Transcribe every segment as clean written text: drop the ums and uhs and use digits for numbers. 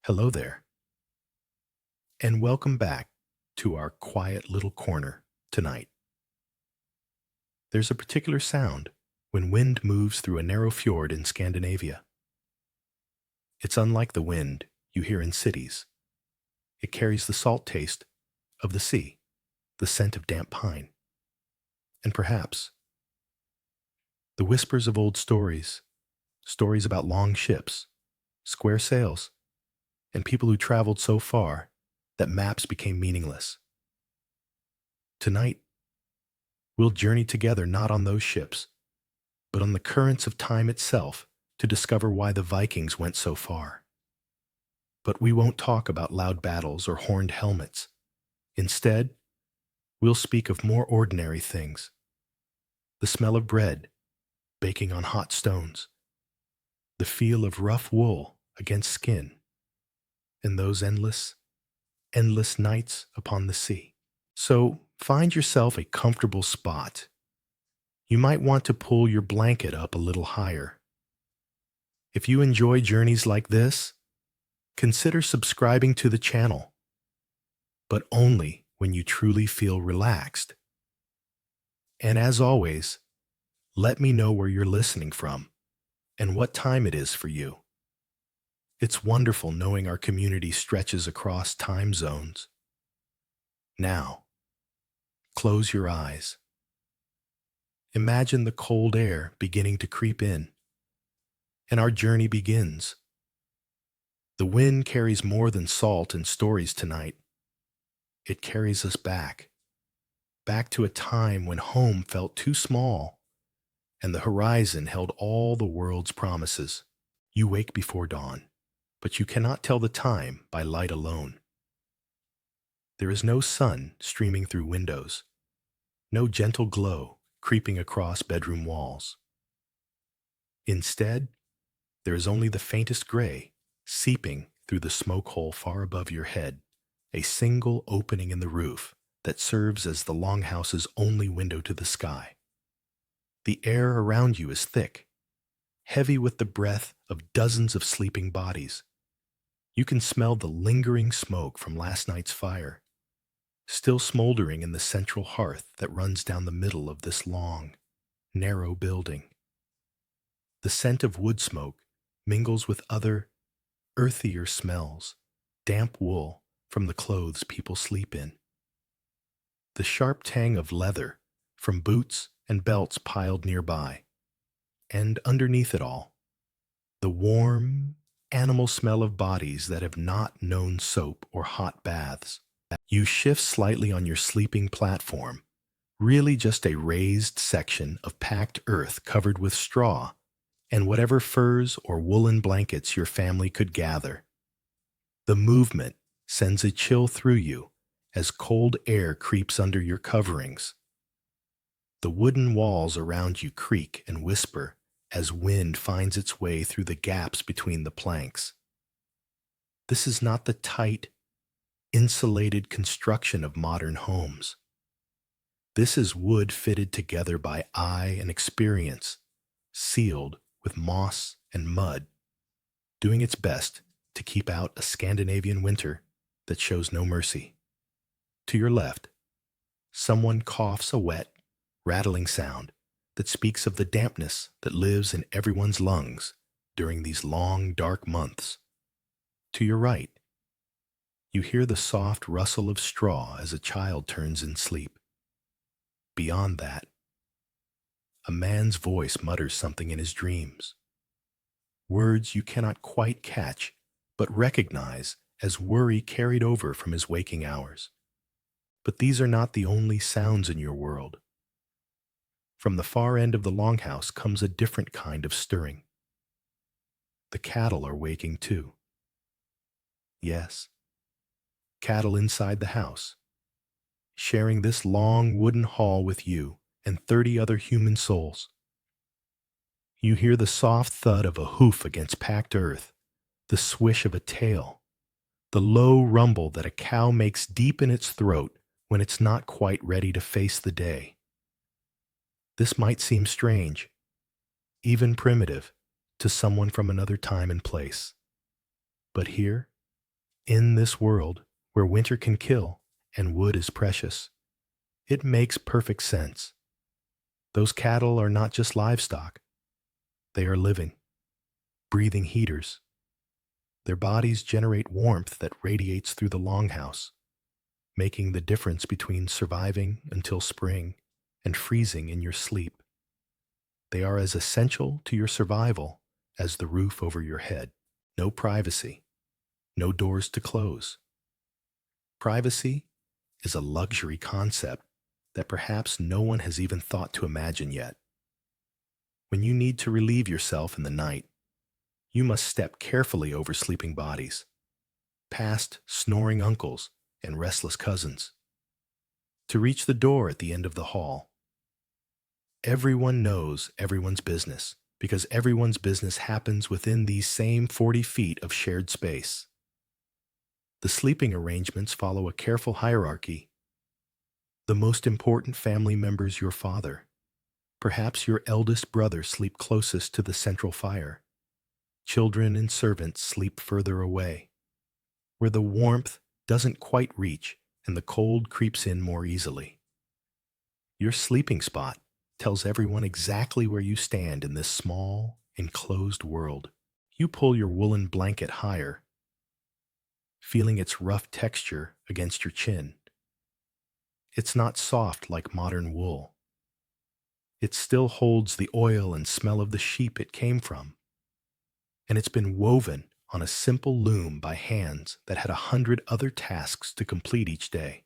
Hello there, and welcome back to our quiet little corner tonight. There's a particular sound when wind moves through a narrow fjord in Scandinavia. It's unlike the wind you hear in cities. It carries the salt taste of the sea, the scent of damp pine, and perhaps the whispers of old stories, stories about long ships, square sails, and people who traveled so far that maps became meaningless. Tonight, we'll journey together not on those ships, but on the currents of time itself to discover why the Vikings went so far. But we won't talk about loud battles or horned helmets. Instead, we'll speak of more ordinary things. The smell of bread baking on hot stones, the feel of rough wool against skin, and those endless nights upon the sea. So find yourself a comfortable spot. You might want to pull your blanket up a little higher. If you enjoy journeys like this, consider subscribing to the channel, but only when you truly feel relaxed. And as always, let me know where you're listening from and what time it is for you. It's wonderful knowing our community stretches across time zones. Now, close your eyes. Imagine the cold air beginning to creep in, and our journey begins. The wind carries more than salt and stories tonight. It carries us back to a time when home felt too small and the horizon held all the world's promises. You wake before dawn, but you cannot tell the time by light alone. There is no sun streaming through windows, no gentle glow creeping across bedroom walls. Instead, there is only the faintest gray seeping through the smoke hole far above your head, a single opening in the roof that serves as the longhouse's only window to the sky. The air around you is thick, heavy with the breath of dozens of sleeping bodies. You can smell the lingering smoke from last night's fire, still smoldering in the central hearth that runs down the middle of this long, narrow building. The scent of wood smoke mingles with other, earthier smells, damp wool from the clothes people sleep in. The sharp tang of leather from boots and belts piled nearby. And underneath it all, the warm, animal smell of bodies that have not known soap or hot baths. You shift slightly on your sleeping platform, really just a raised section of packed earth covered with straw and whatever furs or woolen blankets your family could gather. The movement sends a chill through you as cold air creeps under your coverings. The wooden walls around you creak and whisper as wind finds its way through the gaps between the planks. This is not the tight, insulated construction of modern homes. This is wood fitted together by eye and experience, sealed with moss and mud, doing its best to keep out a Scandinavian winter that shows no mercy. To your left, someone coughs a wet, rattling sound that speaks of the dampness that lives in everyone's lungs during these long, dark months. To your right, you hear the soft rustle of straw as a child turns in sleep. Beyond that, a man's voice mutters something in his dreams. Words you cannot quite catch, but recognize as worry carried over from his waking hours. But these are not the only sounds in your world. From the far end of the longhouse comes a different kind of stirring. The cattle are waking too. Yes, cattle inside the house, sharing this long wooden hall with you and 30 other human souls. You hear the soft thud of a hoof against packed earth, the swish of a tail, the low rumble that a cow makes deep in its throat when it's not quite ready to face the day. This might seem strange, even primitive, to someone from another time and place. But here, In this world, where winter can kill and wood is precious, it makes perfect sense. Those cattle are not just livestock, they are living, breathing heaters. Their bodies generate warmth that radiates through the longhouse, making the difference between surviving until spring and freezing in your sleep. They are as essential to your survival as the roof over your head. No privacy, no doors to close. Privacy is a luxury concept that perhaps no one has even thought to imagine yet. When you need to relieve yourself in the night, you must step carefully over sleeping bodies, past snoring uncles and restless cousins, to reach the door at the end of the hall. Everyone knows everyone's business because everyone's business happens within these same 40 feet of shared space. The sleeping arrangements follow a careful hierarchy. The most important family members, your father, perhaps your eldest brother, sleep closest to the central fire. Children and servants sleep further away, where the warmth doesn't quite reach and the cold creeps in more easily. Your sleeping spot tells everyone exactly where you stand in this small, enclosed world. You pull your woolen blanket higher, feeling its rough texture against your chin. It's not soft like modern wool. It still holds the oil and smell of the sheep it came from, and it's been woven on a simple loom by hands that had 100 other tasks to complete each day.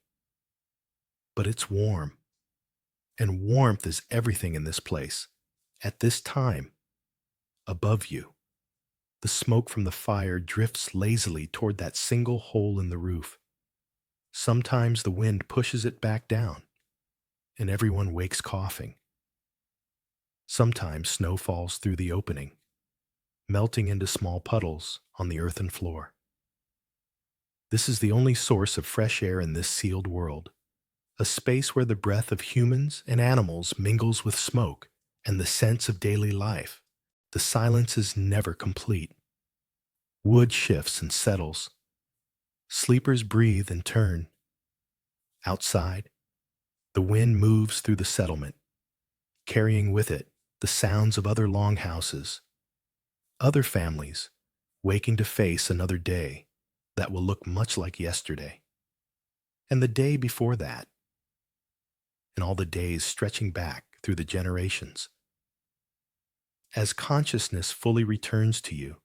But it's warm, and warmth is everything in this place. At this time, above you, the smoke from the fire drifts lazily toward that single hole in the roof. Sometimes the wind pushes it back down, and everyone wakes coughing. Sometimes snow falls through the opening, melting into small puddles on the earthen floor. This is the only source of fresh air in this sealed world, a space where the breath of humans and animals mingles with smoke and the sense of daily life. The silence is never complete. Wood shifts and settles. Sleepers breathe and turn. Outside, the wind moves through the settlement, carrying with it the sounds of other longhouses, other families waking to face another day that will look much like yesterday, and the day before that, and all the days stretching back through the generations. As consciousness fully returns to you,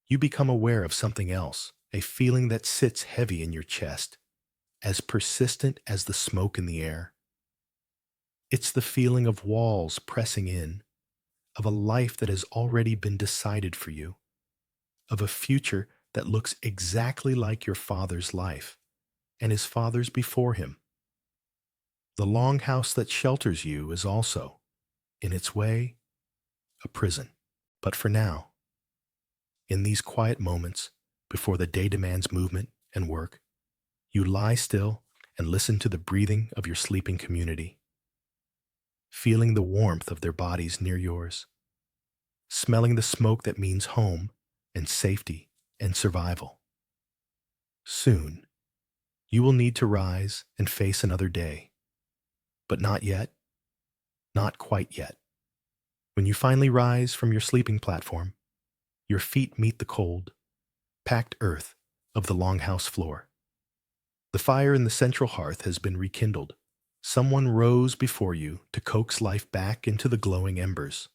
you become aware of something else, a feeling that sits heavy in your chest, as persistent as the smoke in the air. It's the feeling of walls pressing in, of a life that has already been decided for you, of a future that looks exactly like your father's life and his father's before him. The longhouse that shelters you is also, in its way, a prison. But for now, in these quiet moments before the day demands movement and work, you lie still and listen to the breathing of your sleeping community, feeling the warmth of their bodies near yours, smelling the smoke that means home and safety and survival. Soon, you will need to rise and face another day. But not yet, not quite yet. When you finally rise from your sleeping platform, your feet meet the cold, packed earth of the longhouse floor. The fire in the central hearth has been rekindled. Someone rose before you to coax life back into the glowing embers.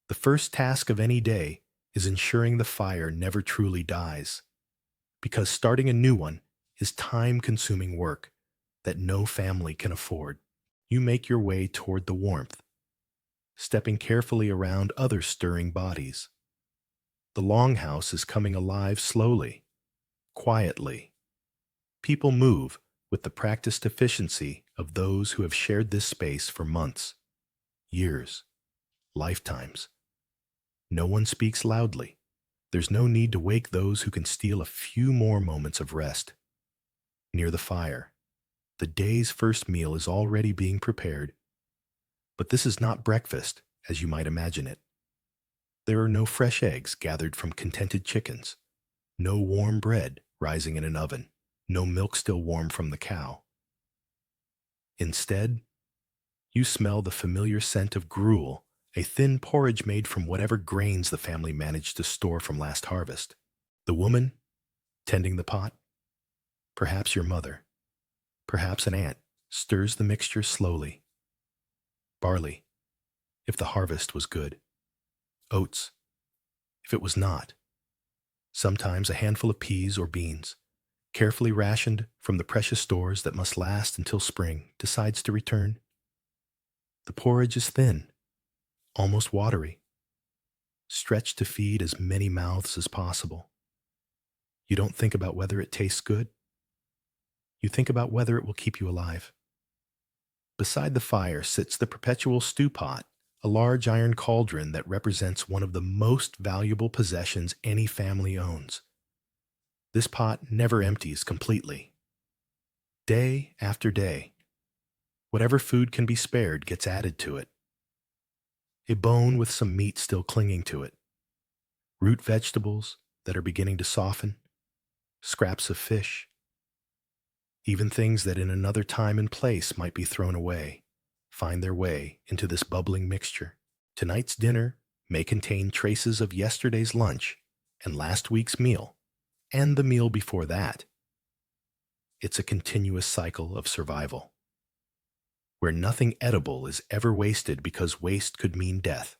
The first task of any day is ensuring the fire never truly dies, because starting a new one is time-consuming work that no family can afford. You make your way toward the warmth, stepping carefully around other stirring bodies. The longhouse is coming alive slowly, quietly. People move with the practiced efficiency of those who have shared this space for months, years, lifetimes. No one speaks loudly. There's no need to wake those who can steal a few more moments of rest. Near the fire, the day's first meal is already being prepared. But this is not breakfast, as you might imagine it. There are no fresh eggs gathered from contented chickens, no warm bread rising in an oven, no milk still warm from the cow. Instead, you smell the familiar scent of gruel, a thin porridge made from whatever grains the family managed to store from last harvest. The woman tending the pot, perhaps your mother, perhaps an aunt, stirs the mixture slowly. Barley, if the harvest was good. Oats, if it was not. Sometimes a handful of peas or beans, carefully rationed from the precious stores that must last until spring decides to return. The porridge is thin, almost watery, stretched to feed as many mouths as possible. You don't think about whether it tastes good. You think about whether it will keep you alive. Beside the fire sits the perpetual stew pot, a large iron cauldron that represents one of the most valuable possessions any family owns. This pot never empties completely. Day after day, whatever food can be spared gets added to it. A bone with some meat still clinging to it, root vegetables that are beginning to soften, scraps of fish, even things that in another time and place might be thrown away, find their way into this bubbling mixture. Tonight's dinner may contain traces of yesterday's lunch and last week's meal, and the meal before that. It's a continuous cycle of survival, where nothing edible is ever wasted because waste could mean death.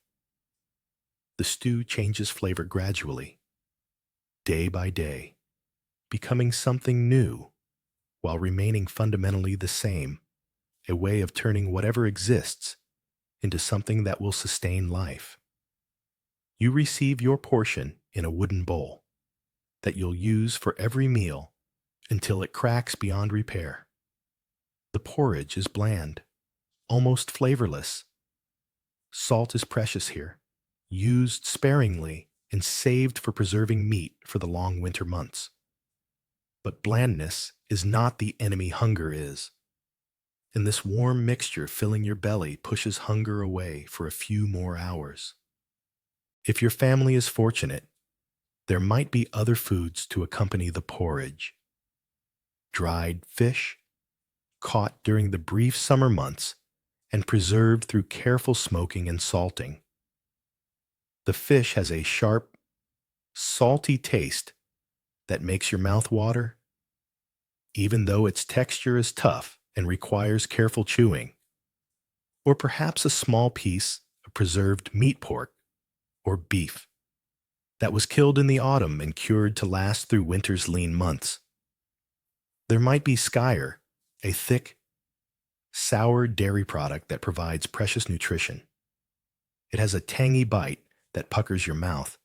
The stew changes flavor gradually, day by day, becoming something new while remaining fundamentally the same, a way of turning whatever exists into something that will sustain life. You receive your portion in a wooden bowl that you'll use for every meal until it cracks beyond repair. The porridge is bland, almost flavorless. Salt is precious here, used sparingly and saved for preserving meat for the long winter months. But blandness is not the enemy hunger is. And this warm mixture filling your belly pushes hunger away for a few more hours. If your family is fortunate, there might be other foods to accompany the porridge. Dried fish, caught during the brief summer months and preserved through careful smoking and salting. The fish has a sharp, salty taste that makes your mouth water, even though its texture is tough and requires careful chewing. Or perhaps a small piece of preserved meat pork or beef that was killed in the autumn and cured to last through winter's lean months. There might be skyr, a thick, sour dairy product that provides precious nutrition. It has a tangy bite that puckers your mouth,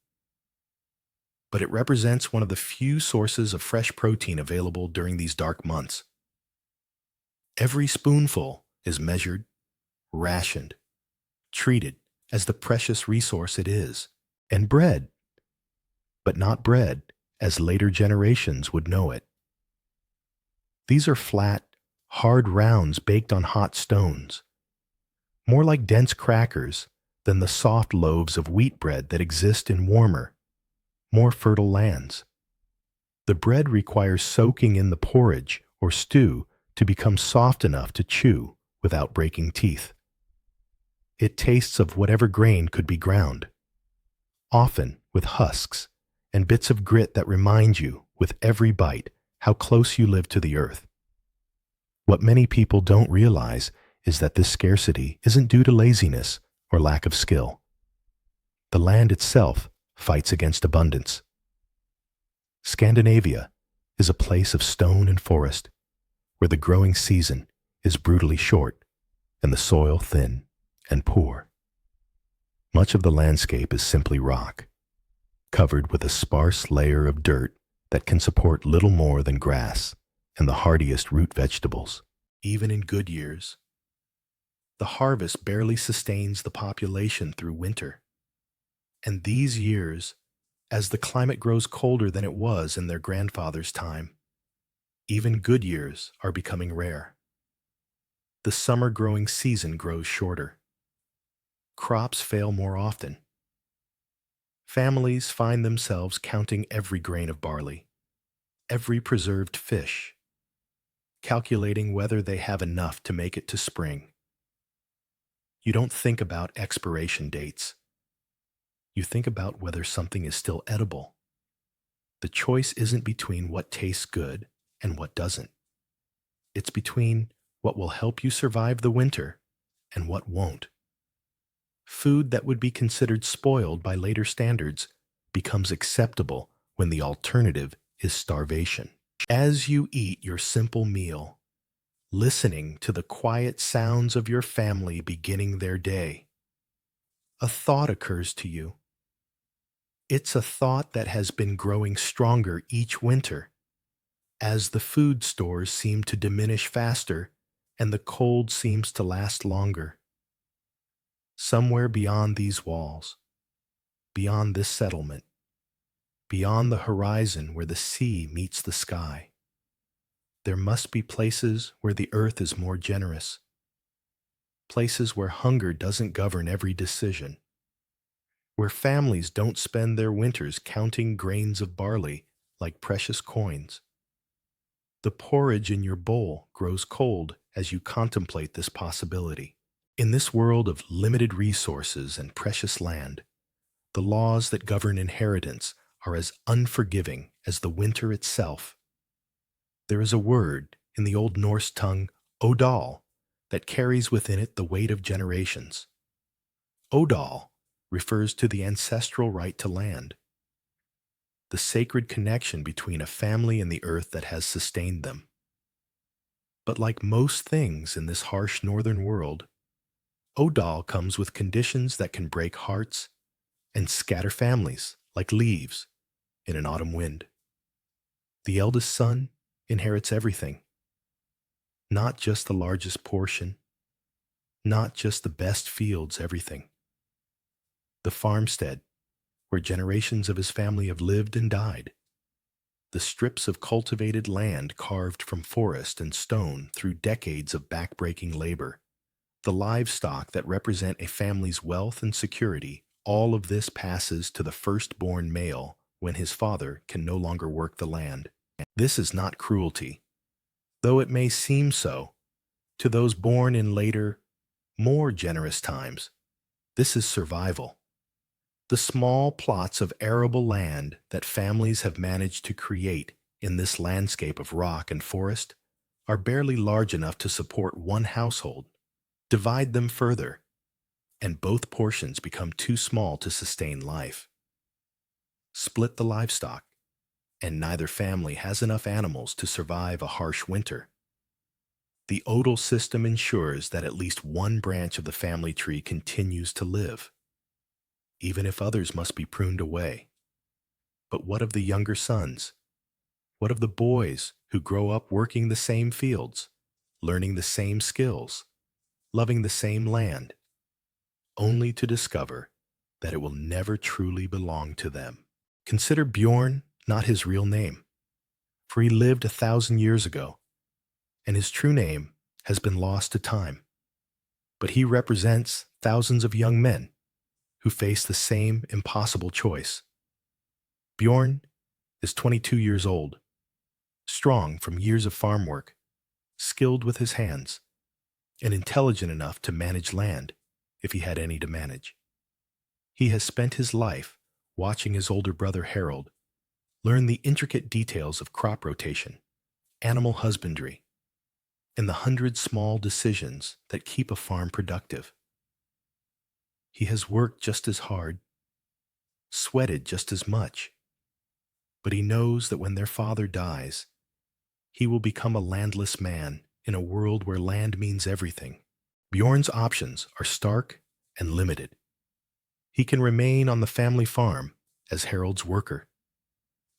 but it represents one of the few sources of fresh protein available during these dark months. Every spoonful is measured, rationed, treated as the precious resource it is, and bread, but not bread as later generations would know it. These are flat, hard rounds baked on hot stones, more like dense crackers than the soft loaves of wheat bread that exist in warmer, more fertile lands. The bread requires soaking in the porridge or stew to become soft enough to chew without breaking teeth. It tastes of whatever grain could be ground, often with husks and bits of grit that remind you, with every bite, how close you live to the earth. What many people don't realize is that this scarcity isn't due to laziness or lack of skill. The land itself fights against abundance. Scandinavia is a place of stone and forest, where the growing season is brutally short and the soil thin and poor. Much of the landscape is simply rock, covered with a sparse layer of dirt that can support little more than grass and the hardiest root vegetables. Even in good years, the harvest barely sustains the population through winter. And these years, as the climate grows colder than it was in their grandfather's time, even good years are becoming rare. The summer growing season grows shorter. Crops fail more often. Families find themselves counting every grain of barley, every preserved fish, calculating whether they have enough to make it to spring. You don't think about expiration dates. You think about whether something is still edible. The choice isn't between what tastes good and what doesn't. It's between what will help you survive the winter and what won't. Food that would be considered spoiled by later standards becomes acceptable when the alternative is starvation. As you eat your simple meal, listening to the quiet sounds of your family beginning their day, a thought occurs to you. It's a thought that has been growing stronger each winter as the food stores seem to diminish faster and the cold seems to last longer. Somewhere beyond these walls, beyond this settlement, beyond the horizon where the sea meets the sky, there must be places where the earth is more generous, places where hunger doesn't govern every decision, where families don't spend their winters counting grains of barley like precious coins. The porridge in your bowl grows cold as you contemplate this possibility. In this world of limited resources and precious land, the laws that govern inheritance are as unforgiving as the winter itself. There is a word in the Old Norse tongue, odal, that carries within it the weight of generations. Odal refers to the ancestral right to land, the sacred connection between a family and the earth that has sustained them. But like most things in this harsh northern world, Odal comes with conditions that can break hearts and scatter families like leaves in an autumn wind. The eldest son inherits everything, not just the largest portion, not just the best fields, everything. The farmstead, where generations of his family have lived and died. The strips of cultivated land carved from forest and stone through decades of backbreaking labor. The livestock that represent a family's wealth and security, all of this passes to the firstborn male when his father can no longer work the land. This is not cruelty, though it may seem so to those born in later, more generous times. This is survival. The small plots of arable land that families have managed to create in this landscape of rock and forest are barely large enough to support one household. Divide them further, and both portions become too small to sustain life. Split the livestock, and neither family has enough animals to survive a harsh winter. The odal system ensures that at least one branch of the family tree continues to live, even if others must be pruned away. But what of the younger sons? What of the boys who grow up working the same fields, learning the same skills, loving the same land, only to discover that it will never truly belong to them? Consider Bjorn not his real name, for he lived 1,000 years ago, and his true name has been lost to time. But he represents thousands of young men who face the same impossible choice. Bjorn is 22 years old, strong from years of farm work, skilled with his hands, and intelligent enough to manage land if he had any to manage. He has spent his life watching his older brother Harold learn the intricate details of crop rotation, animal husbandry, and the 100 small decisions that keep a farm productive. He has worked just as hard, sweated just as much, but he knows that when their father dies, he will become a landless man in a world where land means everything. Bjorn's options are stark and limited. He can remain on the family farm as Harold's worker,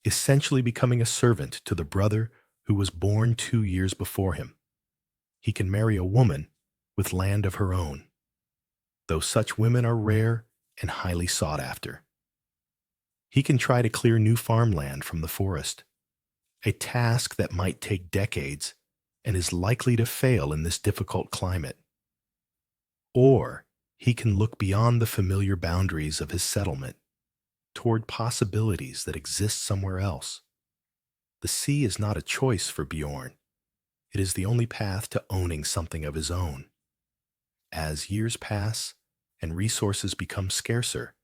essentially becoming a servant to the brother who was born 2 years before him. He can marry a woman with land of her own, though such women are rare and highly sought after. He can try to clear new farmland from the forest, a task that might take decades and is likely to fail in this difficult climate. Or he can look beyond the familiar boundaries of his settlement toward possibilities that exist somewhere else. The sea is not a choice for Bjorn. It is the only path to owning something of his own. As years pass and resources become scarcer,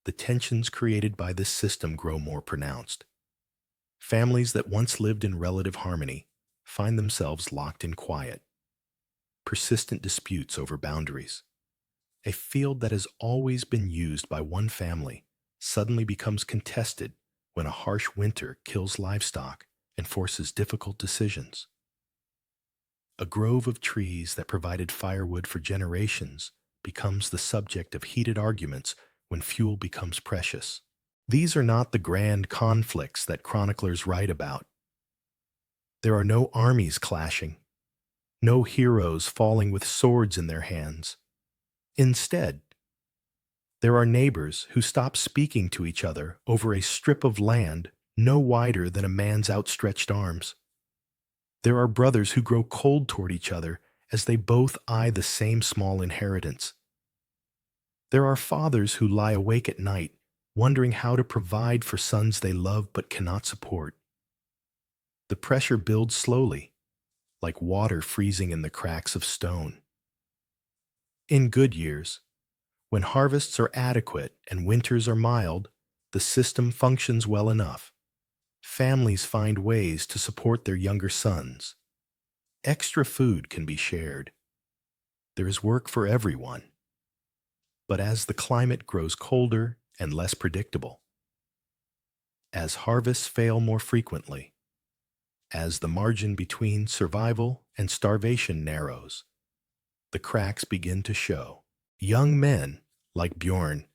the tensions created by this system grow more pronounced. Families that once lived in relative harmony find themselves locked in quiet. Persistent disputes over boundaries. A field that has always been used by one family suddenly becomes contested when a harsh winter kills livestock and forces difficult decisions. A grove of trees that provided firewood for generations becomes the subject of heated arguments when fuel becomes precious. These are not the grand conflicts that chroniclers write about. There are no armies clashing, no heroes falling with swords in their hands. Instead, there are neighbors who stop speaking to each other over a strip of land no wider than a man's outstretched arms. There are brothers who grow cold toward each other as they both eye the same small inheritance. There are fathers who lie awake at night, wondering how to provide for sons they love but cannot support. The pressure builds slowly, like water freezing in the cracks of stone. In good years, when harvests are adequate and winters are mild, the system functions well enough. Families find ways to support their younger sons. Extra food can be shared. There is work for everyone. But as the climate grows colder and less predictable, as harvests fail more frequently, as the margin between survival and starvation narrows, the cracks begin to show. Young men, like Bjorn,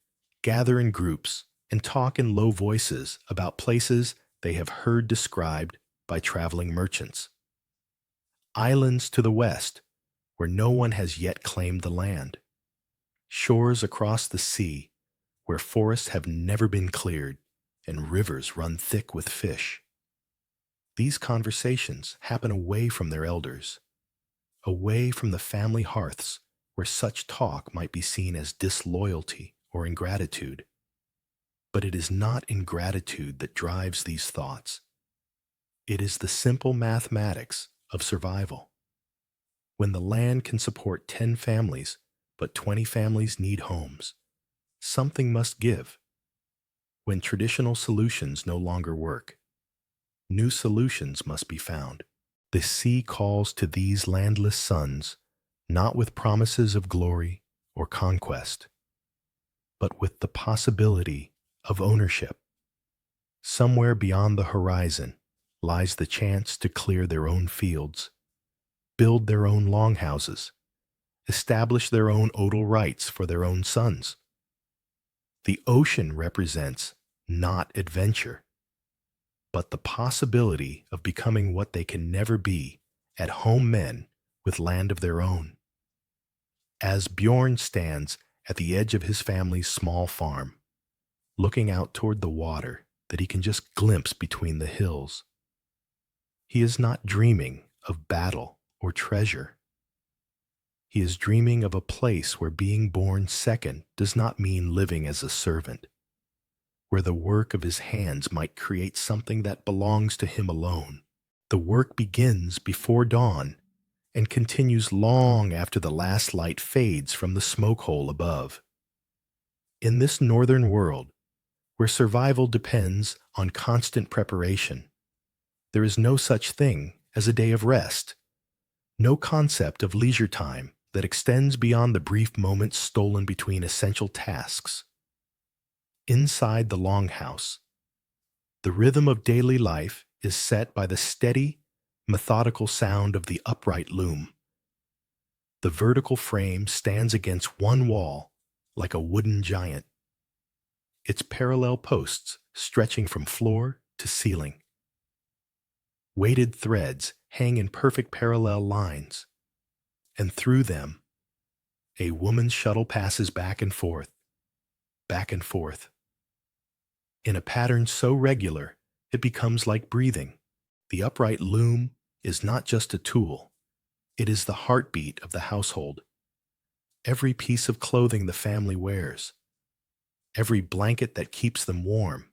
gather in groups and talk in low voices about places they have heard described by traveling merchants. Islands to the west, where no one has yet claimed the land. Shores across the sea, where forests have never been cleared and rivers run thick with fish. These conversations happen away from their elders, away from the family hearths where such talk might be seen as disloyalty or ingratitude. But it is not ingratitude that drives these thoughts. It is the simple mathematics of survival. When the land can support 10 families, but 20 families need homes, something must give. When traditional solutions no longer work, new solutions must be found. The sea calls to these landless sons, not with promises of glory or conquest, but with the possibility of ownership. Somewhere beyond the horizon lies the chance to clear their own fields, build their own longhouses, establish their own odal rights for their own sons. The ocean represents not adventure, but the possibility of becoming what they can never be, at-home men with land of their own. As Bjorn stands at the edge of his family's small farm, looking out toward the water that he can just glimpse between the hills, he is not dreaming of battle or treasure. He is dreaming of a place where being born second does not mean living as a servant, where the work of his hands might create something that belongs to him alone. The work begins before dawn and continues long after the last light fades from the smoke hole above. In this northern world, where survival depends on constant preparation, there is no such thing as a day of rest, no concept of leisure time that extends beyond the brief moments stolen between essential tasks. Inside the longhouse, the rhythm of daily life is set by the steady, methodical sound of the upright loom. The vertical frame stands against one wall like a wooden giant, its parallel posts stretching from floor to ceiling. Weighted threads hang in perfect parallel lines, and through them, a woman's shuttle passes back and forth, in a pattern so regular it becomes like breathing. The upright loom is not just a tool, it is the heartbeat of the household. Every piece of clothing the family wears, every blanket that keeps them warm,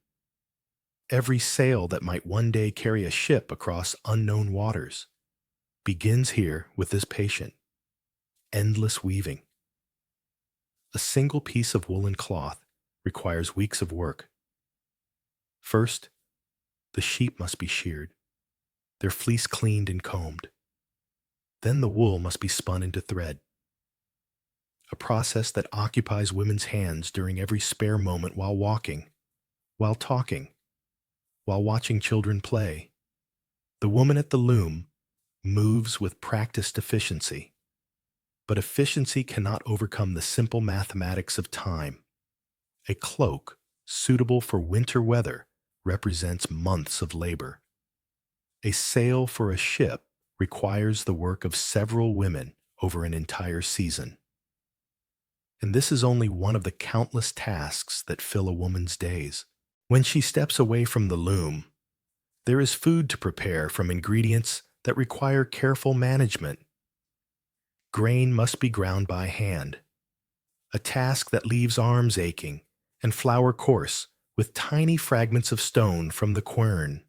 Every sail that might one day carry a ship across unknown waters begins here with this patient, endless weaving. A single piece of woolen cloth requires weeks of work. First, the sheep must be sheared, their fleece cleaned and combed. Then the wool must be spun into thread, a process that occupies women's hands during every spare moment while walking, while talking, while watching children play. The woman at the loom moves with practiced efficiency, but efficiency cannot overcome the simple mathematics of time. A cloak suitable for winter weather represents months of labor. A sail for a ship requires the work of several women over an entire season. And this is only one of the countless tasks that fill a woman's days. When she steps away from the loom, there is food to prepare from ingredients that require careful management. Grain must be ground by hand, a task that leaves arms aching, and flour coarse with tiny fragments of stone from the quern.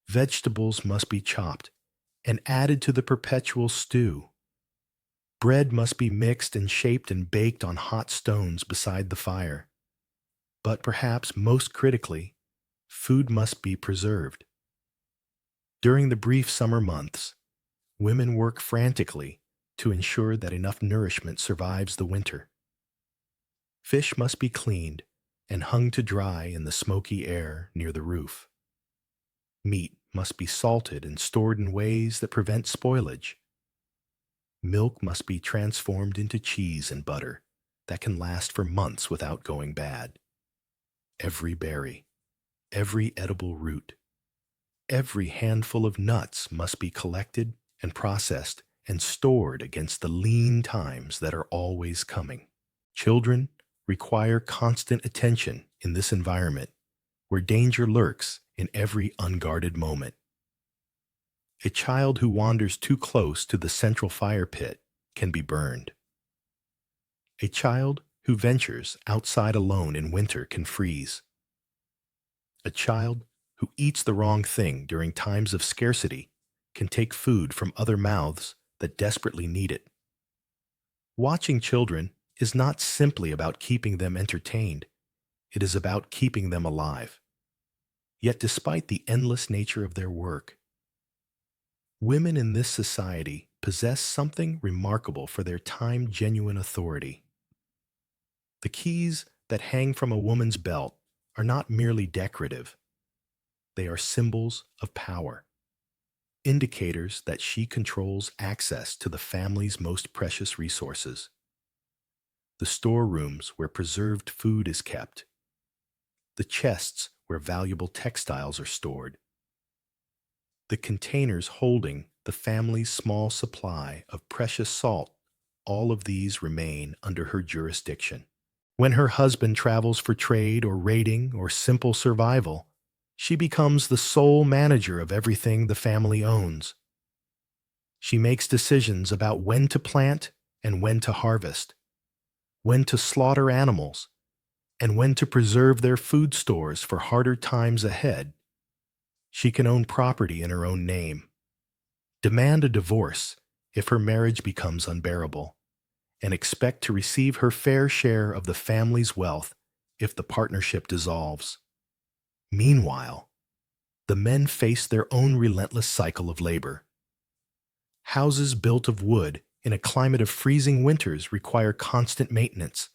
Vegetables must be chopped and added to the perpetual stew. Bread must be mixed and shaped and baked on hot stones beside the fire. But perhaps most critically, food must be preserved. During the brief summer months, women work frantically to ensure that enough nourishment survives the winter. Fish must be cleaned and hung to dry in the smoky air near the roof. Meat must be salted and stored in ways that prevent spoilage. Milk must be transformed into cheese and butter that can last for months without going bad. Every berry, every edible root, every handful of nuts must be collected and processed and stored against the lean times that are always coming. Children require constant attention in this environment where danger lurks in every unguarded moment. A child who wanders too close to the central fire pit can be burned. A child who ventures outside alone in winter can freeze. A child who eats the wrong thing during times of scarcity can take food from other mouths that desperately need it. Watching children is not simply about keeping them entertained. It is about keeping them alive. Yet despite the endless nature of their work, women in this society possess something remarkable for their time-genuine authority. The keys that hang from a woman's belt are not merely decorative. They are symbols of power, indicators that she controls access to the family's most precious resources. The storerooms where preserved food is kept, the chests where valuable textiles are stored, the containers holding the family's small supply of precious salt, all of these remain under her jurisdiction. When her husband travels for trade or raiding or simple survival, she becomes the sole manager of everything the family owns. She makes decisions about when to plant and when to harvest, when to slaughter animals, and when to preserve their food stores for harder times ahead. She can own property in her own name, demand a divorce if her marriage becomes unbearable, and expect to receive her fair share of the family's wealth if the partnership dissolves. Meanwhile, the men face their own relentless cycle of labor. Houses built of wood in a climate of freezing winters require constant maintenance.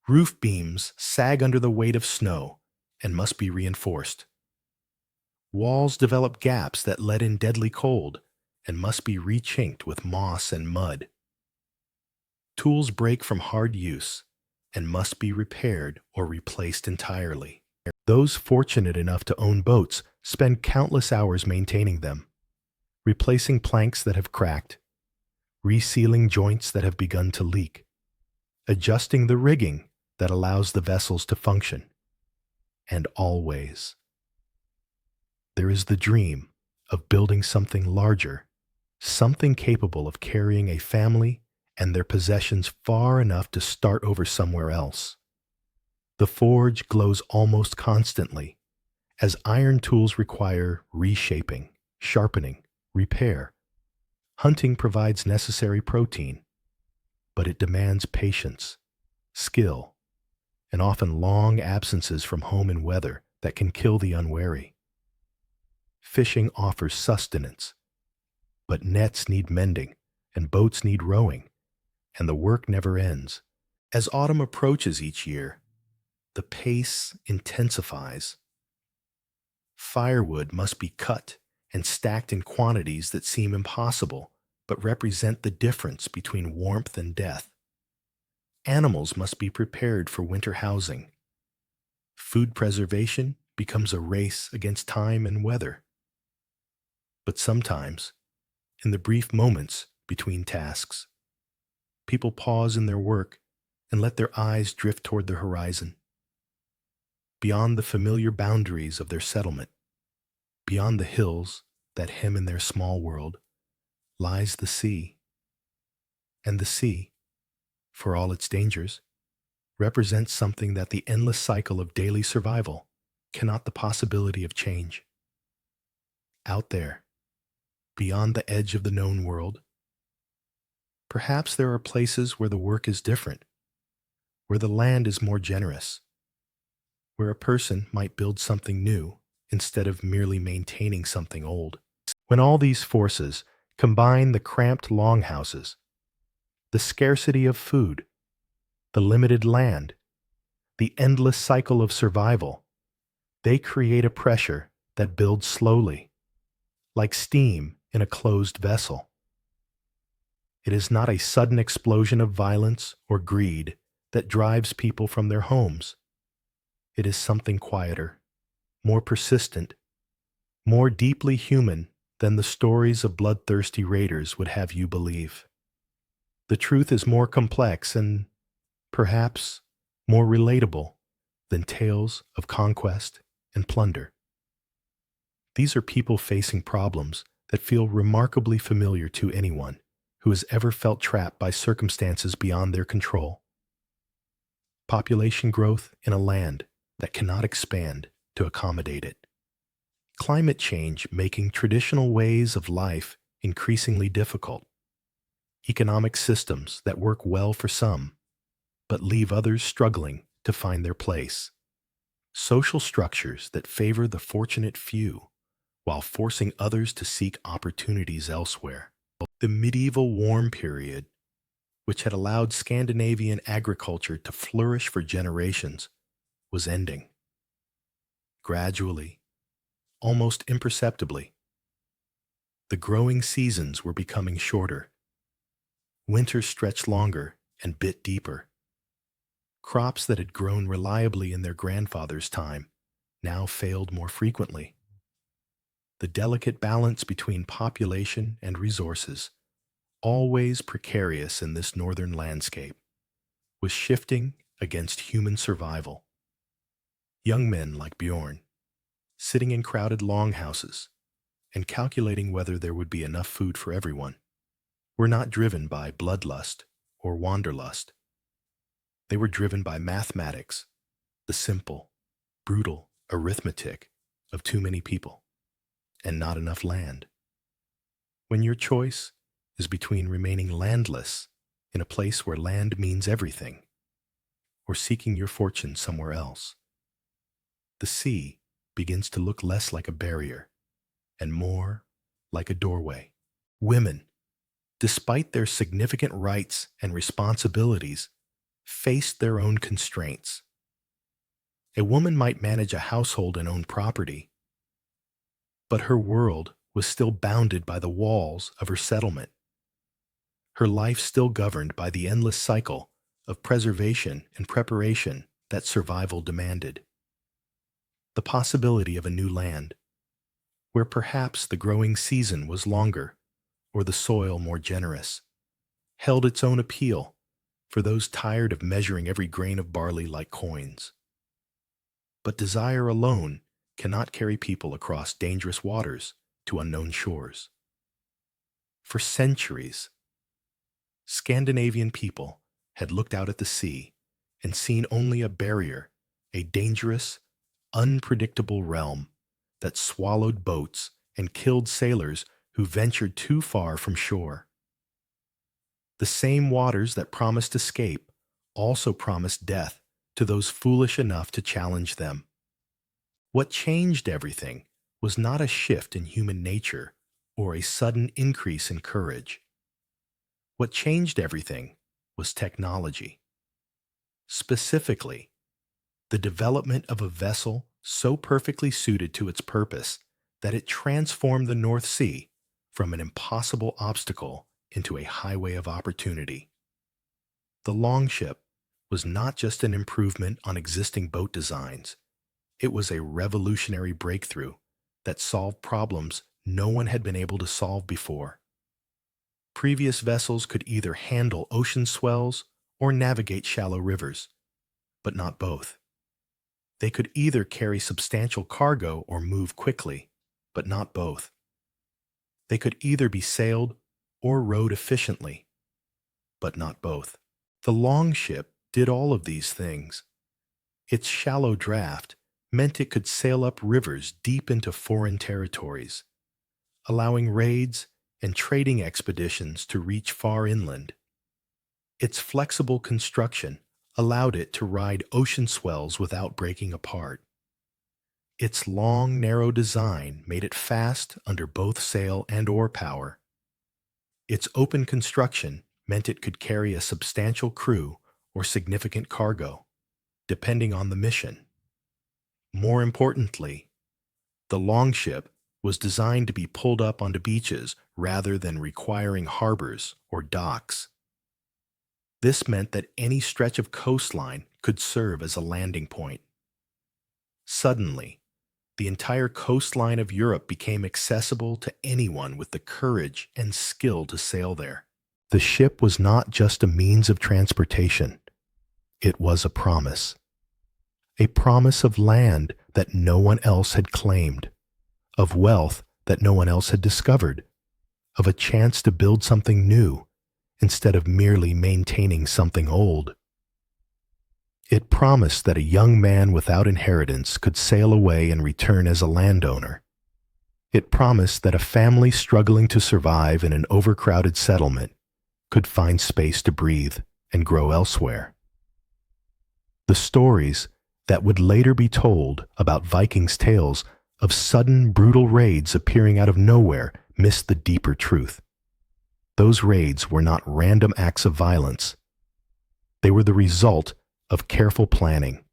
Roof beams sag under the weight of snow and must be reinforced. Walls develop gaps that let in deadly cold and must be rechinked with moss and mud. Tools break from hard use and must be repaired or replaced entirely. Those fortunate enough to own boats spend countless hours maintaining them, replacing planks that have cracked, resealing joints that have begun to leak, adjusting the rigging that allows the vessels to function. And always, there is the dream of building something larger, something capable of carrying a family and their possessions far enough to start over somewhere else. The forge glows almost constantly, As iron tools require reshaping, sharpening, repair, hunting provides necessary protein, but it demands patience, skill, and often long absences from home and weather that can kill the unwary. Fishing offers sustenance, but nets need mending, and boats need rowing, and the work never ends. As autumn approaches each year, the pace intensifies. Firewood must be cut and stacked in quantities that seem impossible, but represent the difference between warmth and death. Animals must be prepared for winter housing. Food preservation becomes a race against time and weather. But sometimes, in the brief moments between tasks, people pause in their work and let their eyes drift toward the horizon. Beyond the familiar boundaries of their settlement, beyond the hills that hem in their small world, lies the sea. And the sea, for all its dangers, represents something that the endless cycle of daily survival cannot the possibility of change. Out there, beyond the edge of the known world, perhaps there are places where the work is different, where the land is more generous, where a person might build something new instead of merely maintaining something old. When all these forces combine, the cramped longhouses, the scarcity of food, the limited land, the endless cycle of survival, they create a pressure that builds slowly, like steam in a closed vessel. It is not a sudden explosion of violence or greed that drives people from their homes. It is something quieter, more persistent, more deeply human than the stories of bloodthirsty raiders would have you believe. The truth is more complex and, perhaps, more relatable than tales of conquest and plunder. These are people facing problems that feel remarkably familiar to anyone who has ever felt trapped by circumstances beyond their control. Population growth in a land that cannot expand to accommodate it. Climate change making traditional ways of life increasingly difficult. Economic systems that work well for some, but leave others struggling to find their place. Social structures that favor the fortunate few while forcing others to seek opportunities elsewhere. The medieval warm period, which had allowed Scandinavian agriculture to flourish for generations, was ending. Gradually, almost imperceptibly, the growing seasons were becoming shorter. Winter stretched longer and bit deeper. Crops that had grown reliably in their grandfather's time now failed more frequently. The delicate balance between population and resources, always precarious in this northern landscape, was shifting against human survival. Young men like Bjorn, sitting in crowded longhouses and calculating whether there would be enough food for everyone, were not driven by bloodlust or wanderlust. They were driven by mathematics, the simple, brutal arithmetic of too many people and not enough land. When your choice is between remaining landless in a place where land means everything, or seeking your fortune somewhere else, the sea begins to look less like a barrier and more like a doorway. Women, despite their significant rights and responsibilities, faced their own constraints. A woman might manage a household and own property, but her world was still bounded by the walls of her settlement. Her life still governed by the endless cycle of preservation and preparation that survival demanded. The possibility of a new land, where perhaps the growing season was longer or the soil more generous, held its own appeal for those tired of measuring every grain of barley like coins. But desire alone cannot carry people across dangerous waters to unknown shores. For centuries, Scandinavian people had looked out at the sea and seen only a barrier, a dangerous, unpredictable realm. that swallowed boats and killed sailors who ventured too far from shore. The same waters that promised escape also promised death to those foolish enough to challenge them. What changed everything was not a shift in human nature or a sudden increase in courage. What changed everything was technology. Specifically, the development of a vessel so perfectly suited to its purpose that it transformed the North Sea from an impossible obstacle into a highway of opportunity. The longship was not just an improvement on existing boat designs, it was a revolutionary breakthrough that solved problems no one had been able to solve before. Previous vessels could either handle ocean swells or navigate shallow rivers, but not both. They could either carry substantial cargo or move quickly, but not both. They could either be sailed or rowed efficiently, but not both. The longship did all of these things. Its shallow draft meant it could sail up rivers deep into foreign territories, allowing raids and trading expeditions to reach far inland. Its flexible construction allowed it to ride ocean swells without breaking apart. Its long, narrow design made it fast under both sail and oar power. Its open construction meant it could carry a substantial crew or significant cargo, depending on the mission. More importantly, the longship was designed to be pulled up onto beaches rather than requiring harbors or docks. This meant that any stretch of coastline could serve as a landing point. Suddenly, the entire coastline of Europe became accessible to anyone with the courage and skill to sail there. The ship was not just a means of transportation, it was a promise. A promise of land that no one else had claimed, of wealth that no one else had discovered, of a chance to build something new instead of merely maintaining something old. It promised that a young man without inheritance could sail away and return as a landowner. It promised that a family struggling to survive in an overcrowded settlement could find space to breathe and grow elsewhere. The stories that would later be told about Vikings' tales of sudden, brutal raids appearing out of nowhere missed the deeper truth. Those raids were not random acts of violence. They were the result of careful planning,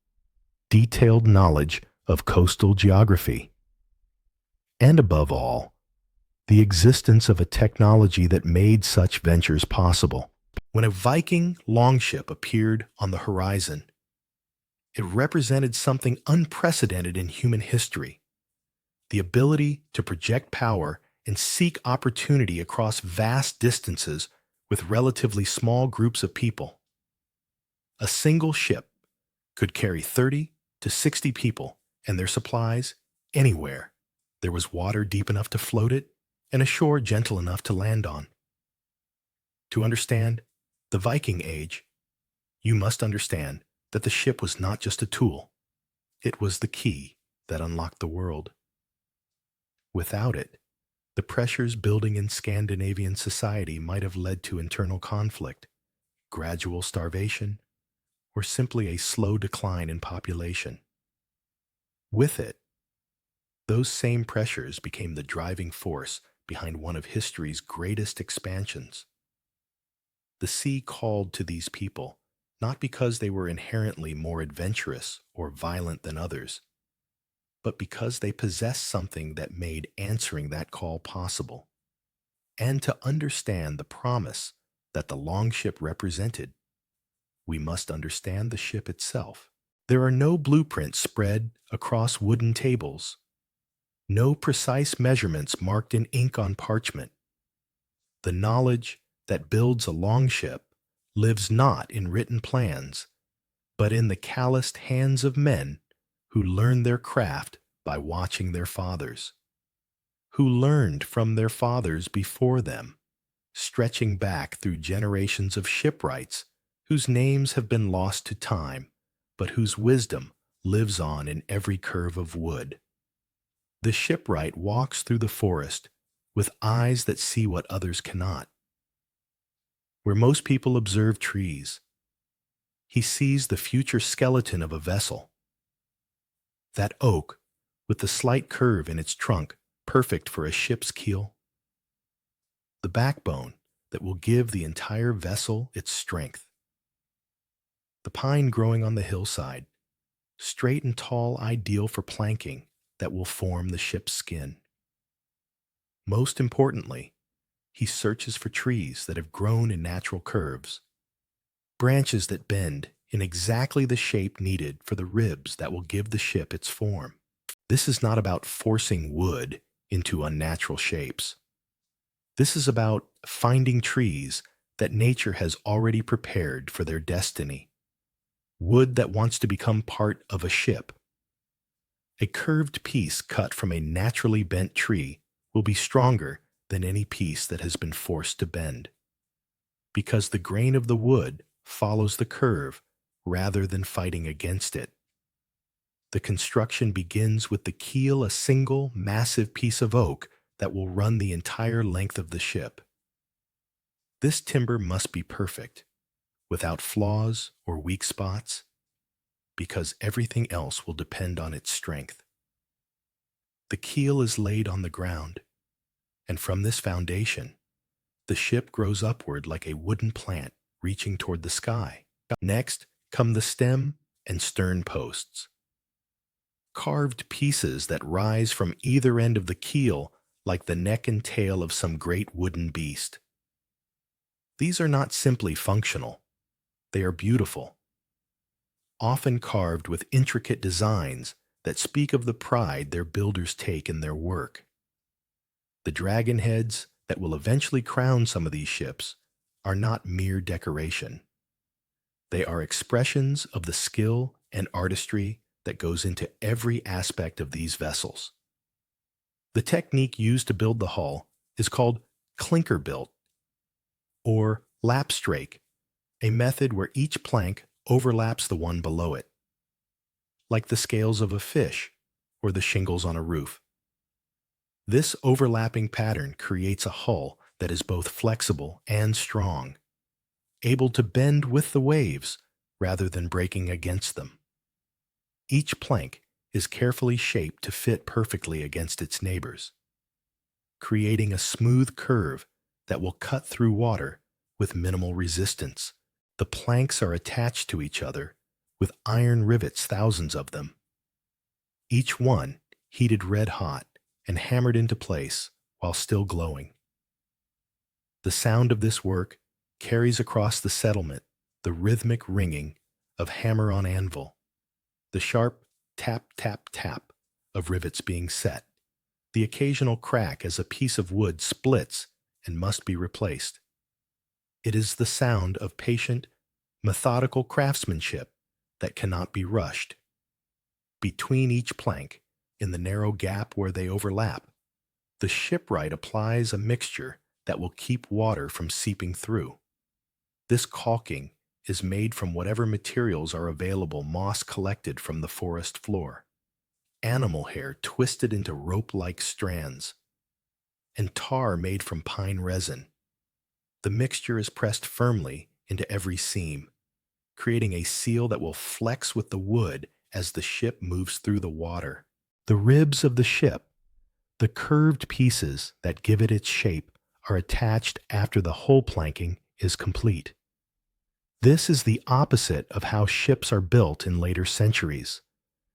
detailed knowledge of coastal geography, and above all, the existence of a technology that made such ventures possible. When a Viking longship appeared on the horizon, it represented something unprecedented in human history: the ability to project power and seek opportunity across vast distances with relatively small groups of people. A single ship could carry 30 to 60 people and their supplies anywhere there was water deep enough to float it and a shore gentle enough to land on. To understand the Viking Age, you must understand that the ship was not just a tool, it was the key that unlocked the world. Without it, the pressures building in Scandinavian society might have led to internal conflict, gradual starvation, or simply a slow decline in population. With it, those same pressures became the driving force behind one of history's greatest expansions. The sea called to these people, not because they were inherently more adventurous or violent than others, but because they possessed something that made answering that call possible. And to understand the promise that the longship represented, we must understand the ship itself. There are no blueprints spread across wooden tables, no precise measurements marked in ink on parchment. The knowledge that builds a longship lives not in written plans, but in the calloused hands of men who learned their craft by watching their fathers, who learned from their fathers before them, stretching back through generations of shipwrights whose names have been lost to time, but whose wisdom lives on in every curve of wood. The shipwright walks through the forest with eyes that see what others cannot. Where most people observe trees, he sees the future skeleton of a vessel. That oak, with the slight curve in its trunk, perfect for a ship's keel. The backbone that will give the entire vessel its strength. The pine growing on the hillside, straight and tall, ideal for planking that will form the ship's skin. Most importantly, he searches for trees that have grown in natural curves, branches that bend in exactly the shape needed for the ribs that will give the ship its form. This is not about forcing wood into unnatural shapes. This is about finding trees that nature has already prepared for their destiny. Wood that wants to become part of a ship. A curved piece cut from a naturally bent tree will be stronger than any piece that has been forced to bend, because the grain of the wood follows the curve rather than fighting against it. The construction begins with the keel, a single massive piece of oak that will run the entire length of the ship. This timber must be perfect, without flaws or weak spots, because everything else will depend on its strength. The keel is laid on the ground, and from this foundation, the ship grows upward like a wooden plant reaching toward the sky. Next come the stem and stern posts, carved pieces that rise from either end of the keel like the neck and tail of some great wooden beast. These are not simply functional, they are beautiful, often carved with intricate designs that speak of the pride their builders take in their work. The dragon heads that will eventually crown some of these ships are not mere decoration. They are expressions of the skill and artistry that goes into every aspect of these vessels. The technique used to build the hull is called clinker built or lapstrake, a method where each plank overlaps the one below it, like the scales of a fish or the shingles on a roof. This overlapping pattern creates a hull that is both flexible and strong, able to bend with the waves rather than breaking against them. Each plank is carefully shaped to fit perfectly against its neighbors, creating a smooth curve that will cut through water with minimal resistance. The planks are attached to each other with iron rivets, thousands of them, each one heated red hot and hammered into place while still glowing. The sound of this work carries across the settlement the rhythmic ringing of hammer on anvil, the sharp tap, tap, tap of rivets being set, the occasional crack as a piece of wood splits and must be replaced. It is the sound of patient, methodical craftsmanship that cannot be rushed. Between each plank, in the narrow gap where they overlap, the shipwright applies a mixture that will keep water from seeping through. This caulking is made from whatever materials are available, moss collected from the forest floor, animal hair twisted into rope-like strands, and tar made from pine resin. The mixture is pressed firmly into every seam, creating a seal that will flex with the wood as the ship moves through the water. The ribs of the ship, the curved pieces that give it its shape, are attached after the hull planking is complete. This is the opposite of how ships are built in later centuries,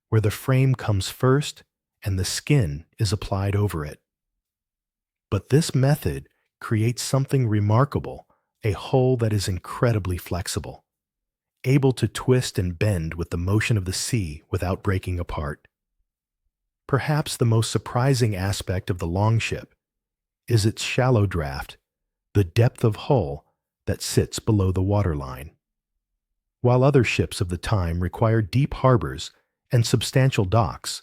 where the frame comes first and the skin is applied over it. But this method creates something remarkable, a hull that is incredibly flexible, able to twist and bend with the motion of the sea without breaking apart. Perhaps the most surprising aspect of the longship is its shallow draft, the depth of hull that sits below the waterline. While other ships of the time required deep harbors and substantial docks,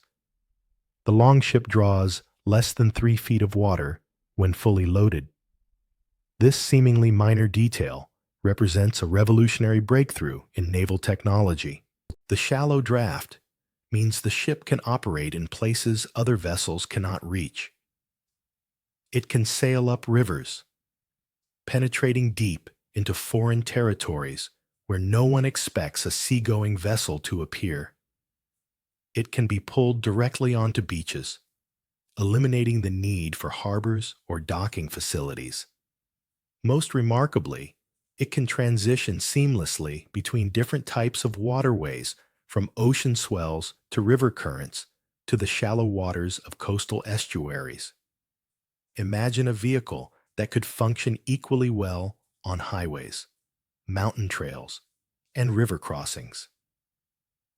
the longship draws less than 3 feet of water when fully loaded. This seemingly minor detail represents a revolutionary breakthrough in naval technology. The shallow draft means the ship can operate in places other vessels cannot reach. It can sail up rivers, penetrating deep into foreign territories where no one expects a seagoing vessel to appear. It can be pulled directly onto beaches, eliminating the need for harbors or docking facilities. Most remarkably, it can transition seamlessly between different types of waterways, from ocean swells to river currents to the shallow waters of coastal estuaries. Imagine a vehicle that could function equally well on highways, mountain trails, and river crossings.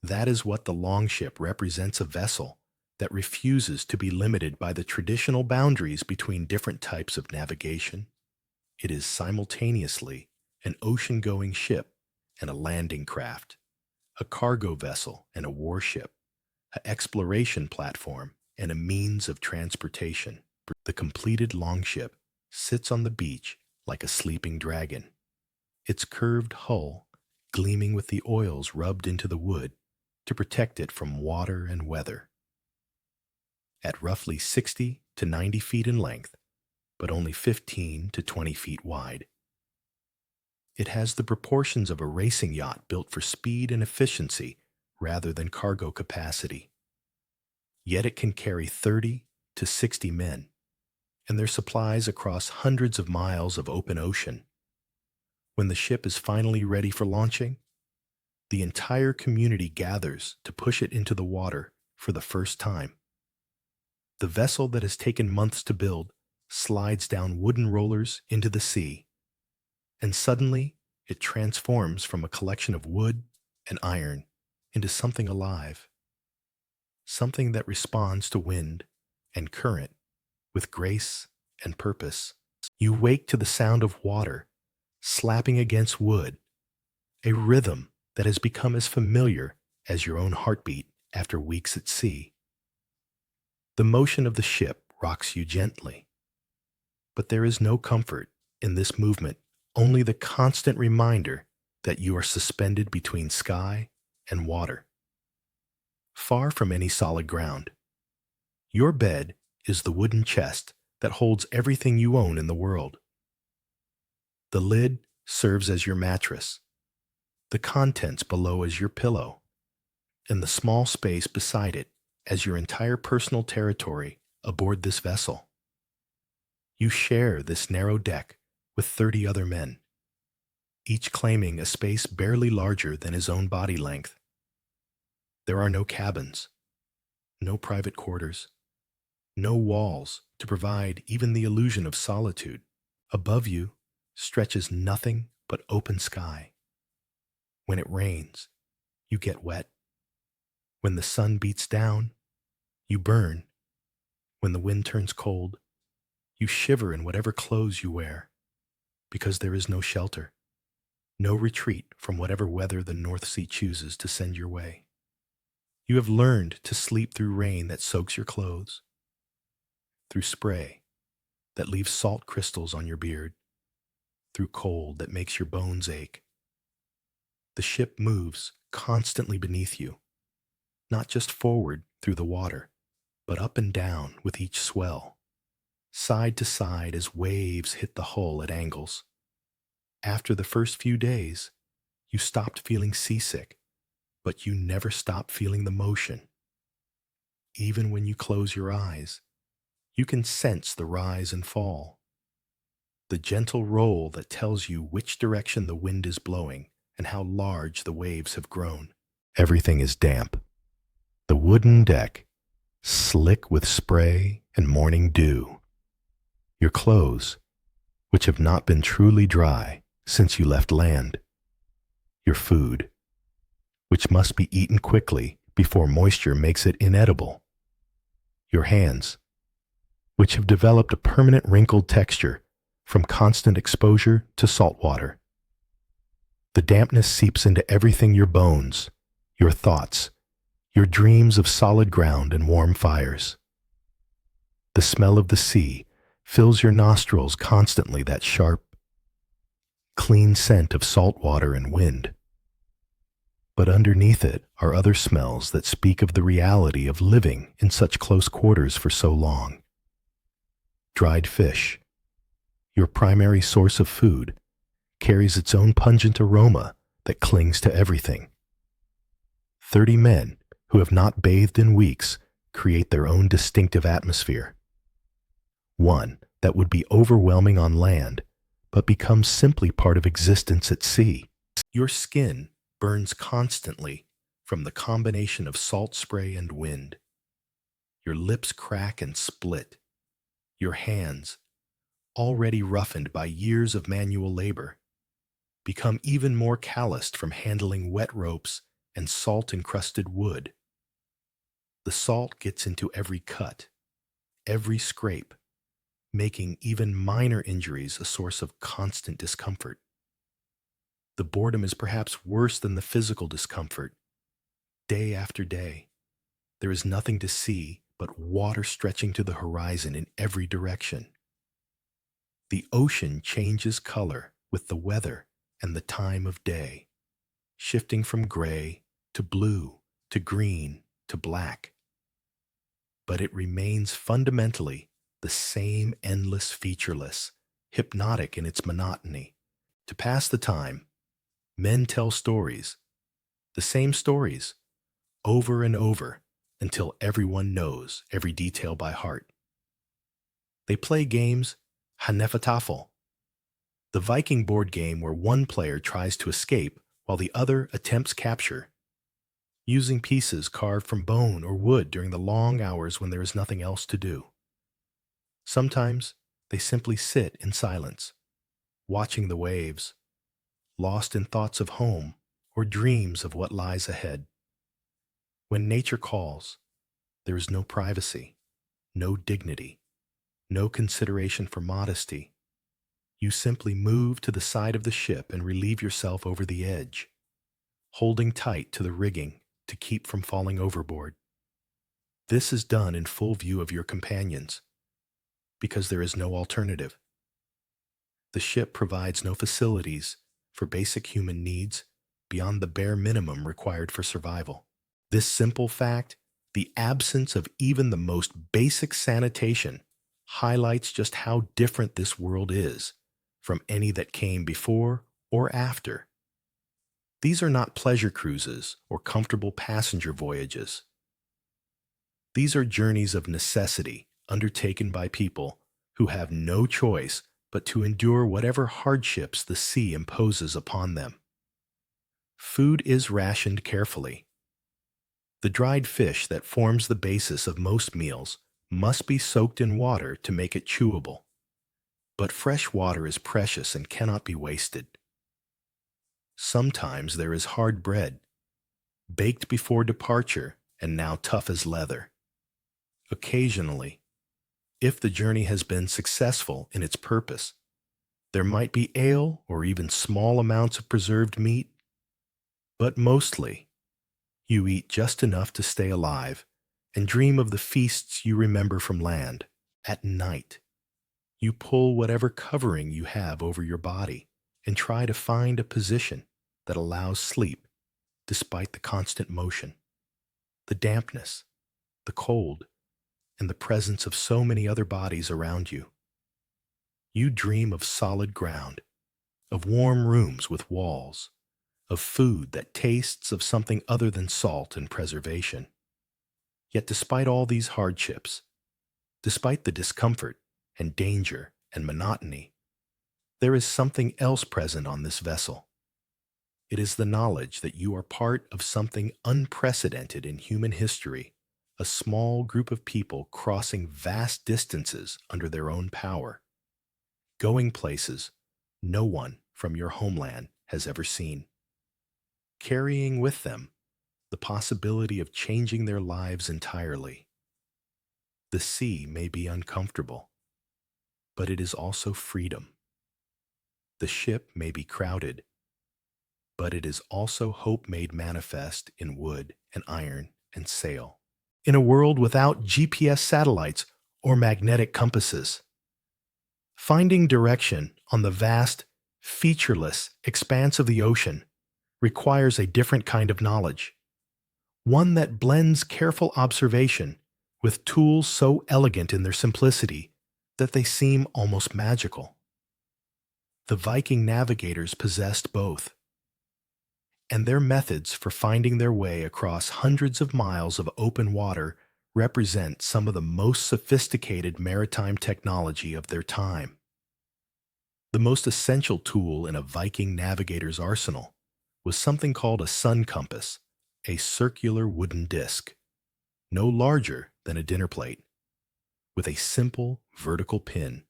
That is what the longship represents: a vessel that refuses to be limited by the traditional boundaries between different types of navigation. It is simultaneously an ocean-going ship and a landing craft, a cargo vessel and a warship, an exploration platform and a means of transportation. The completed longship sits on the beach like a sleeping dragon, its curved hull gleaming with the oils rubbed into the wood to protect it from water and weather. At roughly 60 to 90 feet in length, but only 15 to 20 feet wide, it has the proportions of a racing yacht built for speed and efficiency rather than cargo capacity. Yet it can carry 30 to 60 men and their supplies across hundreds of miles of open ocean. When the ship is finally ready for launching, the entire community gathers to push it into the water for the first time. The vessel that has taken months to build slides down wooden rollers into the sea, and suddenly it transforms from a collection of wood and iron into something alive, something that responds to wind and current with grace and purpose. You wake to the sound of water slapping against wood, a rhythm that has become as familiar as your own heartbeat after weeks at sea. The motion of the ship rocks you gently, but there is no comfort in this movement, only the constant reminder that you are suspended between sky and water, far from any solid ground. Your bed is the wooden chest that holds everything you own in the world. The lid serves as your mattress, the contents below as your pillow, and the small space beside it as your entire personal territory aboard this vessel. You share this narrow deck with 30 other men, each claiming a space barely larger than his own body length. There are no cabins, no private quarters, no walls to provide even the illusion of solitude. Above you stretches nothing but open sky. When it rains, you get wet. When the sun beats down, you burn. When the wind turns cold, you shiver in whatever clothes you wear, because there is no shelter, no retreat from whatever weather the North Sea chooses to send your way. You have learned to sleep through rain that soaks your clothes, through spray that leaves salt crystals on your beard, through cold that makes your bones ache. The ship moves constantly beneath you, not just forward through the water, but up and down with each swell, side to side as waves hit the hull at angles. After the first few days, you stopped feeling seasick, but you never stop feeling the motion. Even when you close your eyes, you can sense the rise and fall, the gentle roll that tells you which direction the wind is blowing and how large the waves have grown. Everything is damp. The wooden deck, slick with spray and morning dew. Your clothes, which have not been truly dry since you left land. Your food, which must be eaten quickly before moisture makes it inedible. Your hands, which have developed a permanent wrinkled texture from constant exposure to salt water. The dampness seeps into everything: your bones, your thoughts, your dreams of solid ground and warm fires. The smell of the sea fills your nostrils constantly, that sharp, clean scent of salt water and wind. But underneath it are other smells that speak of the reality of living in such close quarters for so long. Dried fish, your primary source of food, carries its own pungent aroma that clings to everything. 30 men who have not bathed in weeks create their own distinctive atmosphere. One that would be overwhelming on land, but becomes simply part of existence at sea. Your skin burns constantly from the combination of salt spray and wind. Your lips crack and split. Your hands, already roughened by years of manual labor, become even more calloused from handling wet ropes and salt-encrusted wood. The salt gets into every cut, every scrape, making even minor injuries a source of constant discomfort. The boredom is perhaps worse than the physical discomfort. Day after day, there is nothing to see but water stretching to the horizon in every direction. The ocean changes color with the weather and the time of day, shifting from gray to blue to green to black. But it remains fundamentally the same endless featureless, hypnotic in its monotony. To pass the time, men tell stories, the same stories, over and over until everyone knows every detail by heart. They play games, Hanefatafel, the Viking board game where one player tries to escape while the other attempts capture, using pieces carved from bone or wood during the long hours when there is nothing else to do. Sometimes they simply sit in silence, watching the waves, lost in thoughts of home or dreams of what lies ahead. When nature calls, there is no privacy, no dignity, no consideration for modesty. You simply move to the side of the ship and relieve yourself over the edge, holding tight to the rigging to keep from falling overboard. This is done in full view of your companions, because there is no alternative. The ship provides no facilities for basic human needs beyond the bare minimum required for survival. This simple fact, the absence of even the most basic sanitation, highlights just how different this world is from any that came before or after. These are not pleasure cruises or comfortable passenger voyages. These are journeys of necessity undertaken by people who have no choice but to endure whatever hardships the sea imposes upon them. Food is rationed carefully. The dried fish that forms the basis of most meals must be soaked in water to make it chewable. But fresh water is precious and cannot be wasted. Sometimes there is hard bread, baked before departure and now tough as leather. Occasionally, if the journey has been successful in its purpose, there might be ale or even small amounts of preserved meat. But mostly, you eat just enough to stay alive and dream of the feasts you remember from land. At night, you pull whatever covering you have over your body and try to find a position that allows sleep despite the constant motion, the dampness, the cold, and the presence of so many other bodies around you. You dream of solid ground, of warm rooms with walls, of food that tastes of something other than salt and preservation. Yet despite all these hardships, despite the discomfort and danger and monotony, there is something else present on this vessel. It is the knowledge that you are part of something unprecedented in human history, a small group of people crossing vast distances under their own power, going places no one from your homeland has ever seen, carrying with them the possibility of changing their lives entirely. The sea may be uncomfortable, but it is also freedom. The ship may be crowded, but it is also hope made manifest in wood and iron and sail. In a world without GPS satellites or magnetic compasses, finding direction on the vast, featureless expanse of the ocean requires a different kind of knowledge, one that blends careful observation with tools so elegant in their simplicity that they seem almost magical. The Viking navigators possessed both, and their methods for finding their way across hundreds of miles of open water represent some of the most sophisticated maritime technology of their time. The most essential tool in a Viking navigator's arsenal was something called a sun compass, a circular wooden disc, no larger than a dinner plate, with a simple vertical pin,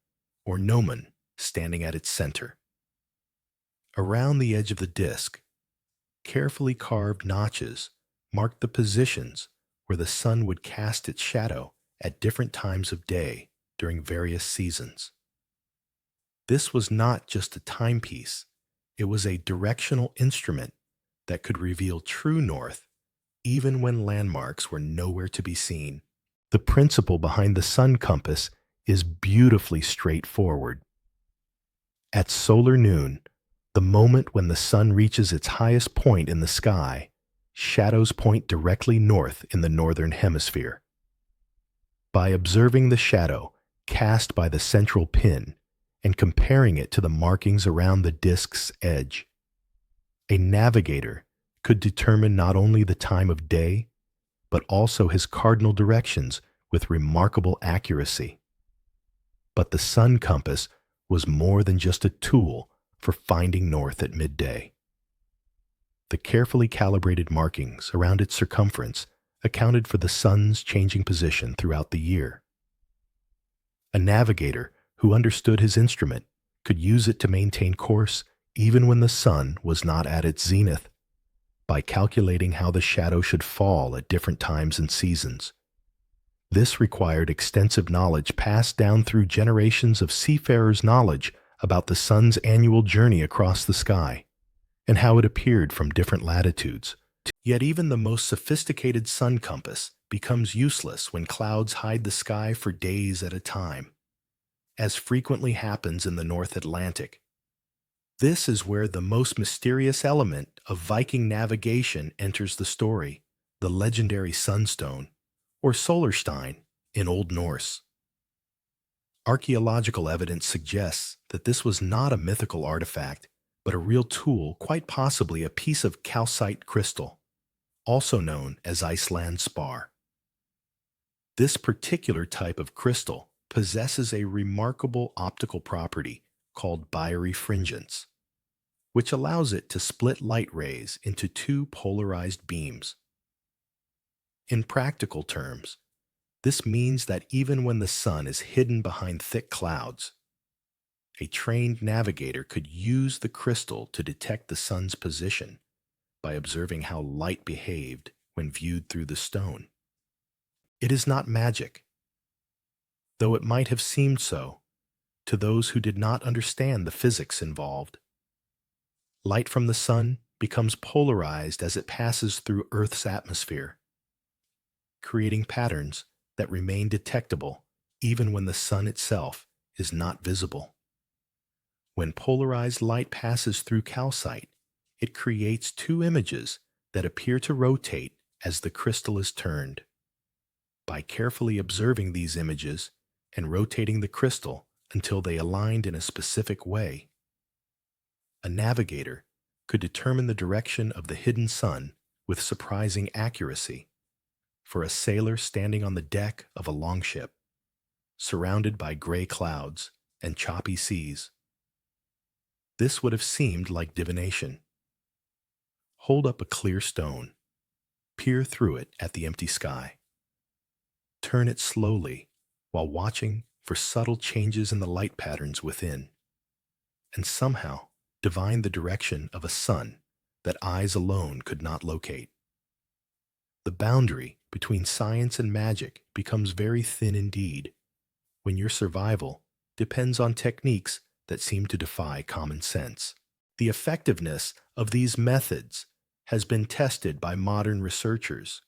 or gnomon, standing at its center. Around the edge of the disc, carefully carved notches marked the positions where the sun would cast its shadow at different times of day during various seasons. This was not just a timepiece, it was a directional instrument that could reveal true north even when landmarks were nowhere to be seen. The principle behind the sun compass is beautifully straightforward. At solar noon, the moment when the sun reaches its highest point in the sky, shadows point directly north in the northern hemisphere. By observing the shadow cast by the central pin and comparing it to the markings around the disk's edge, a navigator could determine not only the time of day, but also his cardinal directions with remarkable accuracy. But the sun compass was more than just a tool for finding north at midday. The carefully calibrated markings around its circumference accounted for the sun's changing position throughout the year. A navigator who understood his instrument could use it to maintain course even when the sun was not at its zenith, by calculating how the shadow should fall at different times and seasons. This required extensive knowledge passed down through generations of seafarers' knowledge about the sun's annual journey across the sky and how it appeared from different latitudes. Yet even the most sophisticated sun compass becomes useless when clouds hide the sky for days at a time, as frequently happens in the North Atlantic. This is where the most mysterious element of Viking navigation enters the story, the legendary sunstone, or Solarstein in Old Norse. Archaeological evidence suggests that this was not a mythical artifact, but a real tool, quite possibly a piece of calcite crystal, also known as Iceland spar. This particular type of crystal possesses a remarkable optical property called birefringence, which allows it to split light rays into two polarized beams. In practical terms, this means that even when the sun is hidden behind thick clouds, a trained navigator could use the crystal to detect the sun's position by observing how light behaved when viewed through the stone. It is not magic, though it might have seemed so to those who did not understand the physics involved. Light from the sun becomes polarized as it passes through Earth's atmosphere, creating patterns that remain detectable even when the sun itself is not visible. When polarized light passes through calcite, it creates two images that appear to rotate as the crystal is turned. By carefully observing these images and rotating the crystal until they aligned in a specific way, a navigator could determine the direction of the hidden sun with surprising accuracy. For a sailor standing on the deck of a longship, surrounded by gray clouds and choppy seas, this would have seemed like divination. Hold up a clear stone, peer through it at the empty sky, turn it slowly while watching for subtle changes in the light patterns within, and somehow divine the direction of a sun that eyes alone could not locate. The boundary between science and magic becomes very thin indeed when your survival depends on techniques that seem to defy common sense. The effectiveness of these methods has been tested by modern researchers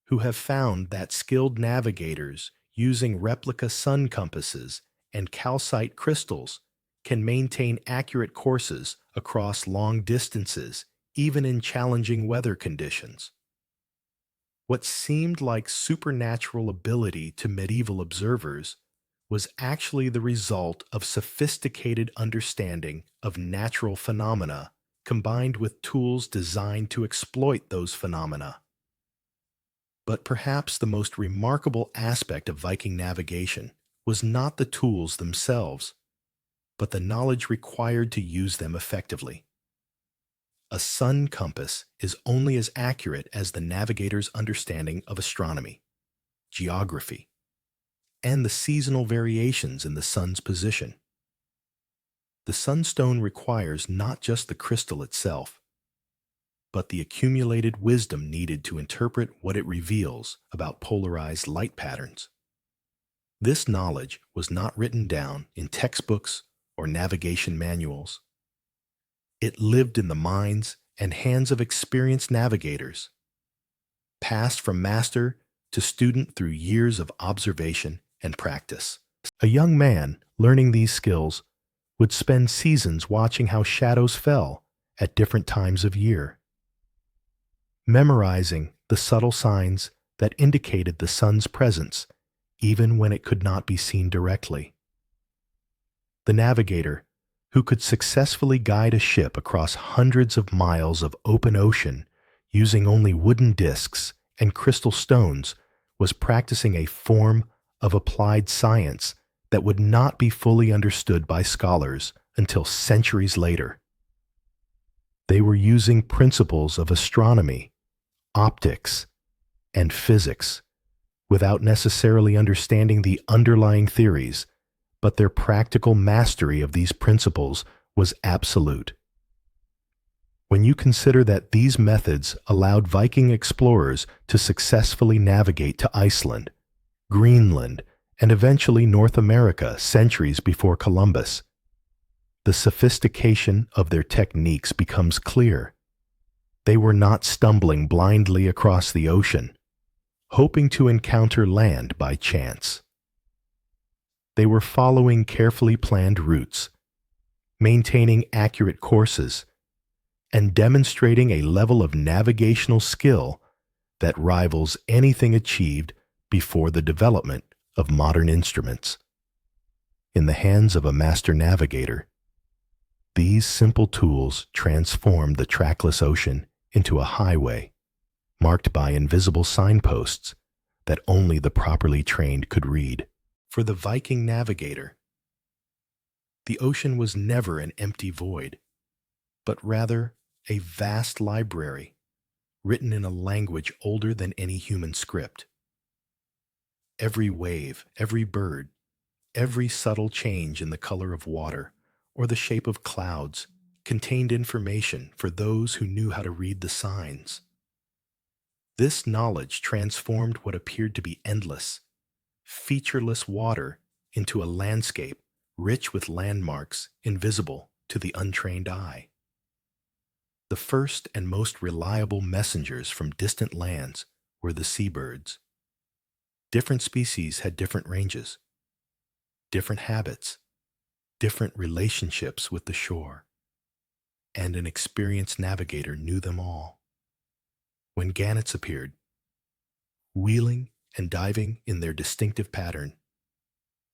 who have found that skilled navigators using replica sun compasses and calcite crystals can maintain accurate courses across long distances even in challenging weather conditions. What seemed like supernatural ability to medieval observers was actually the result of sophisticated understanding of natural phenomena combined with tools designed to exploit those phenomena. But perhaps the most remarkable aspect of Viking navigation was not the tools themselves, but the knowledge required to use them effectively. A sun compass is only as accurate as the navigator's understanding of astronomy, geography, and the seasonal variations in the sun's position. The sunstone requires not just the crystal itself, but the accumulated wisdom needed to interpret what it reveals about polarized light patterns. This knowledge was not written down in textbooks or navigation manuals. It lived in the minds and hands of experienced navigators, passed from master to student through years of observation and practice. A young man learning these skills would spend seasons watching how shadows fell at different times of year, memorizing the subtle signs that indicated the sun's presence even when it could not be seen directly. The navigator, who could successfully guide a ship across hundreds of miles of open ocean using only wooden discs and crystal stones, was practicing a form of applied science that would not be fully understood by scholars until centuries later. They were using principles of astronomy, optics, and physics without necessarily understanding the underlying theories, but their practical mastery of these principles was absolute. When you consider that these methods allowed Viking explorers to successfully navigate to Iceland, Greenland, and eventually North America centuries before Columbus, the sophistication of their techniques becomes clear. They were not stumbling blindly across the ocean, hoping to encounter land by chance. They were following carefully planned routes, maintaining accurate courses, and demonstrating a level of navigational skill that rivals anything achieved before the development of modern instruments. In the hands of a master navigator, these simple tools transformed the trackless ocean into a highway marked by invisible signposts that only the properly trained could read. For the Viking navigator, the ocean was never an empty void, but rather a vast library written in a language older than any human script. Every wave, every bird, every subtle change in the color of water or the shape of clouds contained information for those who knew how to read the signs. This knowledge transformed what appeared to be endless, featureless water into a landscape rich with landmarks invisible to the untrained eye. The first and most reliable messengers from distant lands were the seabirds. Different species had different ranges, different habits, different relationships with the shore, and an experienced navigator knew them all. When gannets appeared, wheeling and diving in their distinctive pattern,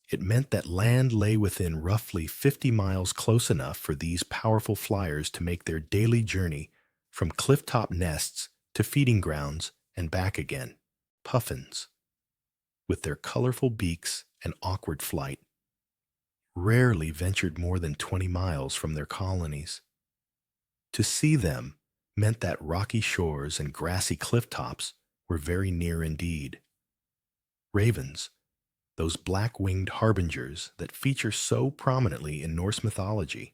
it meant that land lay within roughly 50 miles close enough for these powerful flyers to make their daily journey from clifftop nests to feeding grounds and back again. Puffins, with their colorful beaks and awkward flight, rarely ventured more than 20 miles from their colonies. To see them meant that rocky shores and grassy clifftops were very near indeed. Ravens, those black-winged harbingers that feature so prominently in Norse mythology,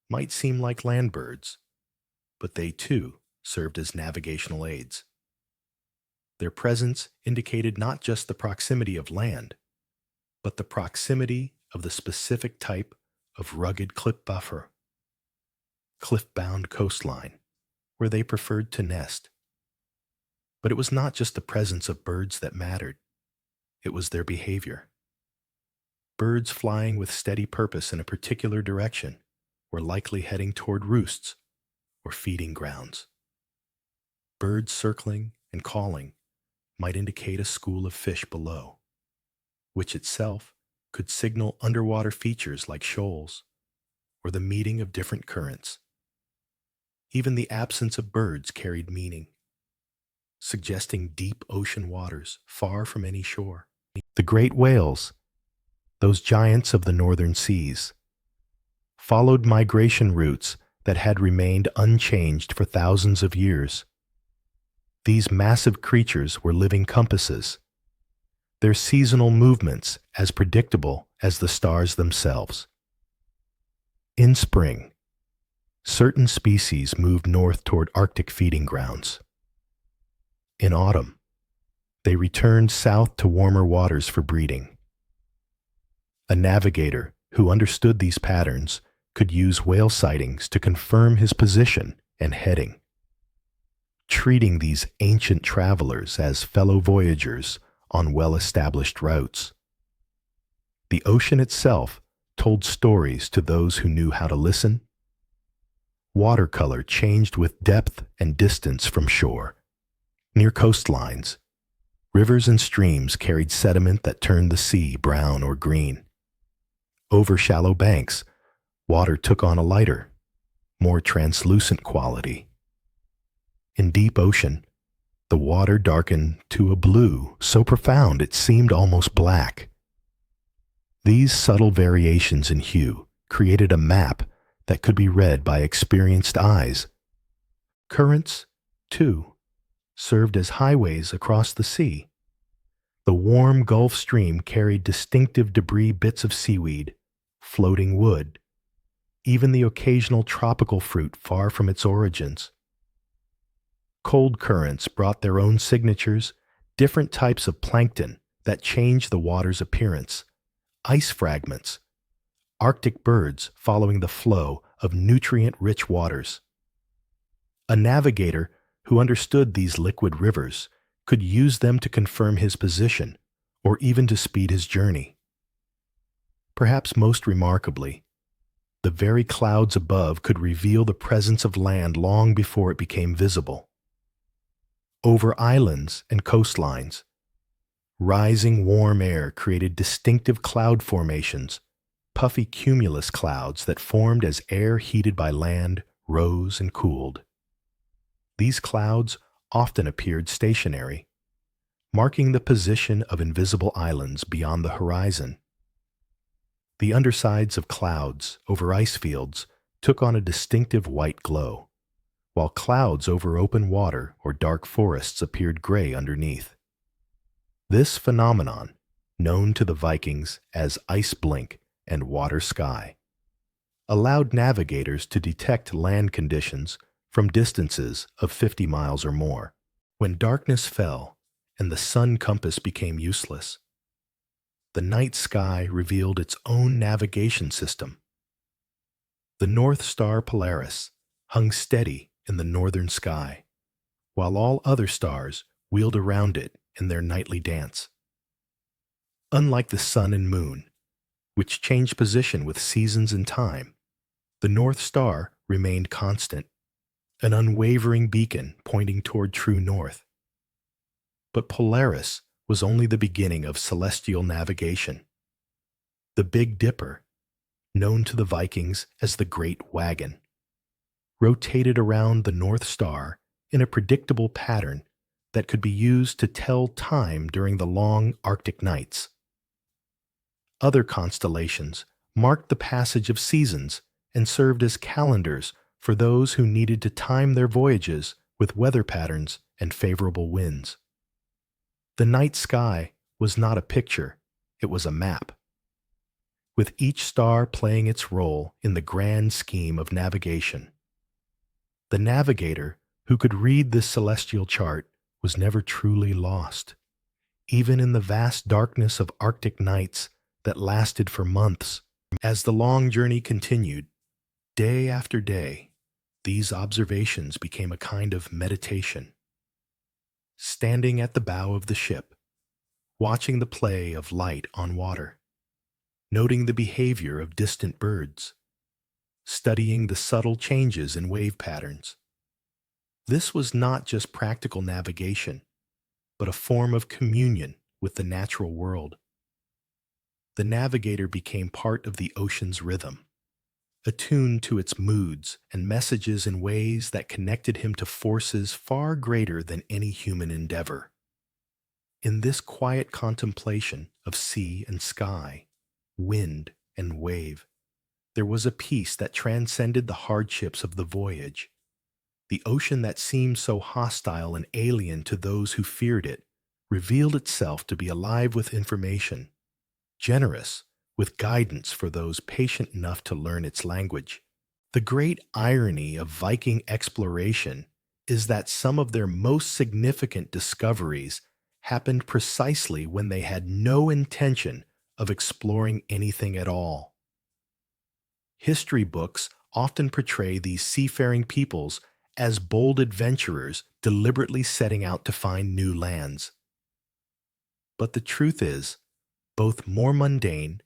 might seem like land birds, but they too served as navigational aids. Their presence indicated not just the proximity of land, but the proximity of the specific type of rugged cliff-bound coastline, where they preferred to nest. But it was not just the presence of birds that mattered. It was their behavior. Birds flying with steady purpose in a particular direction were likely heading toward roosts or feeding grounds. Birds circling and calling might indicate a school of fish below, which itself could signal underwater features like shoals or the meeting of different currents. Even the absence of birds carried meaning, suggesting deep ocean waters far from any shore. The great whales, those giants of the northern seas, followed migration routes that had remained unchanged for thousands of years. These massive creatures were living compasses, their seasonal movements as predictable as the stars themselves. In spring, certain species moved north toward Arctic feeding grounds. In autumn, they returned south to warmer waters for breeding. A navigator who understood these patterns could use whale sightings to confirm his position and heading, treating these ancient travelers as fellow voyagers on well-established routes. The ocean itself told stories to those who knew how to listen. Watercolor changed with depth and distance from shore. Near coastlines, rivers and streams carried sediment that turned the sea brown or green. Over shallow banks, water took on a lighter, more translucent quality. In deep ocean, the water darkened to a blue so profound it seemed almost black. These subtle variations in hue created a map that could be read by experienced eyes. Currents, too, served as highways across the sea. The warm Gulf Stream carried distinctive debris, bits of seaweed, floating wood, even the occasional tropical fruit far from its origins. Cold currents brought their own signatures, different types of plankton that changed the water's appearance, ice fragments, Arctic birds following the flow of nutrient-rich waters. A navigator who understood these liquid rivers could use them to confirm his position or even to speed his journey. Perhaps most remarkably, the very clouds above could reveal the presence of land long before it became visible. Over islands and coastlines, rising warm air created distinctive cloud formations, puffy cumulus clouds that formed as air heated by land rose and cooled. These clouds often appeared stationary, marking the position of invisible islands beyond the horizon. The undersides of clouds over ice fields took on a distinctive white glow, while clouds over open water or dark forests appeared gray underneath. This phenomenon, known to the Vikings as ice blink and water sky, allowed navigators to detect land conditions from distances of 50 miles or more. When darkness fell and the sun compass became useless, the night sky revealed its own navigation system. The North Star Polaris hung steady in the northern sky, while all other stars wheeled around it in their nightly dance. Unlike the sun and moon, which changed position with seasons and time, the North Star remained constant, an unwavering beacon pointing toward true north. But Polaris was only the beginning of celestial navigation. The Big Dipper, known to the Vikings as the Great Wagon, rotated around the North Star in a predictable pattern that could be used to tell time during the long Arctic nights. Other constellations marked the passage of seasons and served as calendars for those who needed to time their voyages with weather patterns and favorable winds. The night sky was not a picture, it was a map, with each star playing its role in the grand scheme of navigation. The navigator who could read this celestial chart was never truly lost, even in the vast darkness of Arctic nights that lasted for months. As the long journey continued, day after day, these observations became a kind of meditation. Standing at the bow of the ship, watching the play of light on water, noting the behavior of distant birds, studying the subtle changes in wave patterns. This was not just practical navigation, but a form of communion with the natural world. The navigator became part of the ocean's rhythm, attuned to its moods and messages in ways that connected him to forces far greater than any human endeavor. In this quiet contemplation of sea and sky, wind and wave, there was a peace that transcended the hardships of the voyage. The ocean that seemed so hostile and alien to those who feared it revealed itself to be alive with information, generous with guidance for those patient enough to learn its language. The great irony of Viking exploration is that some of their most significant discoveries happened precisely when they had no intention of exploring anything at all. History books often portray these seafaring peoples as bold adventurers deliberately setting out to find new lands. But the truth is, both more mundane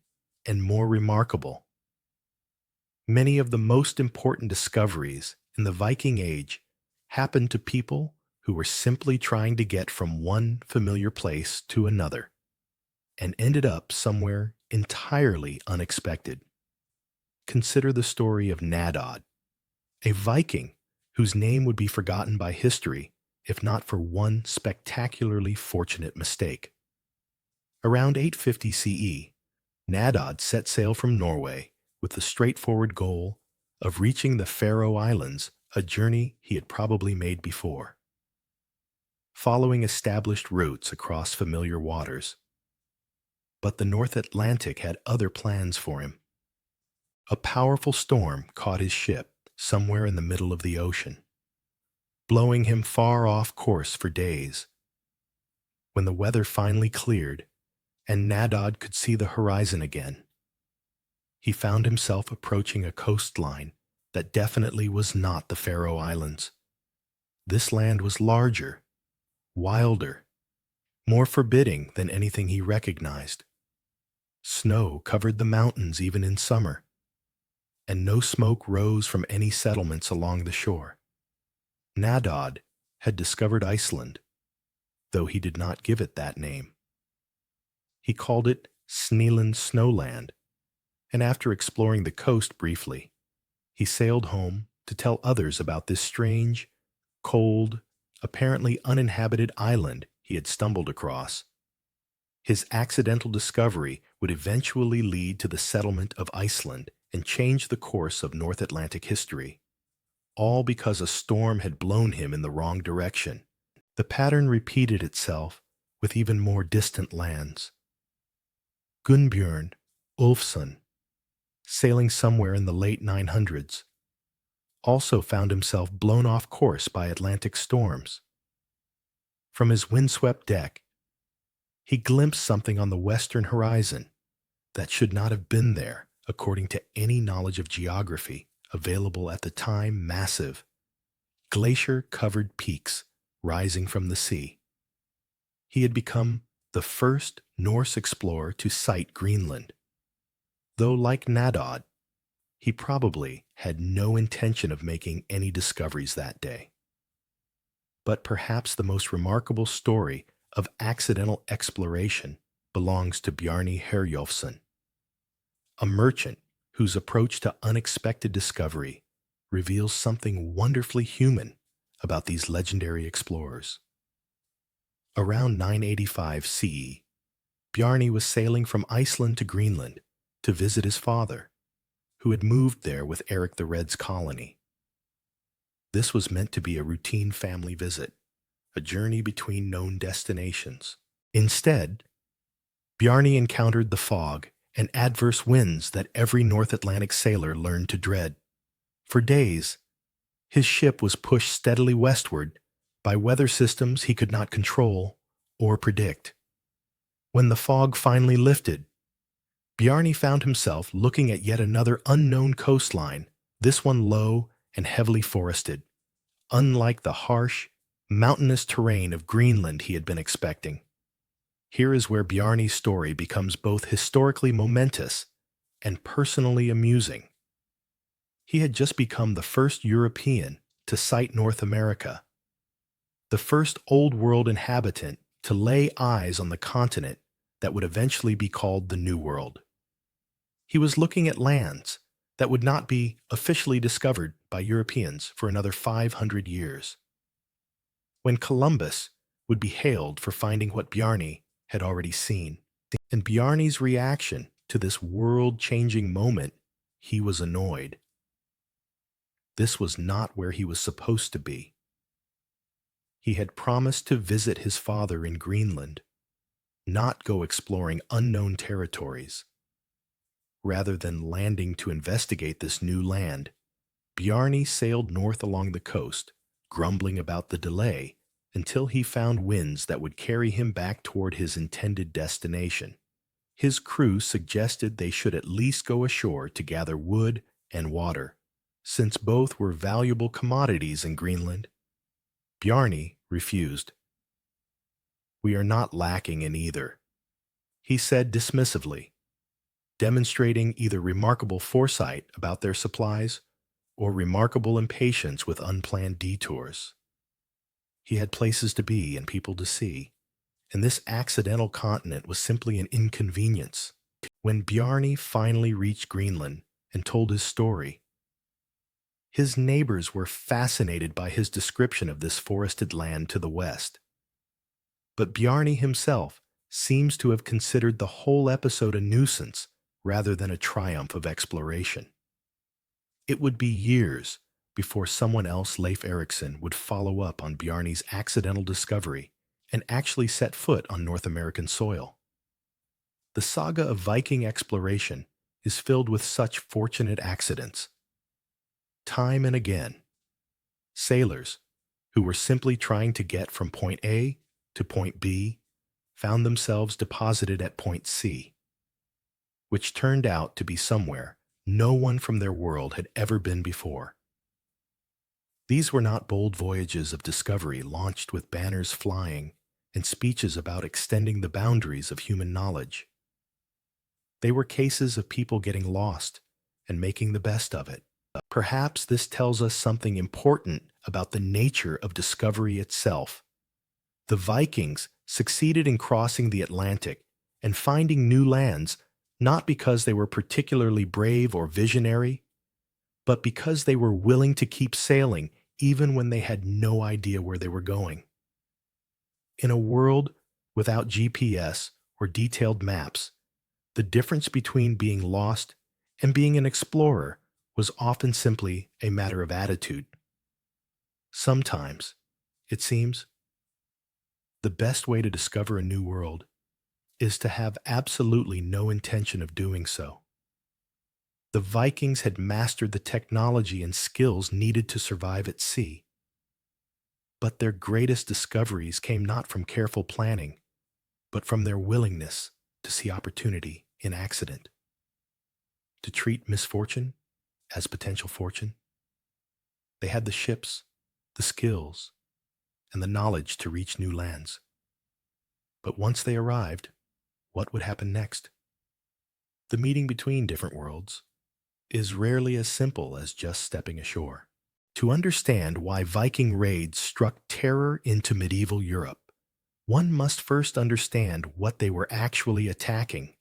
and more remarkable. Many of the most important discoveries in the Viking Age happened to people who were simply trying to get from one familiar place to another and ended up somewhere entirely unexpected. Consider the story of Nadod, a Viking whose name would be forgotten by history if not for one spectacularly fortunate mistake. Around 850 CE, Nadod set sail from Norway with the straightforward goal of reaching the Faroe Islands, a journey he had probably made before. Following established routes across familiar waters. But the North Atlantic had other plans for him. A powerful storm caught his ship somewhere in the middle of the ocean, blowing him far off course for days. When the weather finally cleared and Nadod could see the horizon again, he found himself approaching a coastline that definitely was not the Faroe Islands. This land was larger, wilder, more forbidding than anything he recognized. Snow covered the mountains even in summer, and no smoke rose from any settlements along the shore. Nadod had discovered Iceland, though he did not give it that name. He called it Sneeland Snowland, and after exploring the coast briefly, he sailed home to tell others about this strange, cold, apparently uninhabited island he had stumbled across. His accidental discovery would eventually lead to the settlement of Iceland and change the course of North Atlantic history, all because a storm had blown him in the wrong direction. The pattern repeated itself with even more distant lands. Gunnbjörn Ulfsson, sailing somewhere in the late 900s, also found himself blown off course by Atlantic storms. From his windswept deck, he glimpsed something on the western horizon that should not have been there according to any knowledge of geography available at the time. Massive, glacier-covered peaks rising from the sea. He had become the first Norse explorer to sight Greenland, though like Nadod, he probably had no intention of making any discoveries that day. But perhaps the most remarkable story of accidental exploration belongs to Bjarni Herjolfsson, a merchant whose approach to unexpected discovery reveals something wonderfully human about these legendary explorers. Around 985 CE, Bjarni was sailing from Iceland to Greenland to visit his father, who had moved there with Eric the Red's colony. This was meant to be a routine family visit, a journey between known destinations. Instead, Bjarni encountered the fog and adverse winds that every North Atlantic sailor learned to dread. For days, his ship was pushed steadily westward by weather systems he could not control or predict. When the fog finally lifted, Bjarni found himself looking at yet another unknown coastline, this one low and heavily forested, unlike the harsh, mountainous terrain of Greenland he had been expecting. Here is where Bjarni's story becomes both historically momentous and personally amusing. He had just become the first European to sight North America, the first Old World inhabitant to lay eyes on the continent that would eventually be called the New World. He was looking at lands that would not be officially discovered by Europeans for another 500 years. When Columbus would be hailed for finding what Bjarni had already seen, and Bjarni's reaction to this world-changing moment, he was annoyed. This was not where he was supposed to be. He had promised to visit his father in Greenland, not go exploring unknown territories. Rather than landing to investigate this new land, Bjarni sailed north along the coast, grumbling about the delay, until he found winds that would carry him back toward his intended destination. His crew suggested they should at least go ashore to gather wood and water, since both were valuable commodities in Greenland. Bjarni refused. "We are not lacking in either," he said dismissively, demonstrating either remarkable foresight about their supplies or remarkable impatience with unplanned detours. He had places to be and people to see, and this accidental continent was simply an inconvenience. When Bjarni finally reached Greenland and told his story, his neighbors were fascinated by his description of this forested land to the west. But Bjarni himself seems to have considered the whole episode a nuisance rather than a triumph of exploration. It would be years before someone else, Leif Erikson, would follow up on Bjarni's accidental discovery and actually set foot on North American soil. The saga of Viking exploration is filled with such fortunate accidents. Time and again, sailors who were simply trying to get from point A to point B found themselves deposited at point C, which turned out to be somewhere no one from their world had ever been before. These were not bold voyages of discovery launched with banners flying and speeches about extending the boundaries of human knowledge. They were cases of people getting lost and making the best of it. Perhaps this tells us something important about the nature of discovery itself. The Vikings succeeded in crossing the Atlantic and finding new lands not because they were particularly brave or visionary, but because they were willing to keep sailing even when they had no idea where they were going. In a world without GPS or detailed maps, the difference between being lost and being an explorer was often simply a matter of attitude. Sometimes, it seems, the best way to discover a new world is to have absolutely no intention of doing so. The Vikings had mastered the technology and skills needed to survive at sea. But their greatest discoveries came not from careful planning, but from their willingness to see opportunity in accident, to treat misfortune as potential fortune. They had the ships, the skills, and the knowledge to reach new lands. But once they arrived, what would happen next? The meeting between different worlds is rarely as simple as just stepping ashore. To understand why Viking raids struck terror into medieval Europe, one must first understand what they were actually attacking.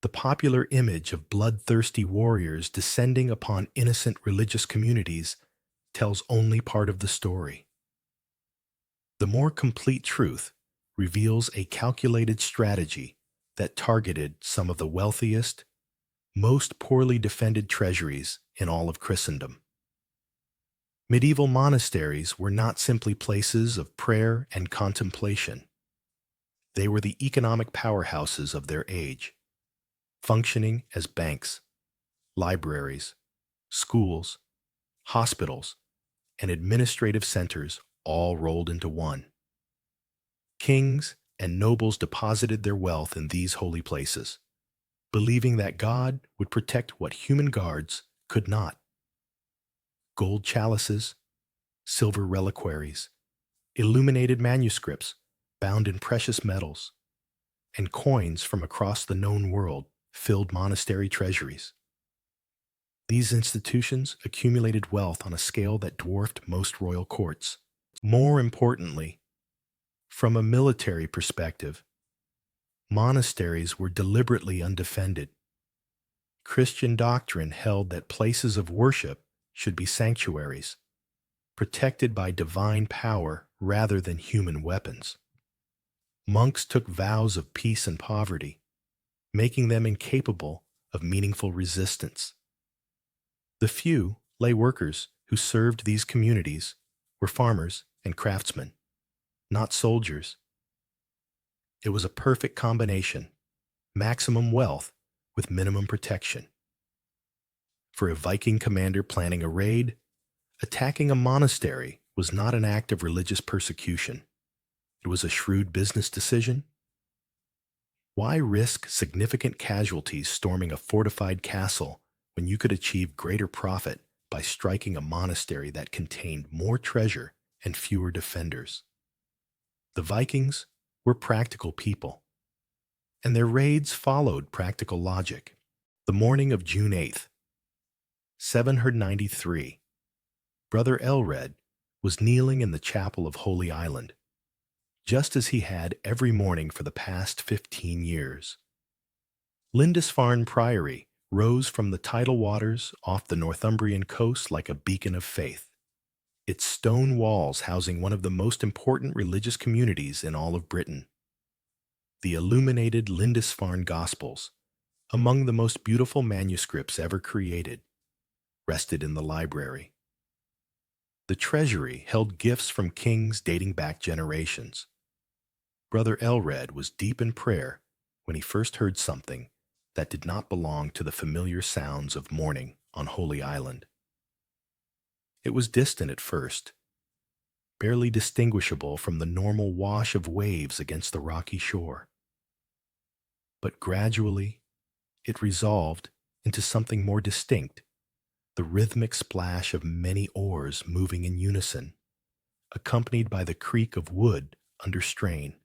The popular image of bloodthirsty warriors descending upon innocent religious communities tells only part of the story. The more complete truth reveals a calculated strategy that targeted some of the wealthiest, most poorly defended treasuries in all of Christendom. Medieval monasteries were not simply places of prayer and contemplation. They were the economic powerhouses of their age, functioning as banks, libraries, schools, hospitals, and administrative centers all rolled into one. Kings and nobles deposited their wealth in these holy places, believing that God would protect what human guards could not. Gold chalices, silver reliquaries, illuminated manuscripts bound in precious metals, and coins from across the known world filled monastery treasuries. These institutions accumulated wealth on a scale that dwarfed most royal courts. More importantly, from a military perspective, monasteries were deliberately undefended. Christian doctrine held that places of worship should be sanctuaries, protected by divine power rather than human weapons. Monks took vows of peace and poverty, making them incapable of meaningful resistance. The few lay workers who served these communities were farmers and craftsmen, not soldiers. It was a perfect combination: maximum wealth with minimum protection. For a Viking commander planning a raid, attacking a monastery was not an act of religious persecution. It was a shrewd business decision. Why risk significant casualties storming a fortified castle when you could achieve greater profit by striking a monastery that contained more treasure and fewer defenders? The Vikings were practical people, and their raids followed practical logic. The morning of June 8th, 793, Brother Elred was kneeling in the chapel of Holy Island, just as he had every morning for the past 15 years. Lindisfarne Priory rose from the tidal waters off the Northumbrian coast like a beacon of faith, its stone walls housing one of the most important religious communities in all of Britain. The illuminated Lindisfarne Gospels, among the most beautiful manuscripts ever created, rested in the library. The treasury held gifts from kings dating back generations. Brother Elred was deep in prayer when he first heard something that did not belong to the familiar sounds of morning on Holy Island. It was distant at first, barely distinguishable from the normal wash of waves against the rocky shore. But gradually, it resolved into something more distinct: the rhythmic splash of many oars moving in unison, accompanied by the creak of wood under strain.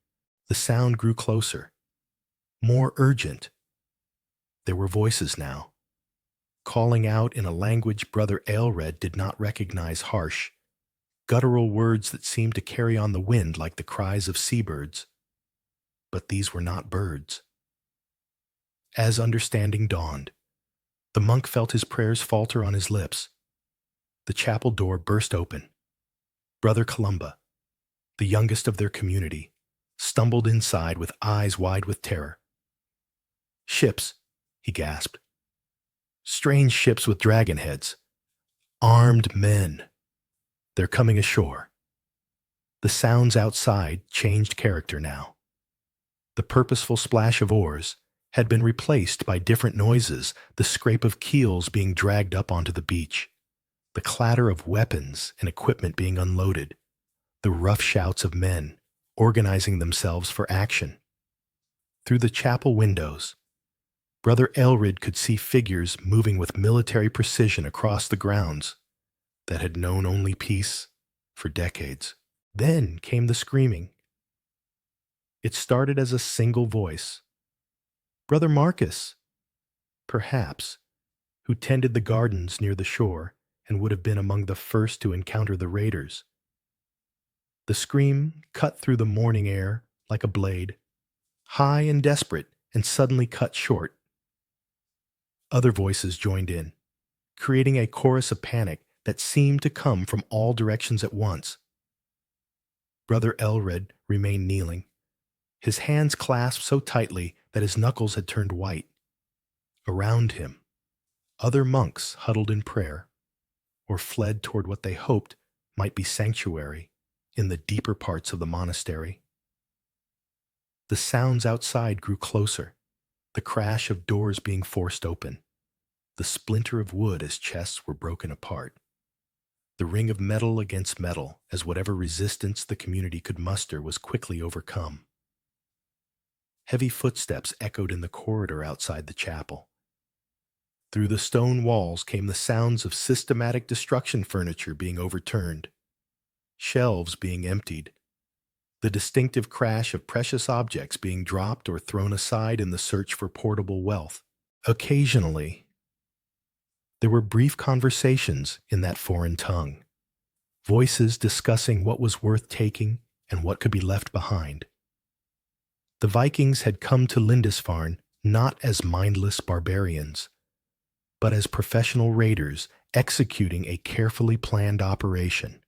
The sound grew closer, more urgent. There were voices now, calling out in a language Brother Aelred did not recognize, harsh, guttural words that seemed to carry on the wind like the cries of seabirds. But these were not birds. As understanding dawned, the monk felt his prayers falter on his lips. The chapel door burst open. Brother Columba, the youngest of their community, stumbled inside with eyes wide with terror. "Ships," he gasped. "Strange ships with dragon heads. Armed men. They're coming ashore." The sounds outside changed character now. The purposeful splash of oars had been replaced by different noises: the scrape of keels being dragged up onto the beach, the clatter of weapons and equipment being unloaded, the rough shouts of men organizing themselves for action. Through the chapel windows, Brother Elred could see figures moving with military precision across the grounds that had known only peace for decades. Then came the screaming. It started as a single voice. Brother Marcus, perhaps, who tended the gardens near the shore and would have been among the first to encounter the raiders. The scream cut through the morning air like a blade, high and desperate, and suddenly cut short. Other voices joined in, creating a chorus of panic that seemed to come from all directions at once. Brother Elred remained kneeling, his hands clasped so tightly that his knuckles had turned white. Around him, other monks huddled in prayer, or fled toward what they hoped might be sanctuary in the deeper parts of the monastery. The sounds outside grew closer: the crash of doors being forced open, the splinter of wood as chests were broken apart, the ring of metal against metal as whatever resistance the community could muster was quickly overcome. Heavy footsteps echoed in the corridor outside the chapel. Through the stone walls came the sounds of systematic destruction: furniture being overturned, shelves being emptied, the distinctive crash of precious objects being dropped or thrown aside in the search for portable wealth. Occasionally, There were brief conversations in that foreign tongue, voices discussing what was worth taking and what could be left behind. The Vikings had come to Lindisfarne not as mindless barbarians, but as professional raiders executing a carefully planned operation.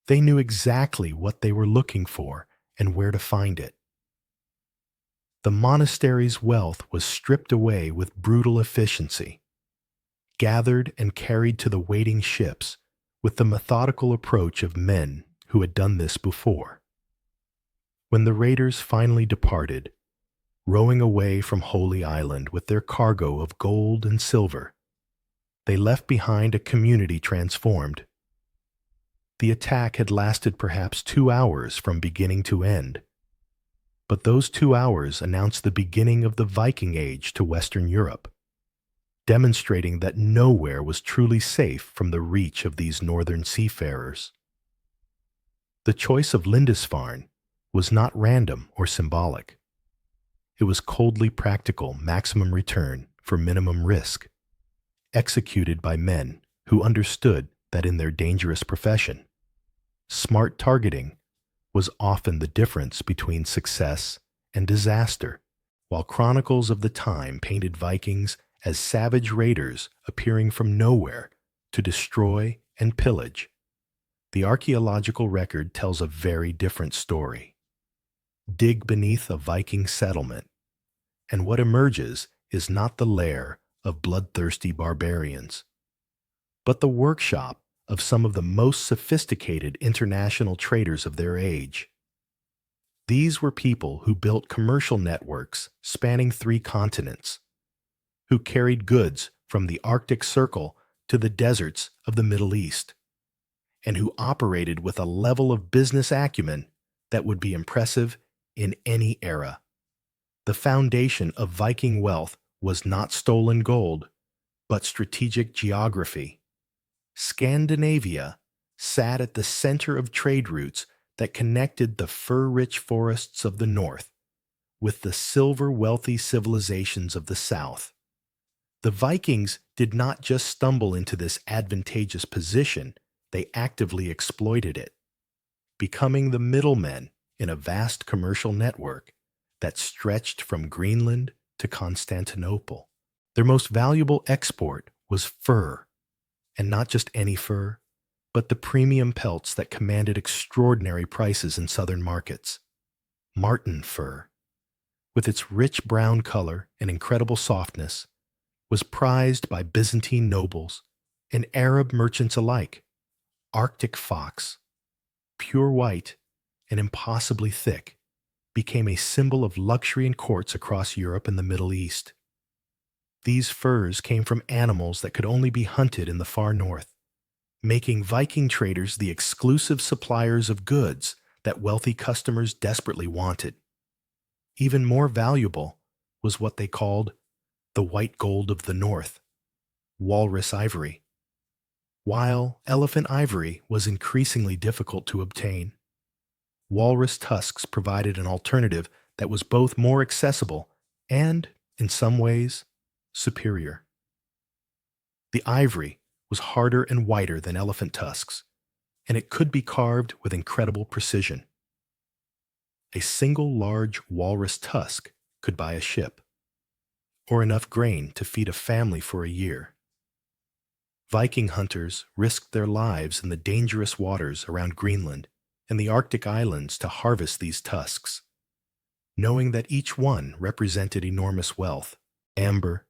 They knew exactly what they were looking for and where to find it. The monastery's wealth was stripped away with brutal efficiency, gathered and carried to the waiting ships with the methodical approach of men who had done this before. When the raiders finally departed, rowing away from Holy Island with their cargo of gold and silver, they left behind a community transformed. The attack had lasted perhaps 2 hours from beginning to end, but those 2 hours announced the beginning of the Viking Age to Western Europe, demonstrating that nowhere was truly safe from the reach of these northern seafarers. The choice of Lindisfarne was not random or symbolic. It was coldly practical maximum return for minimum risk, executed by men who understood that in their dangerous profession, smart targeting was often the difference between success and disaster. While chronicles of the time painted Vikings as savage raiders appearing from nowhere to destroy and pillage, the archaeological record tells a very different story. Dig beneath a Viking settlement, and what emerges is not the lair of bloodthirsty barbarians, but the workshop of some of the most sophisticated international traders of their age. These were people who built commercial networks spanning 3 continents, who carried goods from the Arctic Circle to the deserts of the Middle East, and who operated with a level of business acumen that would be impressive in any era. The foundation of Viking wealth was not stolen gold, but strategic geography. Scandinavia sat at the center of trade routes that connected the fur-rich forests of the north with the silver-wealthy civilizations of the south. The Vikings did not just stumble into this advantageous position, they actively exploited it, becoming the middlemen in a vast commercial network that stretched from Greenland to Constantinople. Their most valuable export was fur, and not just any fur, but the premium pelts that commanded extraordinary prices in southern markets. Marten fur, with its rich brown color and incredible softness, was prized by Byzantine nobles and Arab merchants alike. Arctic fox, pure white and impossibly thick, became a symbol of luxury in courts across Europe and the Middle East. These furs came from animals that could only be hunted in the far north, making Viking traders the exclusive suppliers of goods that wealthy customers desperately wanted. Even more valuable was what they called the white gold of the north, walrus ivory. While elephant ivory was increasingly difficult to obtain, walrus tusks provided an alternative that was both more accessible and, in some ways, superior. The ivory was harder and whiter than elephant tusks, and it could be carved with incredible precision. A single large walrus tusk could buy a ship, or enough grain to feed a family for a year. Viking hunters risked their lives in the dangerous waters around Greenland and the Arctic islands to harvest these tusks, knowing that each one represented enormous wealth. Amber,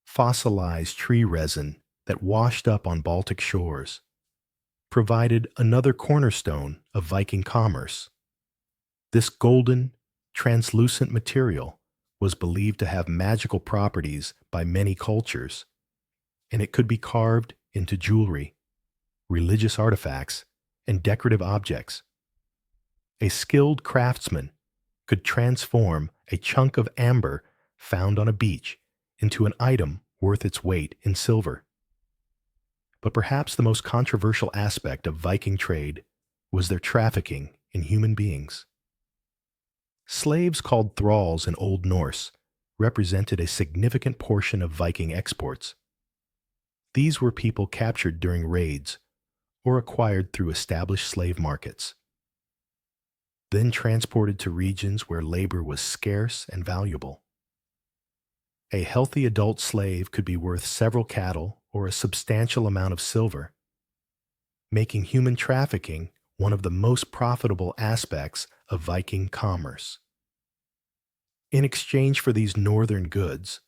fossilized tree resin that washed up on Baltic shores, provided another cornerstone of Viking commerce. This golden, translucent material was believed to have magical properties by many cultures, and it could be carved into jewelry, religious artifacts, and decorative objects. A skilled craftsman could transform a chunk of amber found on a beach into an item worth its weight in silver. But perhaps the most controversial aspect of Viking trade was their trafficking in human beings. Slaves called thralls in Old Norse represented a significant portion of Viking exports. These were people captured during raids or acquired through established slave markets, then transported to regions where labor was scarce and valuable. A healthy adult slave could be worth several cattle or a substantial amount of silver, making human trafficking one of the most profitable aspects of Viking commerce. In exchange for these northern goods,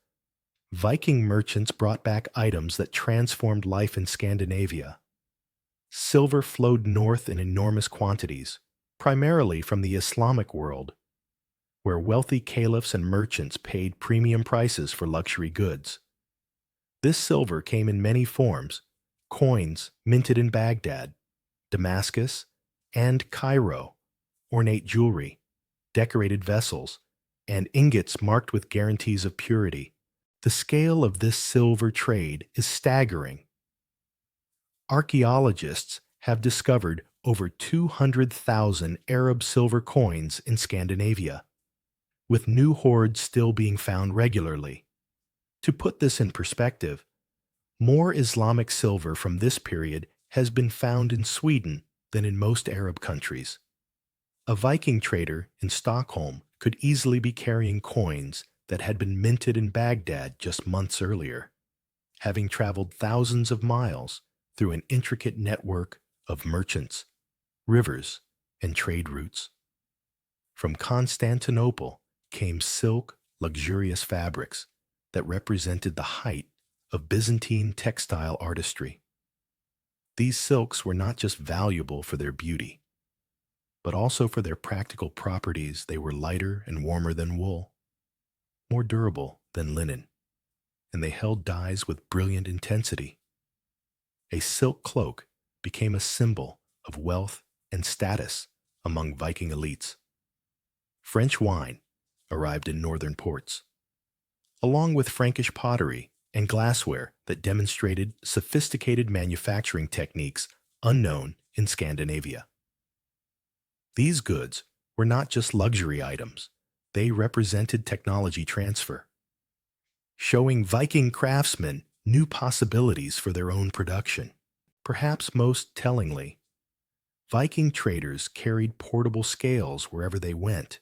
Viking merchants brought back items that transformed life in Scandinavia. Silver flowed north in enormous quantities, primarily from the Islamic world, where wealthy caliphs and merchants paid premium prices for luxury goods. This silver came in many forms: coins minted in Baghdad, Damascus, and Cairo, ornate jewelry, decorated vessels, and ingots marked with guarantees of purity. The scale of this silver trade is staggering. Archaeologists have discovered over 200,000 Arab silver coins in Scandinavia, with new hoards still being found regularly. To put this in perspective, more Islamic silver from this period has been found in Sweden than in most Arab countries. A Viking trader in Stockholm could easily be carrying coins that had been minted in Baghdad just months earlier, having traveled thousands of miles through an intricate network of merchants, rivers, and trade routes. From Constantinople came silk, luxurious fabrics that represented the height of Byzantine textile artistry. These silks were not just valuable for their beauty, but also for their practical properties. They were lighter and warmer than wool, more durable than linen, and they held dyes with brilliant intensity. A silk cloak became a symbol of wealth and status among Viking elites. French wine arrived in northern ports, along with Frankish pottery and glassware that demonstrated sophisticated manufacturing techniques unknown in Scandinavia. These goods were not just luxury items, they represented technology transfer, showing Viking craftsmen new possibilities for their own production. Perhaps most tellingly, Viking traders carried portable scales wherever they went.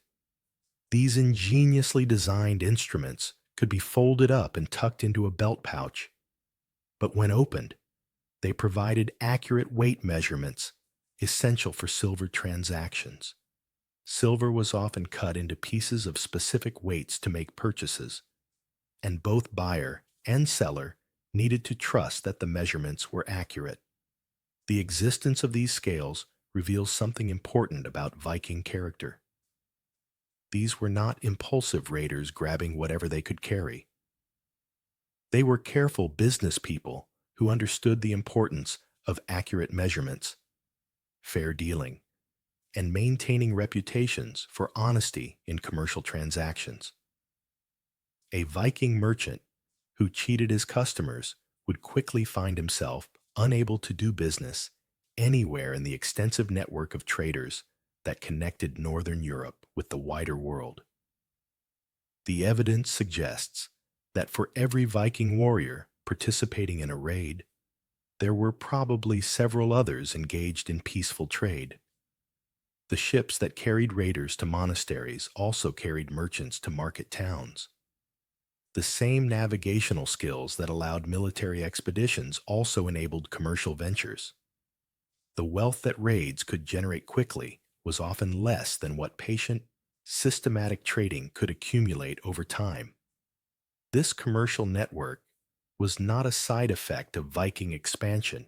These ingeniously designed instruments could be folded up and tucked into a belt pouch, but when opened, they provided accurate weight measurements essential for silver transactions. Silver was often cut into pieces of specific weights to make purchases, and both buyer and seller needed to trust that the measurements were accurate. The existence of these scales reveals something important about Viking character. These were not impulsive raiders grabbing whatever they could carry. They were careful business people who understood the importance of accurate measurements, fair dealing, and maintaining reputations for honesty in commercial transactions. A Viking merchant who cheated his customers would quickly find himself unable to do business anywhere in the extensive network of traders that connected Northern Europe with the wider world. The evidence suggests that for every Viking warrior participating in a raid, there were probably several others engaged in peaceful trade. The ships that carried raiders to monasteries also carried merchants to market towns. The same navigational skills that allowed military expeditions also enabled commercial ventures. The wealth that raids could generate quickly was often less than what patient, systematic trading could accumulate over time. This commercial network was not a side effect of Viking expansion.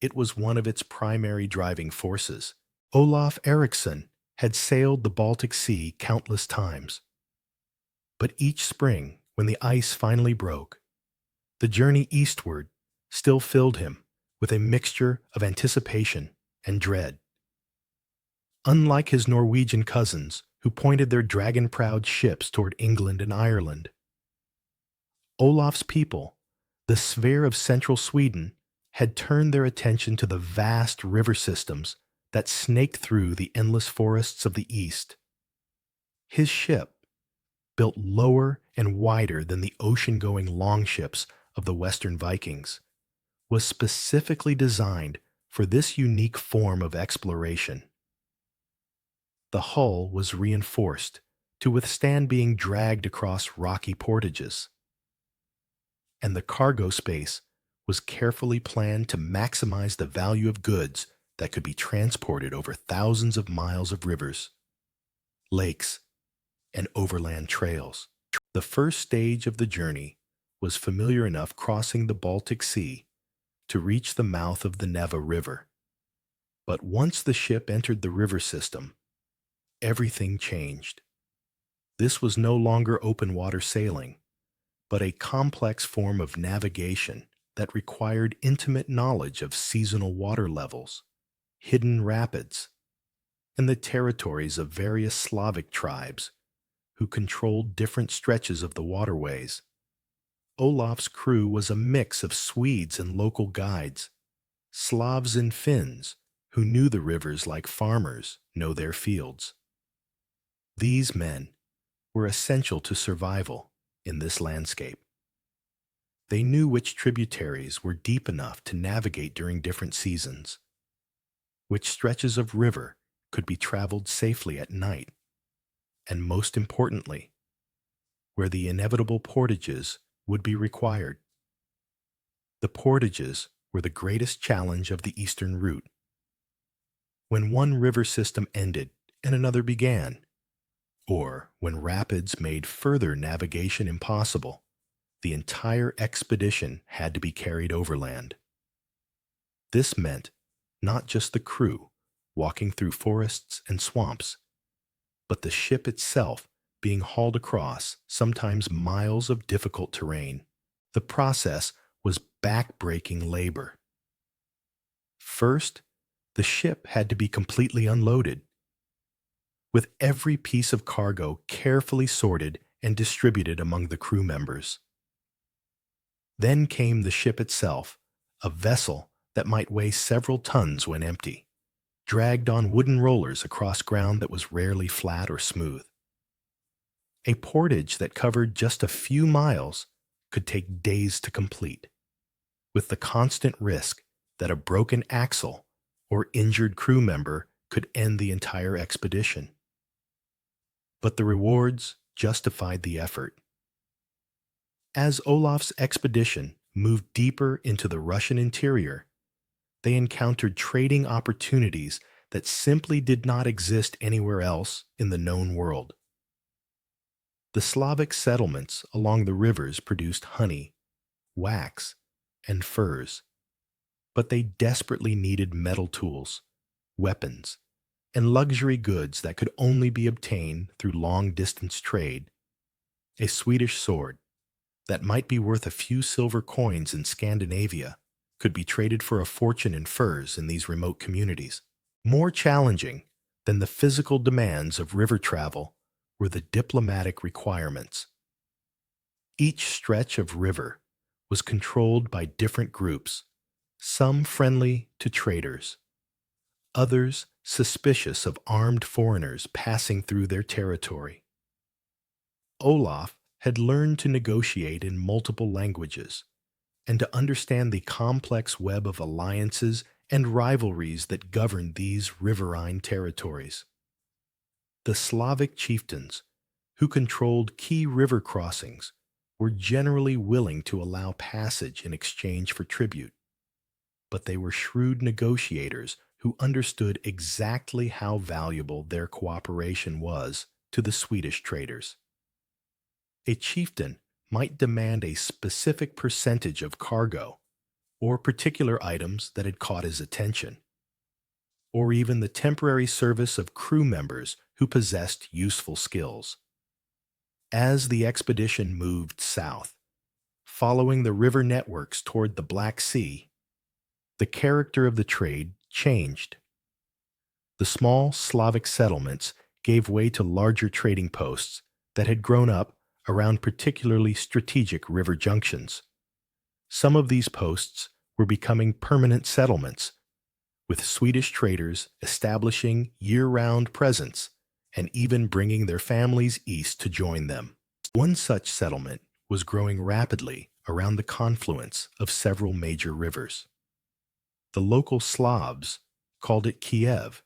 It was one of its primary driving forces. Olaf Eriksson had sailed the Baltic Sea countless times. But each spring, when the ice finally broke, the journey eastward still filled him with a mixture of anticipation and dread. Unlike his Norwegian cousins, who pointed their dragon-proud ships toward England and Ireland, Olaf's people, the sphere of central Sweden, had turned their attention to the vast river systems that snaked through the endless forests of the east. His ship, built lower and wider than the ocean-going longships of the Western Vikings, was specifically designed for this unique form of exploration. The hull was reinforced to withstand being dragged across rocky portages, and the cargo space was carefully planned to maximize the value of goods that could be transported over thousands of miles of rivers, lakes, and overland trails. The first stage of the journey was familiar enough crossing the Baltic Sea to reach the mouth of the Neva River. But once the ship entered the river system, everything changed. This was no longer open water sailing, but a complex form of navigation that required intimate knowledge of seasonal water levels, hidden rapids, and the territories of various Slavic tribes who controlled different stretches of the waterways. Olaf's crew was a mix of Swedes and local guides, Slavs and Finns who knew the rivers like farmers know their fields. These men were essential to survival in this landscape. They knew which tributaries were deep enough to navigate during different seasons, which stretches of river could be traveled safely at night, and most importantly, where the inevitable portages would be required. The portages were the greatest challenge of the eastern route. When one river system ended and another began, or when rapids made further navigation impossible, the entire expedition had to be carried overland. This meant not just the crew walking through forests and swamps, but the ship itself being hauled across sometimes miles of difficult terrain. The process was back-breaking labor. First, the ship had to be completely unloaded, with every piece of cargo carefully sorted and distributed among the crew members. Then came the ship itself, a vessel that might weigh several tons when empty, dragged on wooden rollers across ground that was rarely flat or smooth. A portage that covered just a few miles could take days to complete, with the constant risk that a broken axle or injured crew member could end the entire expedition. But the rewards justified the effort. As Olaf's expedition moved deeper into the Russian interior, they encountered trading opportunities that simply did not exist anywhere else in the known world. The Slavic settlements along the rivers produced honey, wax, and furs, but they desperately needed metal tools, weapons, and luxury goods that could only be obtained through long-distance trade. A Swedish sword that might be worth a few silver coins in Scandinavia could be traded for a fortune in furs in these remote communities. More challenging than the physical demands of river travel were the diplomatic requirements. Each stretch of river was controlled by different groups, some friendly to traders, others suspicious of armed foreigners passing through their territory. Olaf had learned to negotiate in multiple languages and to understand the complex web of alliances and rivalries that governed these riverine territories. The Slavic chieftains, who controlled key river crossings, were generally willing to allow passage in exchange for tribute, but they were shrewd negotiators who understood exactly how valuable their cooperation was to the Swedish traders. A chieftain might demand a specific percentage of cargo or particular items that had caught his attention, or even the temporary service of crew members who possessed useful skills. As the expedition moved south, following the river networks toward the Black Sea, the character of the trade changed. The small Slavic settlements gave way to larger trading posts that had grown up around particularly strategic river junctions. Some of these posts were becoming permanent settlements, with Swedish traders establishing year-round presence and even bringing their families east to join them. One such settlement was growing rapidly around the confluence of several major rivers. The local Slavs called it Kiev,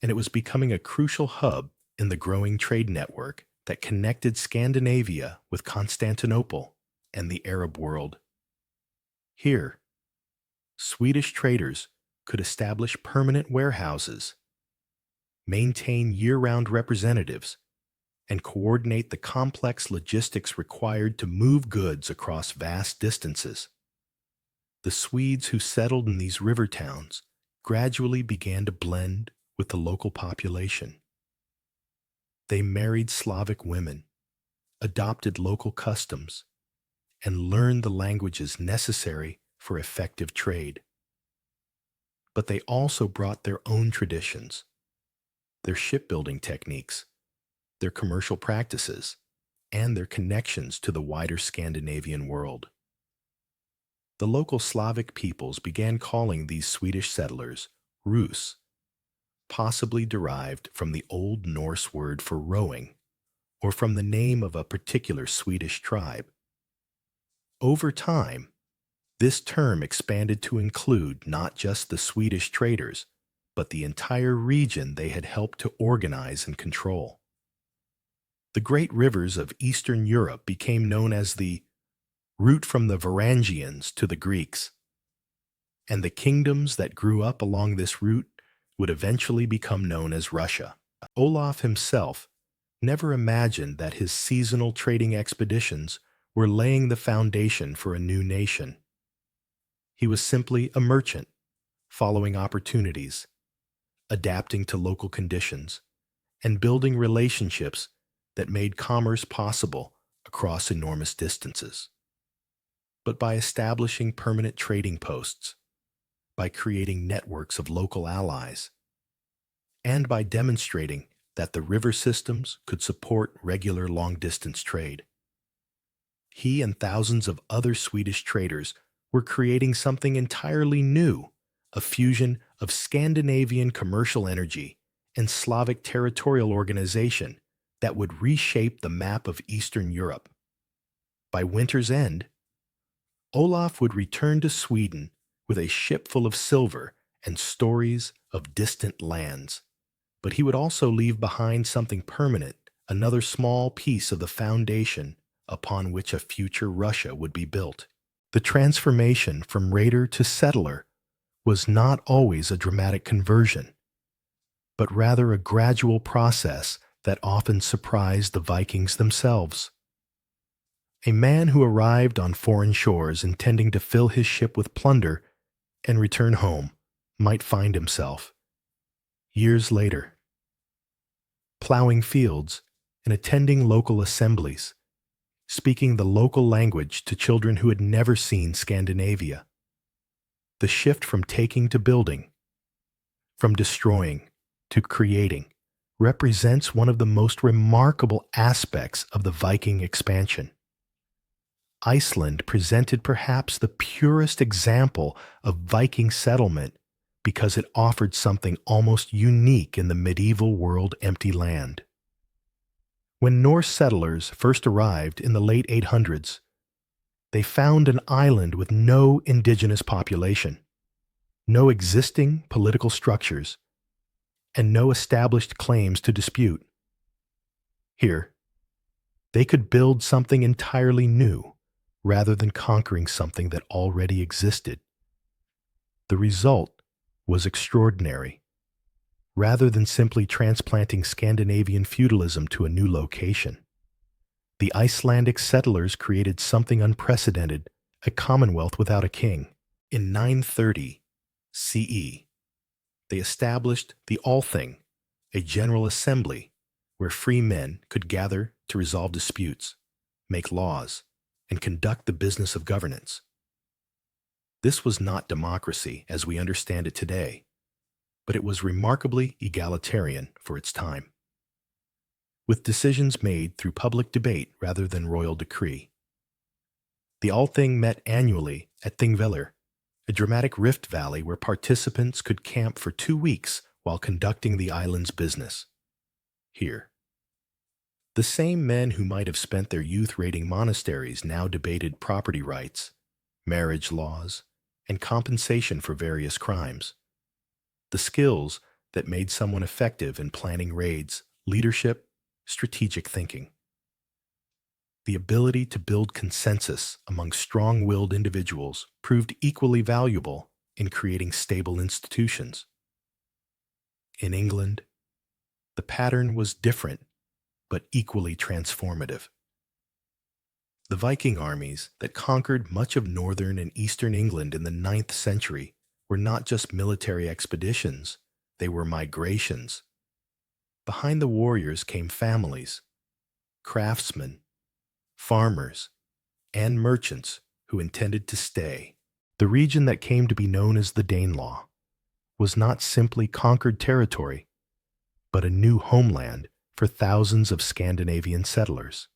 and it was becoming a crucial hub in the growing trade network that connected Scandinavia with Constantinople and the Arab world. Here, Swedish traders could establish permanent warehouses, maintain year-round representatives, and coordinate the complex logistics required to move goods across vast distances. The Swedes who settled in these river towns gradually began to blend with the local population. They married Slavic women, adopted local customs, and learned the languages necessary for effective trade. But they also brought their own traditions, their shipbuilding techniques, their commercial practices, and their connections to the wider Scandinavian world. The local Slavic peoples began calling these Swedish settlers Rus, possibly derived from the Old Norse word for rowing, or from the name of a particular Swedish tribe. Over time, this term expanded to include not just the Swedish traders, but the entire region they had helped to organize and control. The great rivers of Eastern Europe became known as the route from the Varangians to the Greeks, and the kingdoms that grew up along this route would eventually become known as Russia. Olaf himself never imagined that his seasonal trading expeditions were laying the foundation for a new nation. He was simply a merchant, following opportunities, adapting to local conditions, and building relationships that made commerce possible across enormous distances. But by establishing permanent trading posts, by creating networks of local allies, and by demonstrating that the river systems could support regular long-distance trade, he and thousands of other Swedish traders were creating something entirely new, a fusion of Scandinavian commercial energy and Slavic territorial organization that would reshape the map of Eastern Europe. By winter's end, Olaf would return to Sweden with a ship full of silver and stories of distant lands. But he would also leave behind something permanent, another small piece of the foundation upon which a future Russia would be built. The transformation from raider to settler was not always a dramatic conversion, but rather a gradual process that often surprised the Vikings themselves. A man who arrived on foreign shores intending to fill his ship with plunder and return home might find himself, years later, plowing fields and attending local assemblies, speaking the local language to children who had never seen Scandinavia. The shift from taking to building, from destroying to creating, represents one of the most remarkable aspects of the Viking expansion. Iceland presented perhaps the purest example of Viking settlement because it offered something almost unique in the medieval world empty land. When Norse settlers first arrived in the late 800s, they found an island with no indigenous population, no existing political structures, and no established claims to dispute. Here, they could build something entirely new rather than conquering something that already existed. The result was extraordinary. Rather than simply transplanting Scandinavian feudalism to a new location, the Icelandic settlers created something unprecedented, a commonwealth without a king. In 930 CE, they established the Althing, a general assembly where free men could gather to resolve disputes, make laws, and conduct the business of governance. This was not democracy as we understand it today, but it was remarkably egalitarian for its time, with decisions made through public debate rather than royal decree. The Althing met annually at Thingvellir, a dramatic rift valley where participants could camp for 2 weeks while conducting the island's business. Here, The same men who might have spent their youth raiding monasteries now debated property rights, marriage laws, and compensation for various crimes. The skills that made someone effective in planning raids, leadership, strategic thinking. The ability to build consensus among strong-willed individuals proved equally valuable in creating stable institutions. In England, the pattern was different but equally transformative. The Viking armies that conquered much of northern and eastern England in the 9th century were not just military expeditions, they were migrations. Behind the warriors came families, craftsmen, farmers, and merchants who intended to stay. The region that came to be known as the Danelaw was not simply conquered territory, but a new homeland for thousands of Scandinavian settlers.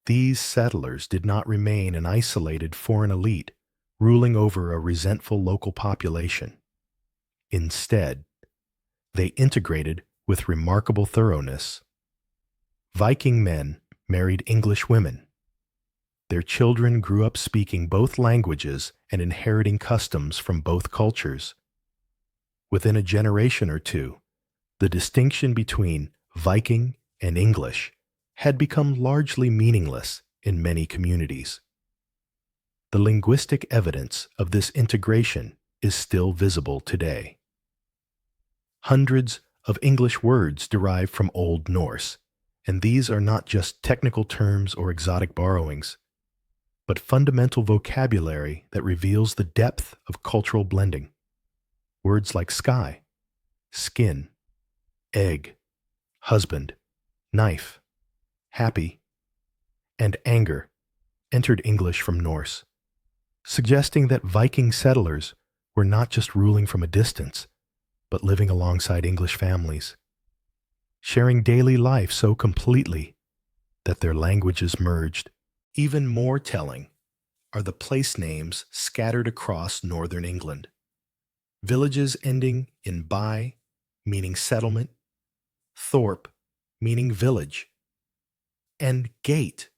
These settlers did not remain an isolated foreign elite ruling over a resentful local population. Instead, they integrated with remarkable thoroughness. Viking men married English women. Their children grew up speaking both languages and inheriting customs from both cultures. Within a generation or two, the distinction between Viking and English had become largely meaningless in many communities. The linguistic evidence of this integration is still visible today. Hundreds of English words derive from Old Norse, and these are not just technical terms or exotic borrowings, but fundamental vocabulary that reveals the depth of cultural blending. Words like sky, skin, egg, husband, knife, happy, and anger entered English from Norse, suggesting that Viking settlers were not just ruling from a distance, but living alongside English families, sharing daily life so completely that their languages merged. Even more telling are the place names scattered across northern England. Villages ending in by, meaning settlement, thorp, meaning village, and gate,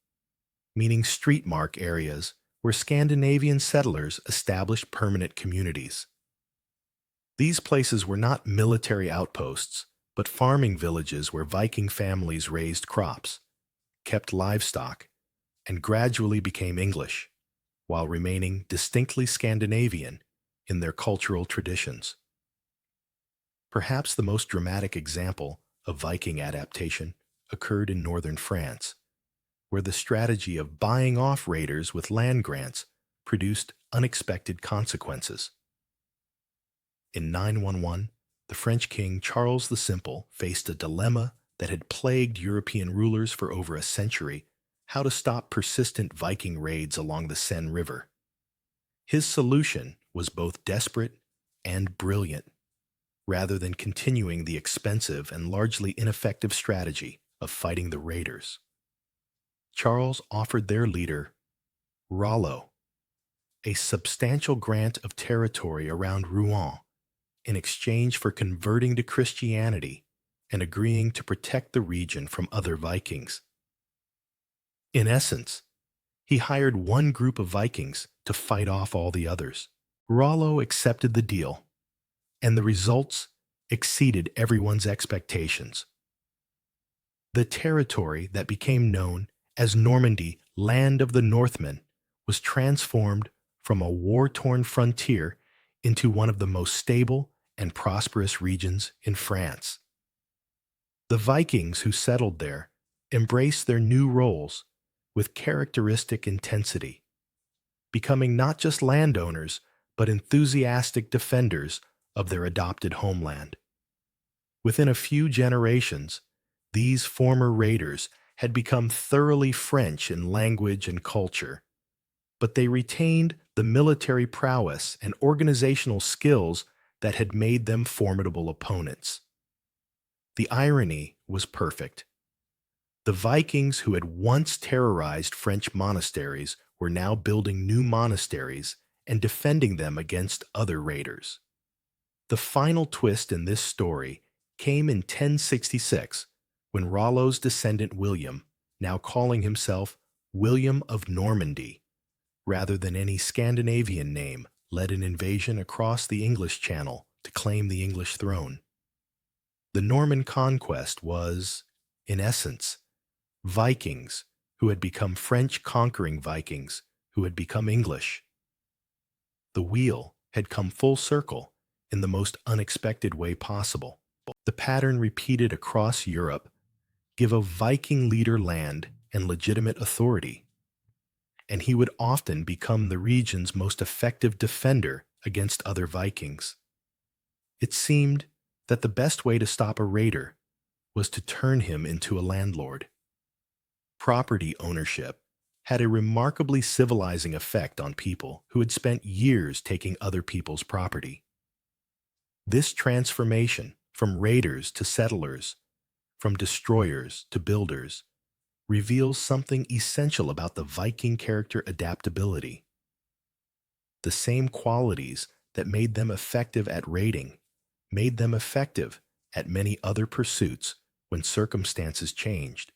meaning street mark areas where Scandinavian settlers established permanent communities. These places were not military outposts, but farming villages where Viking families raised crops, kept livestock, and gradually became English, while remaining distinctly Scandinavian in their cultural traditions. Perhaps the most dramatic example of Viking adaptation occurred in northern France, where the strategy of buying off raiders with land grants produced unexpected consequences. In 911, the French king Charles the Simple faced a dilemma that had plagued European rulers for over a century: how to stop persistent Viking raids along the Seine River. His solution was both desperate and brilliant. Rather than continuing the expensive and largely ineffective strategy of fighting the raiders, Charles offered their leader, Rollo, a substantial grant of territory around Rouen in exchange for converting to Christianity and agreeing to protect the region from other Vikings. In essence, he hired one group of Vikings to fight off all the others. Rollo accepted the deal, and the results exceeded everyone's expectations. The territory that became known as Normandy, Land of the Northmen, was transformed from a war-torn frontier into one of the most stable and prosperous regions in France. The Vikings who settled there embraced their new roles with characteristic intensity, becoming not just landowners, but enthusiastic defenders of their adopted homeland. Within a few generations, these former raiders had become thoroughly French in language and culture, but they retained the military prowess and organizational skills that had made them formidable opponents. The irony was perfect. The Vikings who had once terrorized French monasteries were now building new monasteries and defending them against other raiders. The final twist in this story came in 1066, when Rollo's descendant William, now calling himself William of Normandy, rather than any Scandinavian name, led an invasion across the English Channel to claim the English throne. The Norman conquest was, in essence, Vikings who had become French conquering Vikings who had become English. The wheel had come full circle in the most unexpected way possible. The pattern repeated across Europe: give a Viking leader land and legitimate authority, and he would often become the region's most effective defender against other Vikings. It seemed that the best way to stop a raider was to turn him into a landlord. Property ownership had a remarkably civilizing effect on people who had spent years taking other people's property. This transformation from raiders to settlers, from destroyers to builders, reveals something essential about the Viking character: adaptability. The same qualities that made them effective at raiding made them effective at many other pursuits when circumstances changed.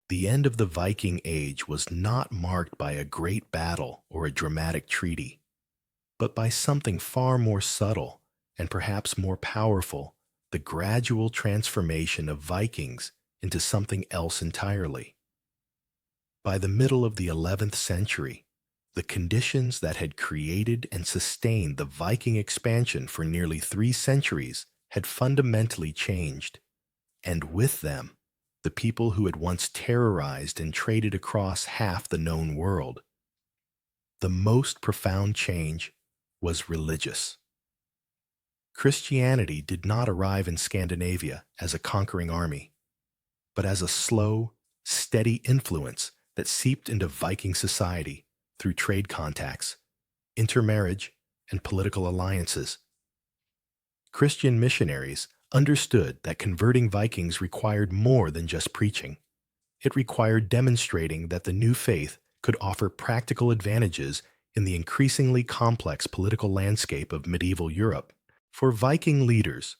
The end of the Viking Age was not marked by a great battle or a dramatic treaty, but by something far more subtle and perhaps more powerful: the gradual transformation of Vikings into something else entirely. By the middle of the 11th century, the conditions that had created and sustained the Viking expansion for nearly 3 centuries had fundamentally changed, and with them, the people who had once terrorized and traded across half the known world. The most profound change was religious. Christianity did not arrive in Scandinavia as a conquering army, but as a slow, steady influence that seeped into Viking society through trade contacts, intermarriage, and political alliances. Christian missionaries understood that converting Vikings required more than just preaching. It required demonstrating that the new faith could offer practical advantages in the increasingly complex political landscape of medieval Europe. For Viking leaders,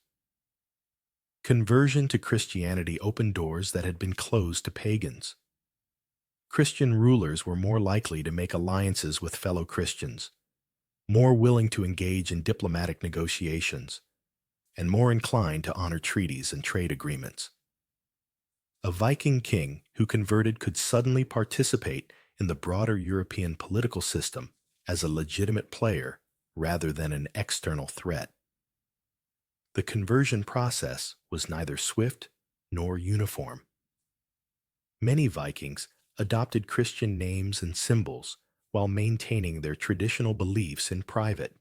conversion to Christianity opened doors that had been closed to pagans. Christian rulers were more likely to make alliances with fellow Christians, more willing to engage in diplomatic negotiations, and more inclined to honor treaties and trade agreements. A Viking king who converted could suddenly participate in the broader European political system as a legitimate player rather than an external threat. The conversion process was neither swift nor uniform. Many Vikings adopted Christian names and symbols while maintaining their traditional beliefs in private.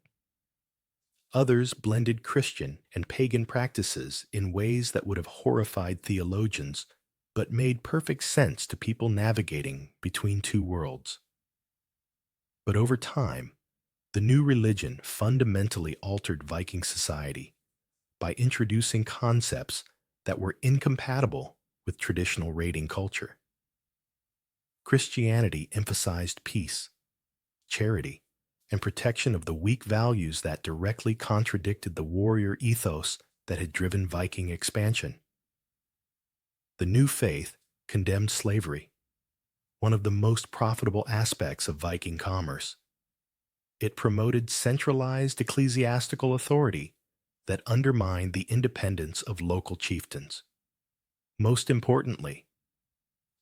Others blended Christian and pagan practices in ways that would have horrified theologians, but made perfect sense to people navigating between two worlds. But over time, the new religion fundamentally altered Viking society by introducing concepts that were incompatible with traditional raiding culture. Christianity emphasized peace, charity, and protection of the weak, values that directly contradicted the warrior ethos that had driven Viking expansion. The new faith condemned slavery, one of the most profitable aspects of Viking commerce. It promoted centralized ecclesiastical authority that undermined the independence of local chieftains. Most importantly,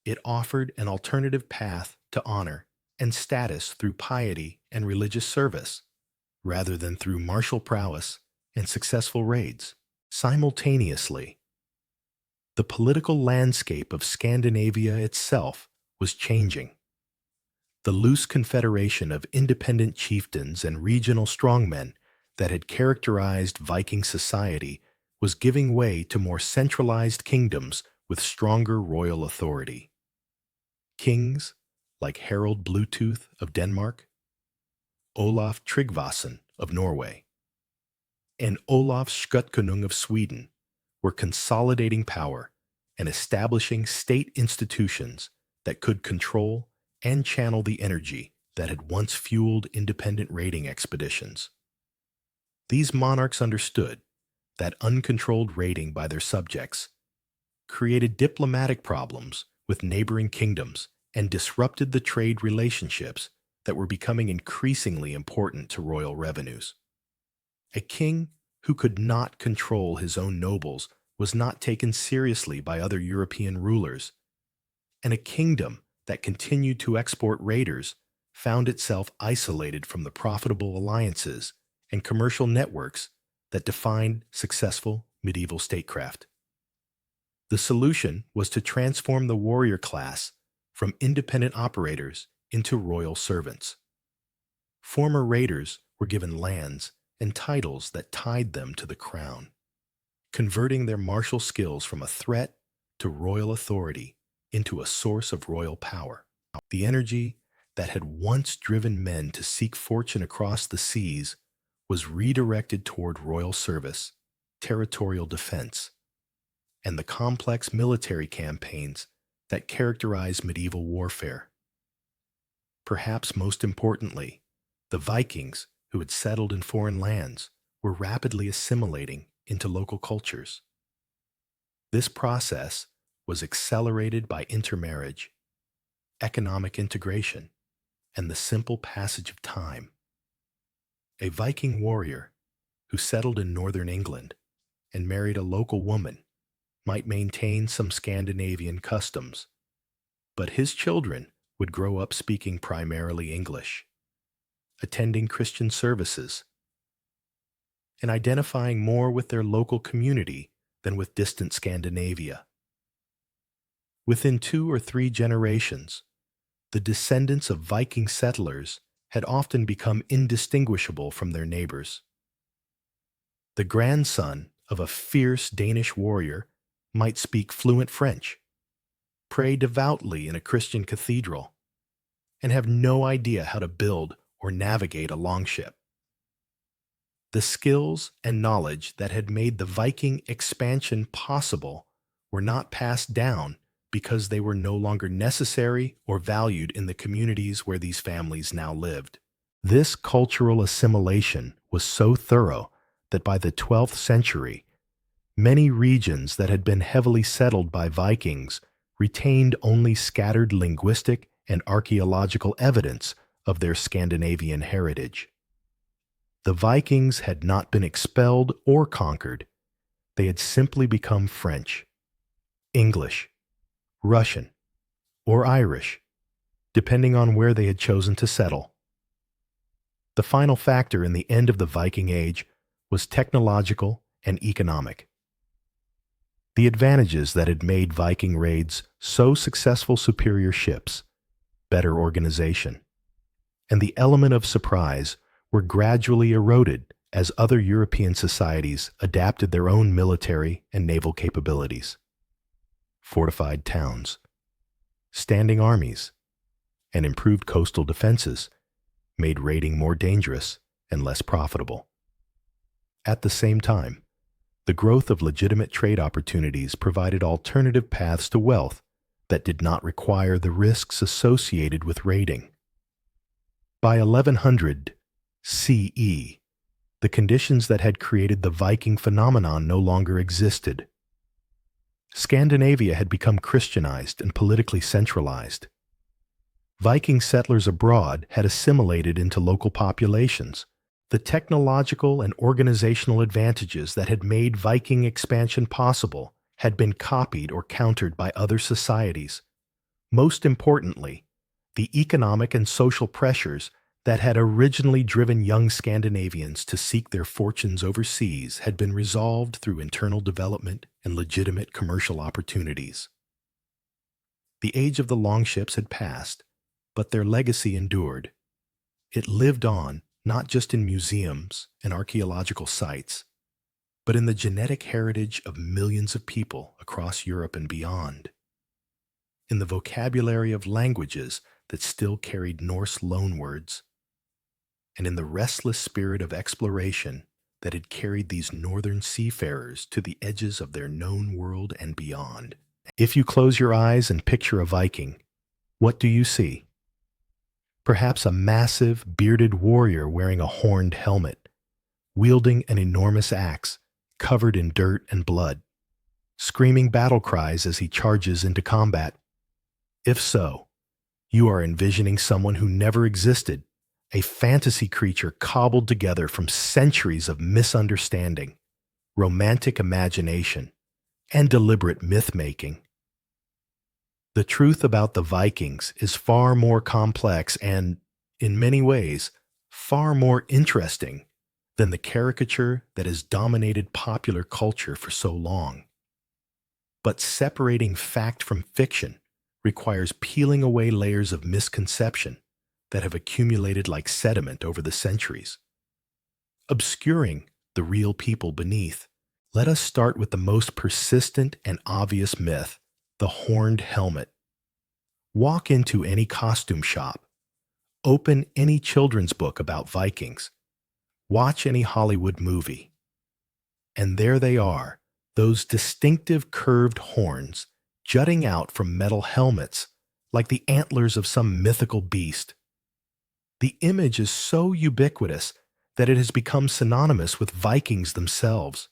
it offered an alternative path to honor and status through piety and religious service, rather than through martial prowess and successful raids. Simultaneously, the political landscape of Scandinavia itself was changing. The loose confederation of independent chieftains and regional strongmen that had characterized Viking society was giving way to more centralized kingdoms with stronger royal authority. Kings like Harald Bluetooth of Denmark, Olaf Tryggvason of Norway, and Olaf Skutkonung of Sweden were consolidating power and establishing state institutions that could control and channel the energy that had once fueled independent raiding expeditions. These monarchs understood that uncontrolled raiding by their subjects created diplomatic problems with neighboring kingdoms and disrupted the trade relationships that were becoming increasingly important to royal revenues. A king who could not control his own nobles was not taken seriously by other European rulers, and a kingdom that continued to export raiders found itself isolated from the profitable alliances and commercial networks that defined successful medieval statecraft. The solution was to transform the warrior class from independent operators into royal servants. Former raiders were given lands and titles that tied them to the crown, converting their martial skills from a threat to royal authority into a source of royal power. The energy that had once driven men to seek fortune across the seas was redirected toward royal service, territorial defense, and the complex military campaigns that characterized medieval warfare. Perhaps most importantly, the Vikings, who had settled in foreign lands, were rapidly assimilating into local cultures. This process was accelerated by intermarriage, economic integration, and the simple passage of time. A Viking warrior who settled in northern England and married a local woman might maintain some Scandinavian customs, but his children would grow up speaking primarily English, attending Christian services, and identifying more with their local community than with distant Scandinavia. Within 2 or 3 generations, the descendants of Viking settlers had often become indistinguishable from their neighbors. The grandson of a fierce Danish warrior might speak fluent French, pray devoutly in a Christian cathedral, and have no idea how to build or navigate a longship. The skills and knowledge that had made the Viking expansion possible were not passed down because they were no longer necessary or valued in the communities where these families now lived. This cultural assimilation was so thorough that by the 12th century, many regions that had been heavily settled by Vikings retained only scattered linguistic and archaeological evidence of their Scandinavian heritage. The Vikings had not been expelled or conquered. They had simply become French, English, Russian, or Irish, depending on where they had chosen to settle. The final factor in the end of the Viking Age was technological and economic. The advantages that had made Viking raids so successful: superior ships, better organization, and the element of surprise were gradually eroded as other European societies adapted their own military and naval capabilities. Fortified towns, standing armies, and improved coastal defenses made raiding more dangerous and less profitable. At the same time, the growth of legitimate trade opportunities provided alternative paths to wealth that did not require the risks associated with raiding. By 1100 CE, the conditions that had created the Viking phenomenon no longer existed. Scandinavia had become Christianized and politically centralized. Viking settlers abroad had assimilated into local populations. The technological and organizational advantages that had made Viking expansion possible had been copied or countered by other societies. Most importantly, the economic and social pressures that had originally driven young Scandinavians to seek their fortunes overseas had been resolved through internal development and legitimate commercial opportunities. The age of the longships had passed, but their legacy endured. It lived on not just in museums and archaeological sites, but in the genetic heritage of millions of people across Europe and beyond, in the vocabulary of languages that still carried Norse loanwords, and in the restless spirit of exploration that had carried these northern seafarers to the edges of their known world and beyond. If you close your eyes and picture a Viking, what do you see? Perhaps a massive, bearded warrior wearing a horned helmet, wielding an enormous axe covered in dirt and blood. screaming battle cries as he charges into combat. If so, you are envisioning someone who never existed, a fantasy creature cobbled together from centuries of misunderstanding, romantic imagination, and deliberate myth-making. The truth about the Vikings is far more complex and, in many ways, far more interesting than the caricature that has dominated popular culture for so long. But separating fact from fiction requires peeling away layers of misconception that have accumulated like sediment over the centuries, obscuring the real people beneath. Let us start with the most persistent and obvious myth, the horned helmet. Walk into any costume shop, open any children's book about Vikings, watch any Hollywood movie, and there they are, those distinctive curved horns jutting out from metal helmets like the antlers of some mythical beast. The image is so ubiquitous that it has become synonymous with Vikings themselves.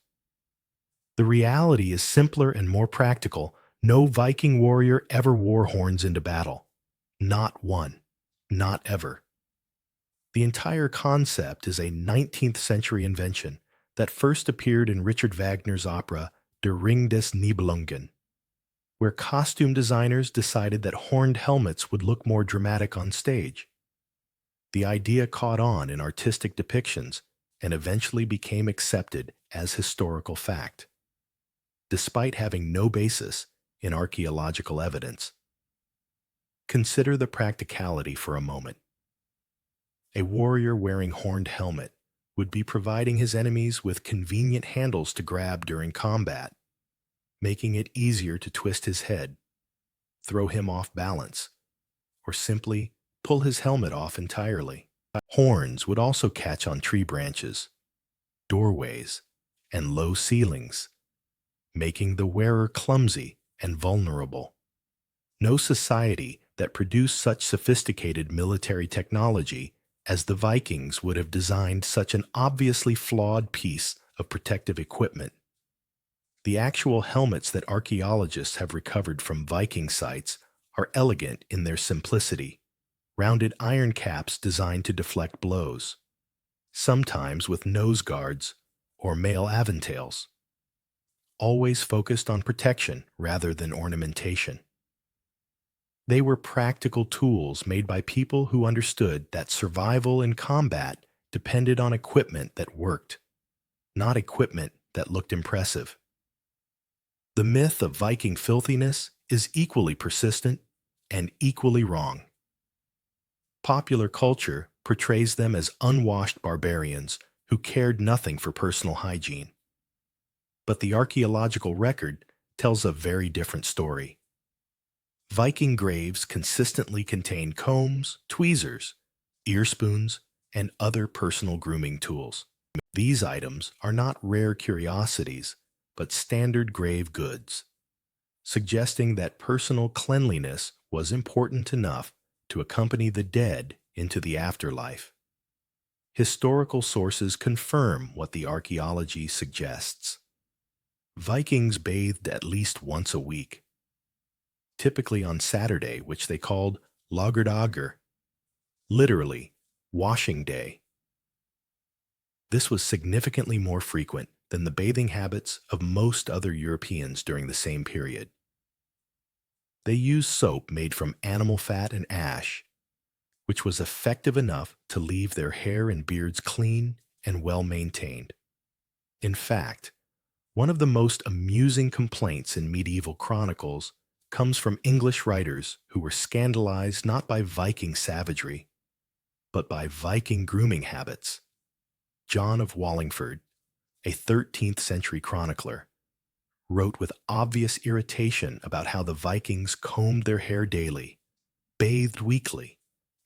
The reality is simpler and more practical. No Viking warrior ever wore horns into battle. Not one. Not ever. The entire concept is a 19th century invention that first appeared in Richard Wagner's opera Der Ring des Nibelungen, where costume designers decided that horned helmets would look more dramatic on stage. The idea caught on in artistic depictions and eventually became accepted as historical fact, despite having no basis in archaeological evidence. Consider the practicality for a moment. A warrior wearing horned helmet would be providing his enemies with convenient handles to grab during combat, making it easier to twist his head, throw him off balance, or simply pull his helmet off entirely. Horns would also catch on tree branches, doorways, and low ceilings, making the wearer clumsy and vulnerable. No society that produced such sophisticated military technology as the Vikings would have designed such an obviously flawed piece of protective equipment. The actual helmets that archaeologists have recovered from Viking sites are elegant in their simplicity, rounded iron caps designed to deflect blows, sometimes with nose guards or mail aventails, always focused on protection rather than ornamentation. They were practical tools made by people who understood that survival in combat depended on equipment that worked, not equipment that looked impressive. The myth of Viking filthiness is equally persistent and equally wrong. Popular culture portrays them as unwashed barbarians who cared nothing for personal hygiene. But the archaeological record tells a very different story. Viking graves consistently contain combs, tweezers, ear spoons, and other personal grooming tools. These items are not rare curiosities, but standard grave goods, suggesting that personal cleanliness was important enough to accompany the dead into the afterlife. Historical sources confirm what the archaeology suggests. Vikings bathed at least once a week, typically on Saturday, which they called Lagardagr, literally, washing day. This was significantly more frequent than the bathing habits of most other Europeans during the same period. They used soap made from animal fat and ash, which was effective enough to leave their hair and beards clean and well maintained. In fact, one of the most amusing complaints in medieval chronicles comes from English writers who were scandalized not by Viking savagery, but by Viking grooming habits. John of Wallingford, a 13th century chronicler, wrote with obvious irritation about how the Vikings combed their hair daily, bathed weekly,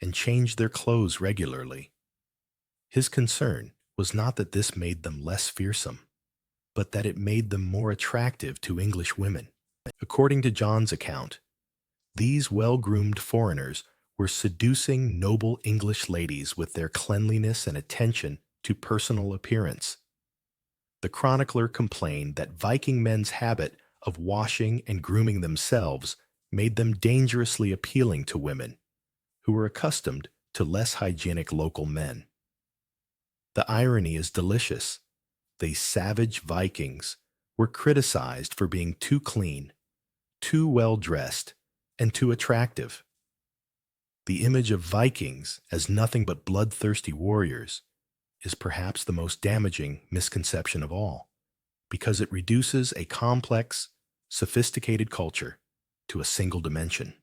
and changed their clothes regularly. His concern was not that this made them less fearsome, but that it made them more attractive to English women. According to John's account, these well-groomed foreigners were seducing noble English ladies with their cleanliness and attention to personal appearance. The chronicler complained that Viking men's habit of washing and grooming themselves made them dangerously appealing to women, who were accustomed to less hygienic local men. The irony is delicious. These savage Vikings were criticized for being too clean, too well dressed, and too attractive. The image of Vikings as nothing but bloodthirsty warriors is perhaps the most damaging misconception of all, because it reduces a complex, sophisticated culture to a single dimension.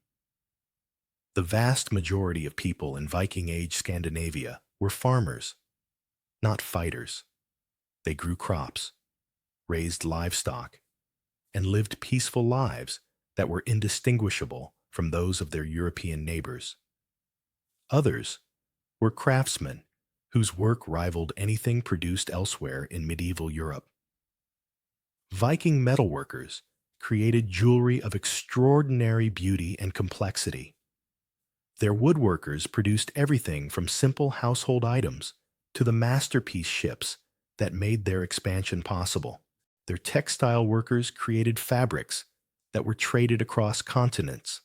The vast majority of people in Viking Age Scandinavia were farmers, not fighters. They grew crops, raised livestock, and lived peaceful lives that were indistinguishable from those of their European neighbors. Others were craftsmen whose work rivaled anything produced elsewhere in medieval Europe. Viking metalworkers created jewelry of extraordinary beauty and complexity. Their woodworkers produced everything from simple household items to the masterpiece ships that made their expansion possible. Their textile workers created fabrics that were traded across continents.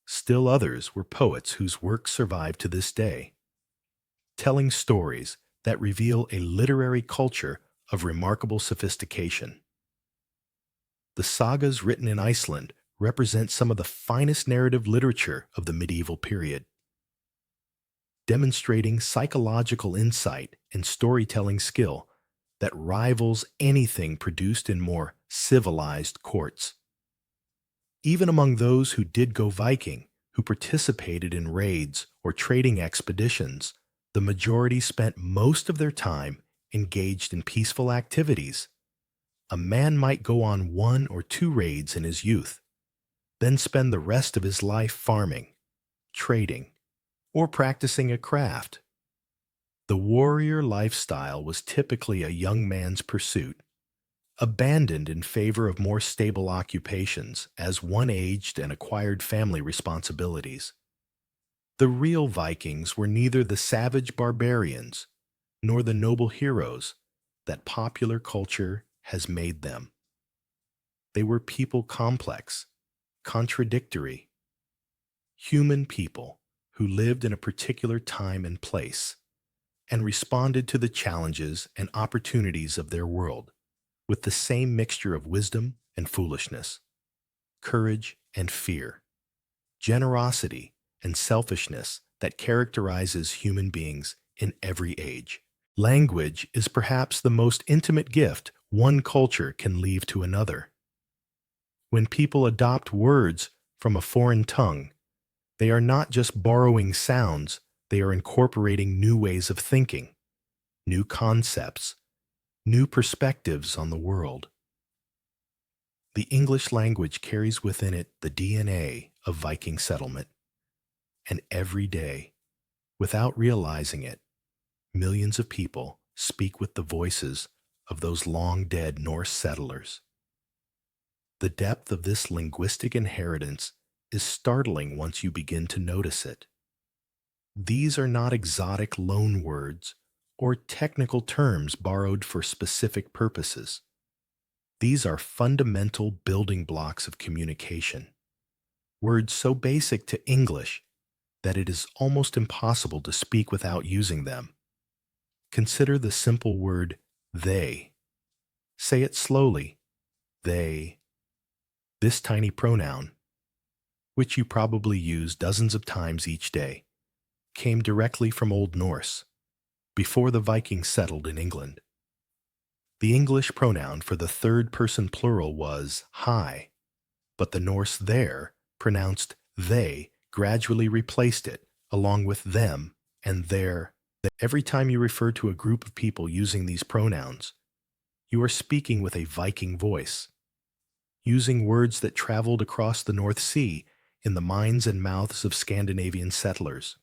Still others were poets whose works survive to this day, telling stories that reveal a literary culture of remarkable sophistication. The sagas written in Iceland represent some of the finest narrative literature of the medieval period, demonstrating psychological insight and storytelling skill that rivals anything produced in more civilized courts. Even among those who did go Viking, who participated in raids or trading expeditions, the majority spent most of their time engaged in peaceful activities. A man might go on 1 or 2 raids in his youth, then spend the rest of his life farming, trading, or practicing a craft. The warrior lifestyle was typically a young man's pursuit, abandoned in favor of more stable occupations as one aged and acquired family responsibilities. The real Vikings were neither the savage barbarians nor the noble heroes that popular culture has made them. They were people complex, contradictory, human people who lived in a particular time and place and responded to the challenges and opportunities of their world with the same mixture of wisdom and foolishness, courage and fear, generosity and selfishness that characterizes human beings in every age. Language is perhaps the most intimate gift one culture can leave to another. When people adopt words from a foreign tongue, they are not just borrowing sounds, they are incorporating new ways of thinking, new concepts, new perspectives on the world. The English language carries within it the DNA of Viking settlement. And every day, without realizing it, millions of people speak with the voices of those long-dead Norse settlers. The depth of this linguistic inheritance is startling once you begin to notice it. These are not exotic loan words or technical terms borrowed for specific purposes. These are fundamental building blocks of communication, words so basic to English that it is almost impossible to speak without using them. Consider the simple word they. Say it slowly. They. This tiny pronoun, which you probably use dozens of times each day, came directly from Old Norse, before the Vikings settled in England. The English pronoun for the third-person plural was I, but the Norse there, pronounced they, gradually replaced it, along with them and their. Every time you refer to a group of people using these pronouns, you are speaking with a Viking voice, using words that traveled across the North Sea in the minds and mouths of Scandinavian settlers.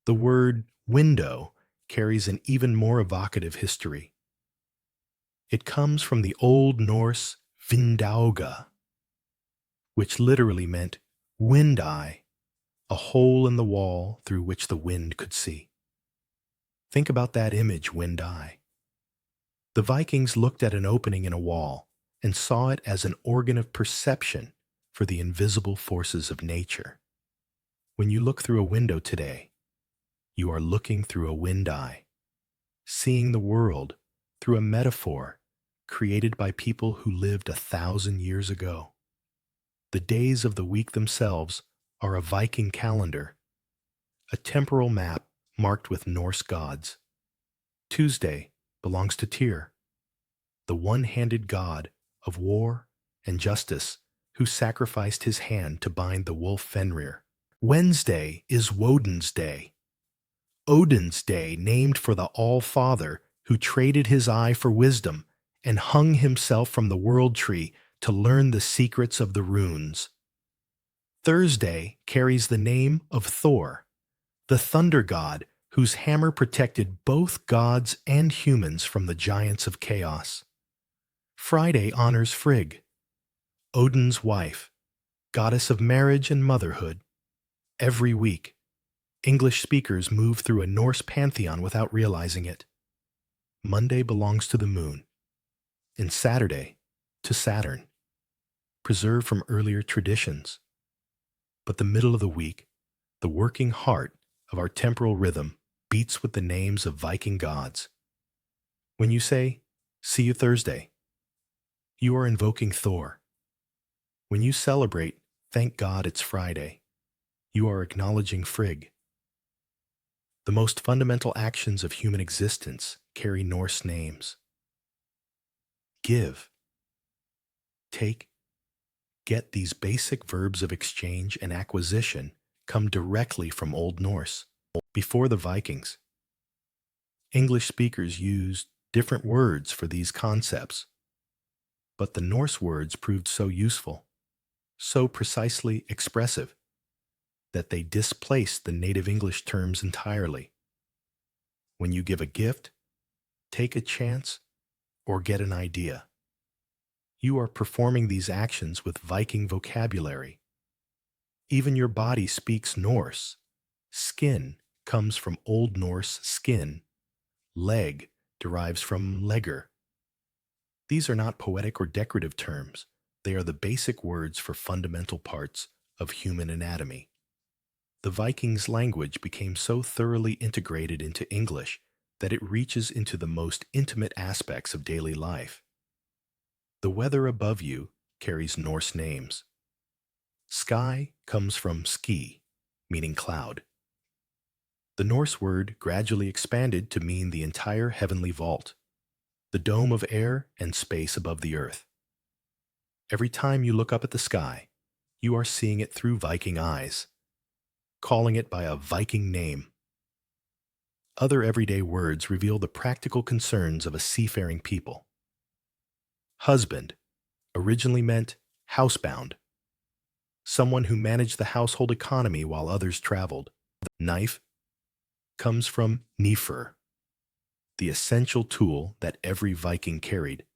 The word window carries an even more evocative history. It comes from the Old Norse vindauga, which literally meant wind eye, a hole in the wall through which the wind could see. Think about that image, wind eye. The Vikings looked at an opening in a wall and saw it as an organ of perception for the invisible forces of nature. When you look through a window today, you are looking through a wind eye, seeing the world through a metaphor created by people who lived 1,000 years ago. The days of the week themselves are a Viking calendar, a temporal map marked with Norse gods. Tuesday belongs to Tyr, the one-handed god of war and justice who sacrificed his hand to bind the wolf Fenrir. Wednesday is Woden's Day, Odin's Day, named for the All-Father who traded his eye for wisdom and hung himself from the world tree to learn the secrets of the runes. Thursday carries the name of Thor, the thunder god whose hammer protected both gods and humans from the giants of chaos. Friday honors Frigg, Odin's wife, goddess of marriage and motherhood. Every week, English speakers move through a Norse pantheon without realizing it. Monday belongs to the moon, and Saturday to Saturn, preserved from earlier traditions. But the middle of the week, the working heart of our temporal rhythm, beats with the names of Viking gods. When you say, "See you Thursday," you are invoking Thor. When you celebrate, "Thank God it's Friday," you are acknowledging Frigg. The most fundamental actions of human existence carry Norse names. Give, take, get. These basic verbs of exchange and acquisition come directly from Old Norse. Before the Vikings, English speakers used different words for these concepts, but the Norse words proved so useful, so precisely expressive, that they displaced the native English terms entirely. When you give a gift, take a chance, or get an idea, you are performing these actions with Viking vocabulary. Even your body speaks Norse. Skin comes from Old Norse skin. Leg derives from legr. These are not poetic or decorative terms. They are the basic words for fundamental parts of human anatomy. The Vikings' language became so thoroughly integrated into English that it reaches into the most intimate aspects of daily life. The weather above you carries Norse names. Sky comes from ski, meaning cloud. The Norse word gradually expanded to mean the entire heavenly vault, the dome of air and space above the earth. Every time you look up at the sky, you are seeing it through Viking eyes, calling it by a Viking name. Other everyday words reveal the practical concerns of a seafaring people. Husband originally meant housebound, someone who managed the household economy while others traveled. Knife comes from nifr, the essential tool that every Viking carried.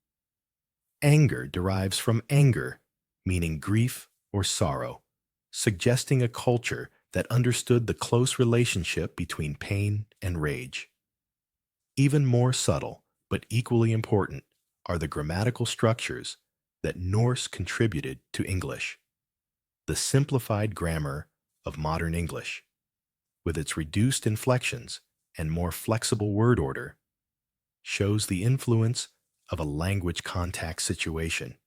Anger derives from anger, meaning grief or sorrow, suggesting a culture that understood the close relationship between pain and rage. Even more subtle, but equally important, are the grammatical structures that Norse contributed to English. The simplified grammar of modern English, with its reduced inflections and more flexible word order, shows the influence of a language contact situation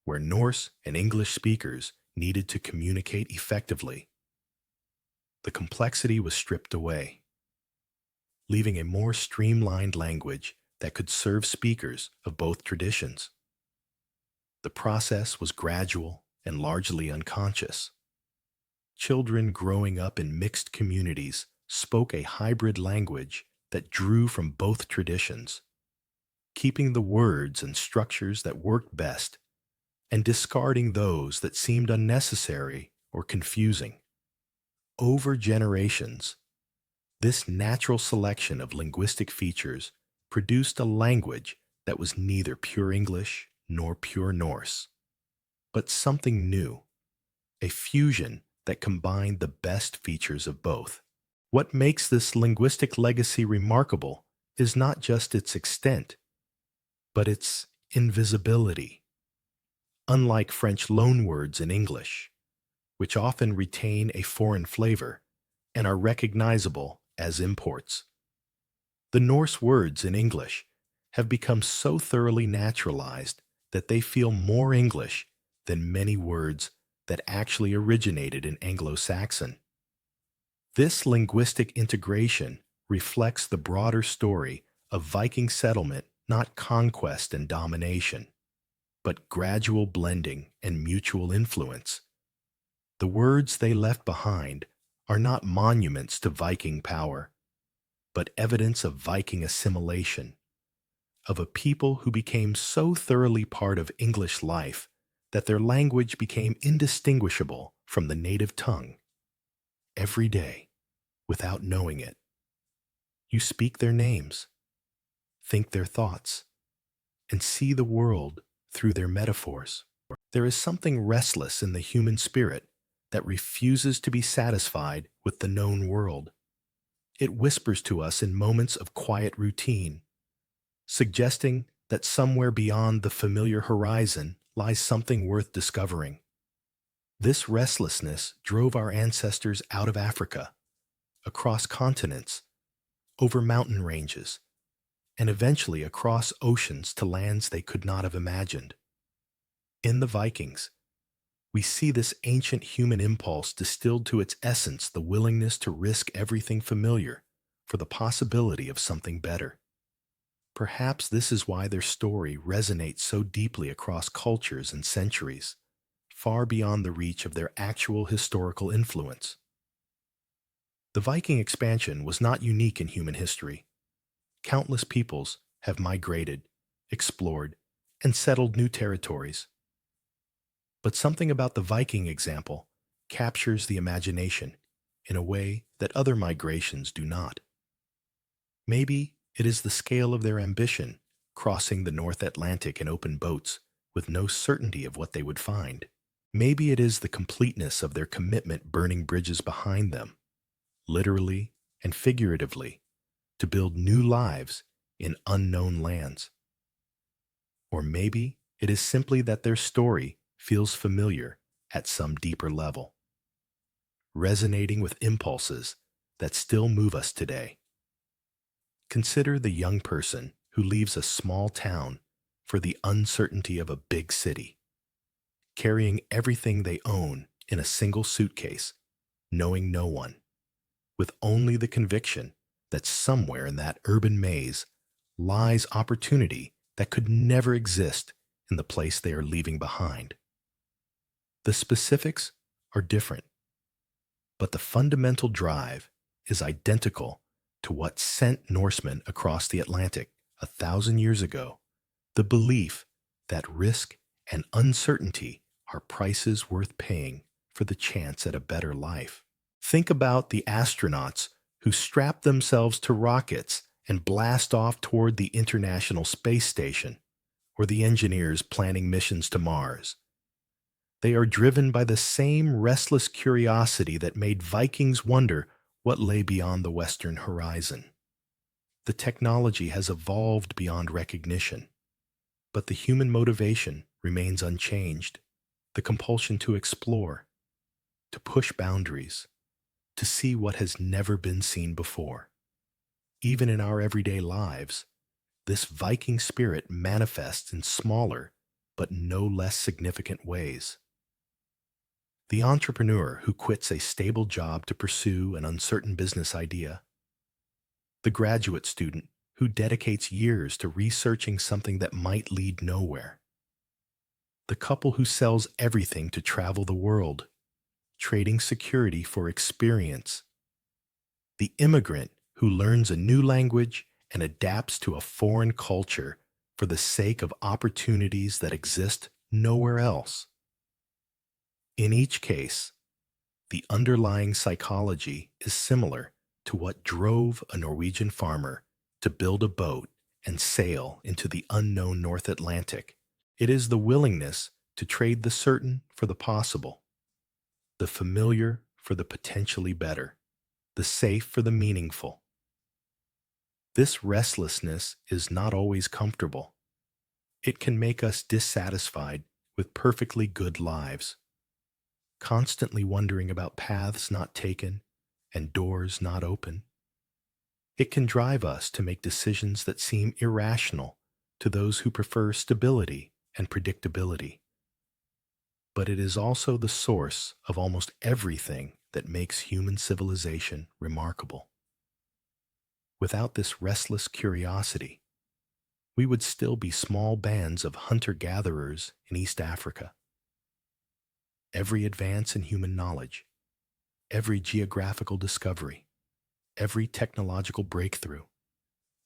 where Norse and English speakers needed to communicate effectively. The complexity was stripped away, leaving a more streamlined language that could serve speakers of both traditions. The process was gradual and largely unconscious. Children growing up in mixed communities spoke a hybrid language that drew from both traditions, keeping the words and structures that worked best and discarding those that seemed unnecessary or confusing. Over generations, this natural selection of linguistic features produced a language that was neither pure English nor pure Norse, but something new, a fusion that combined the best features of both. What makes this linguistic legacy remarkable is not just its extent, but its invisibility. unlike French loanwords in English, which often retain a foreign flavor and are recognizable as imports. The Norse words in English have become so thoroughly naturalized that they feel more English than many words that actually originated in Anglo-Saxon. This linguistic integration reflects the broader story of Viking settlement, not conquest and domination, but gradual blending and mutual influence. The words they left behind are not monuments to Viking power, but evidence of Viking assimilation, of a people who became so thoroughly part of English life that their language became indistinguishable from the native tongue. Every day, without knowing it, you speak their names, think their thoughts, and see the world through their metaphors. There is something restless in the human spirit that refuses to be satisfied with the known world. It whispers to us in moments of quiet routine, suggesting that somewhere beyond the familiar horizon lies something worth discovering. This restlessness drove our ancestors out of Africa, across continents, over mountain ranges, and eventually across oceans to lands they could not have imagined. In the Vikings, we see this ancient human impulse distilled to its essence, the willingness to risk everything familiar for the possibility of something better. Perhaps this is why their story resonates so deeply across cultures and centuries, far beyond the reach of their actual historical influence. The Viking expansion was not unique in human history. Countless peoples have migrated, explored, and settled new territories. But something about the Viking example captures the imagination in a way that other migrations do not. Maybe it is the scale of their ambition, crossing the North Atlantic in open boats with no certainty of what they would find. Maybe it is the completeness of their commitment, burning bridges behind them, literally and figuratively, to build new lives in unknown lands. Or maybe it is simply that their story feels familiar at some deeper level, resonating with impulses that still move us today. Consider the young person who leaves a small town for the uncertainty of a big city, carrying everything they own in a single suitcase, knowing no one, with only the conviction that somewhere in that urban maze lies opportunity that could never exist in the place they are leaving behind. The specifics are different, but the fundamental drive is identical to what sent Norsemen across the Atlantic 1,000 years ago, the belief that risk and uncertainty are prices worth paying for the chance at a better life. Think about the astronauts who strap themselves to rockets and blast off toward the International Space Station, or the engineers planning missions to Mars. They are driven by the same restless curiosity that made Vikings wonder what lay beyond the western horizon. The technology has evolved beyond recognition, but the human motivation remains unchanged. The compulsion to explore, to push boundaries, to see what has never been seen before. Even in our everyday lives, this Viking spirit manifests in smaller but no less significant ways. The entrepreneur who quits a stable job to pursue an uncertain business idea. The graduate student who dedicates years to researching something that might lead nowhere. The couple who sells everything to travel the world, trading security for experience. The immigrant who learns a new language and adapts to a foreign culture for the sake of opportunities that exist nowhere else. In each case, the underlying psychology is similar to what drove a Norwegian farmer to build a boat and sail into the unknown North Atlantic. It is the willingness to trade the certain for the possible, the familiar for the potentially better, the safe for the meaningful. This restlessness is not always comfortable. It can make us dissatisfied with perfectly good lives, constantly wondering about paths not taken and doors not open. It can drive us to make decisions that seem irrational to those who prefer stability and predictability. But it is also the source of almost everything that makes human civilization remarkable. Without this restless curiosity, we would still be small bands of hunter-gatherers in East Africa. Every advance in human knowledge, every geographical discovery, every technological breakthrough,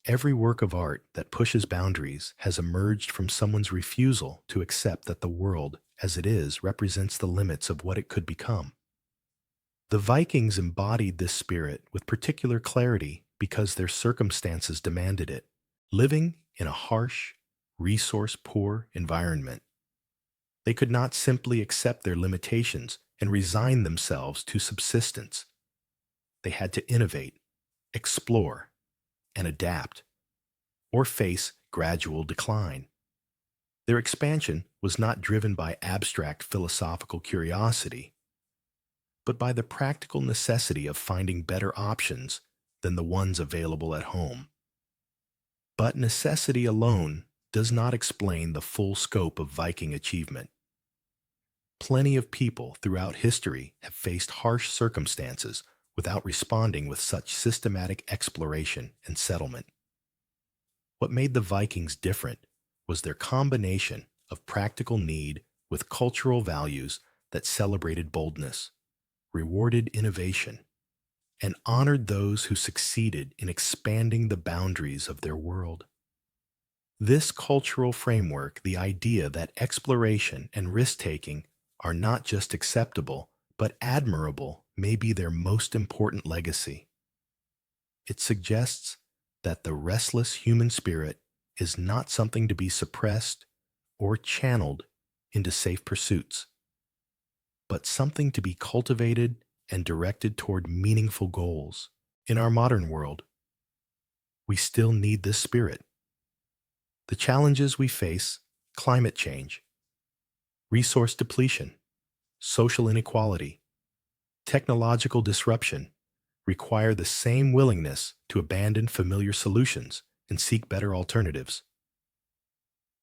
every work of art that pushes boundaries has emerged from someone's refusal to accept that the world, as it is, represents the limits of what it could become. The Vikings embodied this spirit with particular clarity because their circumstances demanded it, living in a harsh, resource-poor environment. They could not simply accept their limitations and resign themselves to subsistence. They had to innovate, explore, and adapt, or face gradual decline. Their expansion was not driven by abstract philosophical curiosity, but by the practical necessity of finding better options than the ones available at home. But necessity alone does not explain the full scope of Viking achievement. Plenty of people throughout history have faced harsh circumstances without responding with such systematic exploration and settlement. What made the Vikings different was their combination of practical need with cultural values that celebrated boldness, rewarded innovation, and honored those who succeeded in expanding the boundaries of their world. This cultural framework, the idea that exploration and risk-taking are not just acceptable, but admirable, may be their most important legacy. It suggests that the restless human spirit is not something to be suppressed or channeled into safe pursuits, but something to be cultivated and directed toward meaningful goals. In our modern world, we still need this spirit. The challenges we face, climate change, resource depletion, social inequality, technological disruption, require the same willingness to abandon familiar solutions and seek better alternatives.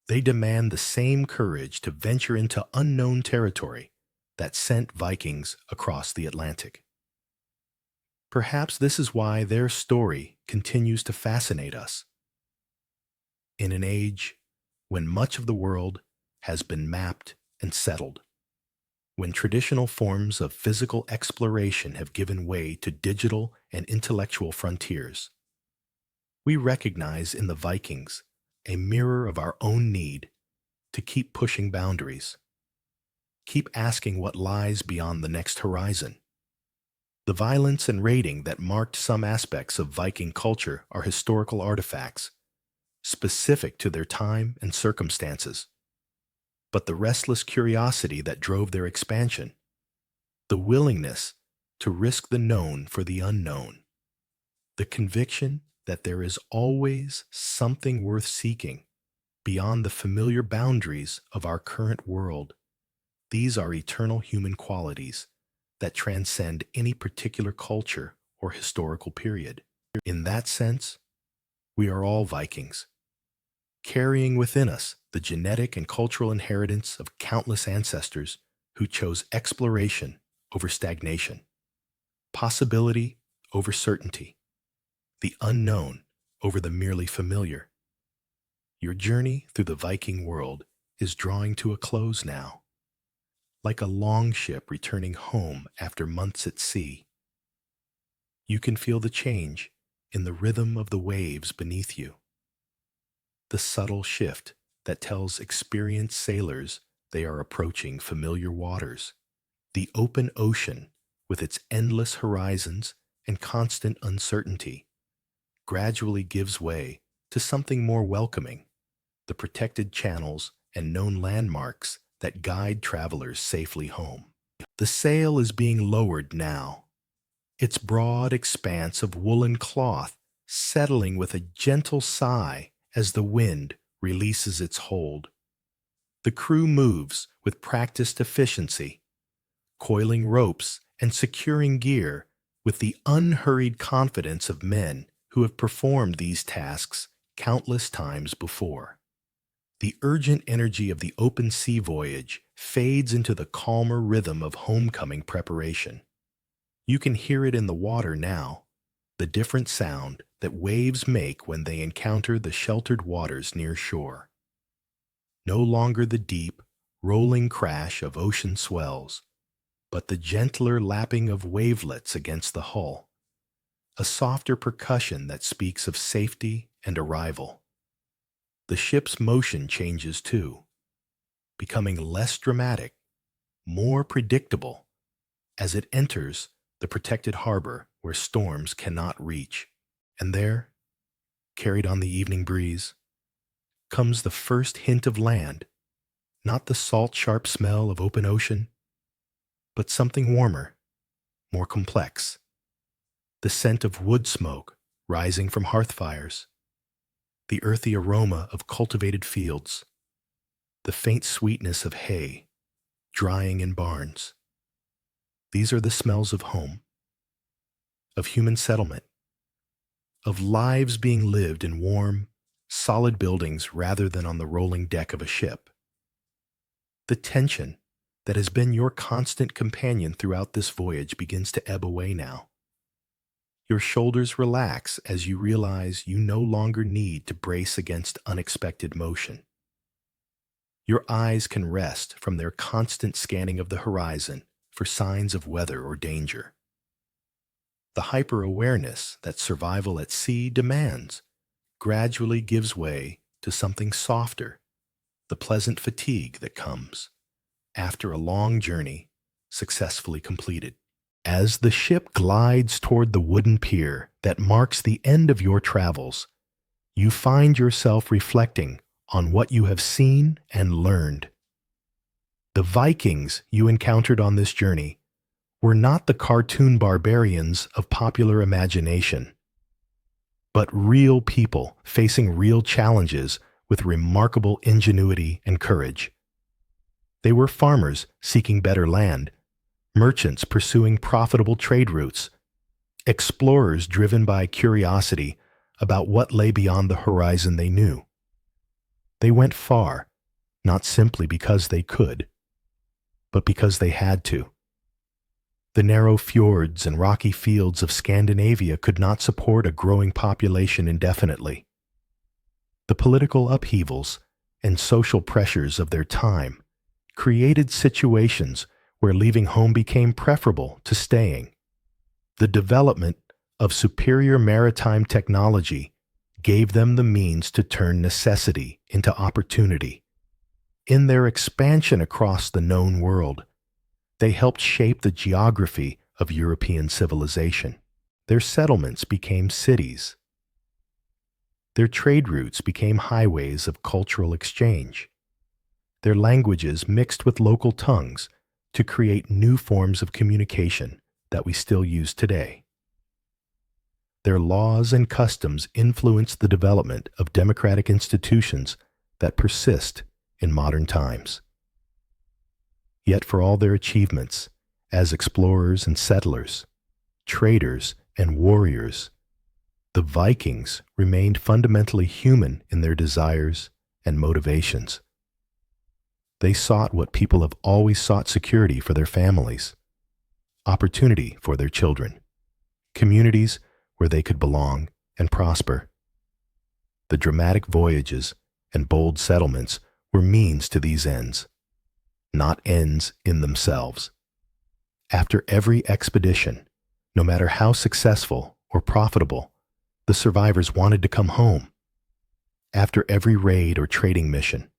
They demand the same courage to venture into unknown territory that sent Vikings across the Atlantic. Perhaps this is why their story continues to fascinate us. In an age when much of the world has been mapped and settled, when traditional forms of physical exploration have given way to digital and intellectual frontiers, we recognize in the Vikings a mirror of our own need to keep pushing boundaries, keep asking what lies beyond the next horizon. The violence and raiding that marked some aspects of Viking culture are historical artifacts, specific to their time and circumstances. But the restless curiosity that drove their expansion, the willingness to risk the known for the unknown, the conviction that there is always something worth seeking beyond the familiar boundaries of our current world, these are eternal human qualities that transcend any particular culture or historical period. In that sense, we are all Vikings, carrying within us the genetic and cultural inheritance of countless ancestors who chose exploration over stagnation, possibility over certainty, the unknown over the merely familiar. Your journey through the Viking world is drawing to a close now. Like a long ship returning home after months at sea, you can feel the change in the rhythm of the waves beneath you, the subtle shift that tells experienced sailors they are approaching familiar waters. The open ocean, with its endless horizons and constant uncertainty, gradually gives way to something more welcoming, the protected channels and known landmarks that guide travelers safely home. The sail is being lowered now, its broad expanse of woolen cloth settling with a gentle sigh as the wind releases its hold. The crew moves with practiced efficiency, coiling ropes and securing gear with the unhurried confidence of men who have performed these tasks countless times before. The urgent energy of the open sea voyage fades into the calmer rhythm of homecoming preparation. You can hear it in the water now, the different sound that waves make when they encounter the sheltered waters near shore. No longer the deep, rolling crash of ocean swells, but the gentler lapping of wavelets against the hull, a softer percussion that speaks of safety and arrival. The ship's motion changes too, becoming less dramatic, more predictable, as it enters the protected harbor where storms cannot reach. And there, carried on the evening breeze, comes the first hint of land, not the salt, sharp smell of open ocean, but something warmer, more complex. The scent of wood smoke rising from hearth fires, the earthy aroma of cultivated fields, the faint sweetness of hay drying in barns. These are the smells of home, of human settlement, of lives being lived in warm, solid buildings rather than on the rolling deck of a ship. The tension that has been your constant companion throughout this voyage begins to ebb away now. Your shoulders relax as you realize you no longer need to brace against unexpected motion. Your eyes can rest from their constant scanning of the horizon for signs of weather or danger. The hyper-awareness that survival at sea demands gradually gives way to something softer, the pleasant fatigue that comes after a long journey successfully completed. As the ship glides toward the wooden pier that marks the end of your travels, you find yourself reflecting on what you have seen and learned. The Vikings you encountered on this journey were not the cartoon barbarians of popular imagination, but real people facing real challenges with remarkable ingenuity and courage. They were farmers seeking better land, merchants pursuing profitable trade routes, explorers driven by curiosity about what lay beyond the horizon they knew. They went far, not simply because they could, but because they had to. The narrow fjords and rocky fields of Scandinavia could not support a growing population indefinitely. The political upheavals and social pressures of their time created situations where leaving home became preferable to staying. The development of superior maritime technology gave them the means to turn necessity into opportunity. In their expansion across the known world, they helped shape the geography of European civilization. Their settlements became cities. Their trade routes became highways of cultural exchange. Their languages mixed with local tongues to create new forms of communication that we still use today. Their laws and customs influenced the development of democratic institutions that persist in modern times. Yet for all their achievements as explorers and settlers, traders and warriors, the Vikings remained fundamentally human in their desires and motivations. They sought what people have always sought: security for their families, opportunity for their children, communities where they could belong and prosper. The dramatic voyages and bold settlements were means to these ends, not ends in themselves. After every expedition, no matter how successful or profitable, the survivors wanted to come home. After every raid or trading mission,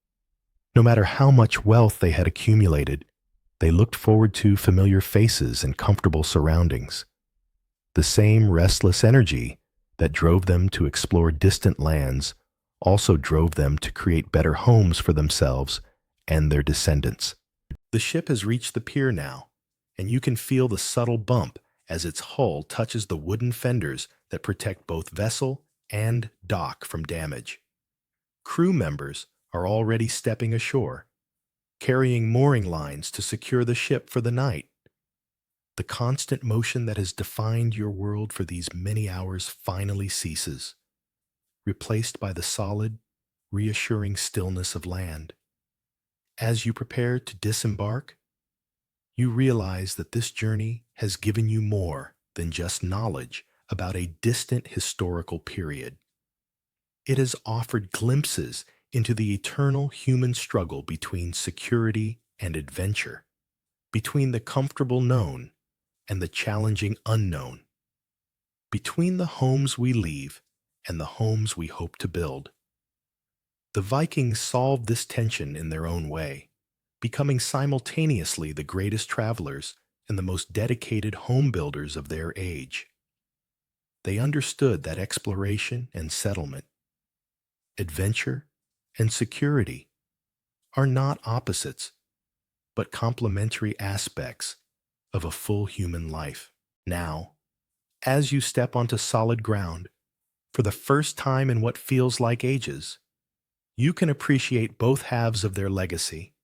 no matter how much wealth they had accumulated, they looked forward to familiar faces and comfortable surroundings. The same restless energy that drove them to explore distant lands also drove them to create better homes for themselves and their descendants. The ship has reached the pier now, and you can feel the subtle bump as its hull touches the wooden fenders that protect both vessel and dock from damage. Crew members are already stepping ashore, carrying mooring lines to secure the ship for the night. The constant motion that has defined your world for these many hours finally ceases, replaced by the solid, reassuring stillness of land. As you prepare to disembark, you realize that this journey has given you more than just knowledge about a distant historical period. It has offered glimpses into the eternal human struggle between security and adventure, between the comfortable known and the challenging unknown, between the homes we leave and the homes we hope to build. The Vikings solved this tension in their own way, becoming simultaneously the greatest travelers and the most dedicated home builders of their age. They understood that exploration and settlement, adventure and security, are not opposites, but complementary aspects of a full human life. Now, as you step onto solid ground, for the first time in what feels like ages, you can appreciate both halves of their legacy: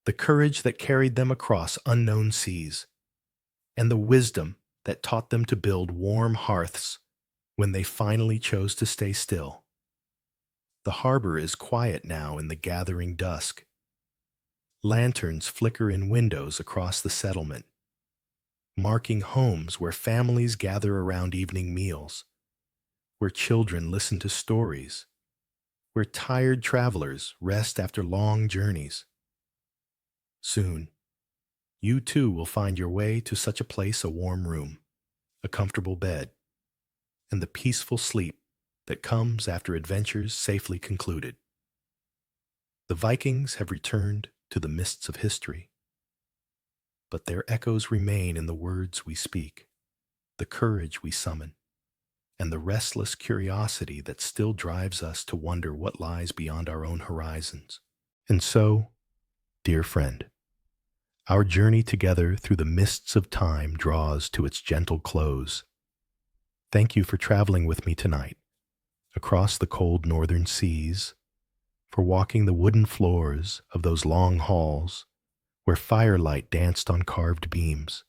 the courage that carried them across unknown seas, and the wisdom that taught them to build warm hearths when they finally chose to stay still. The harbor is quiet now in the gathering dusk. Lanterns flicker in windows across the settlement, marking homes where families gather around evening meals, where children listen to stories, where tired travelers rest after long journeys. Soon, you too will find your way to such a place: a warm room, a comfortable bed, and the peaceful sleep that comes after adventures safely concluded. The Vikings have returned to the mists of history, but their echoes remain in the words we speak, the courage we summon, and the restless curiosity that still drives us to wonder what lies beyond our own horizons. And so, dear friend, our journey together through the mists of time draws to its gentle close. Thank you for traveling with me tonight, across the cold northern seas, for walking the wooden floors of those long halls where firelight danced on carved beams,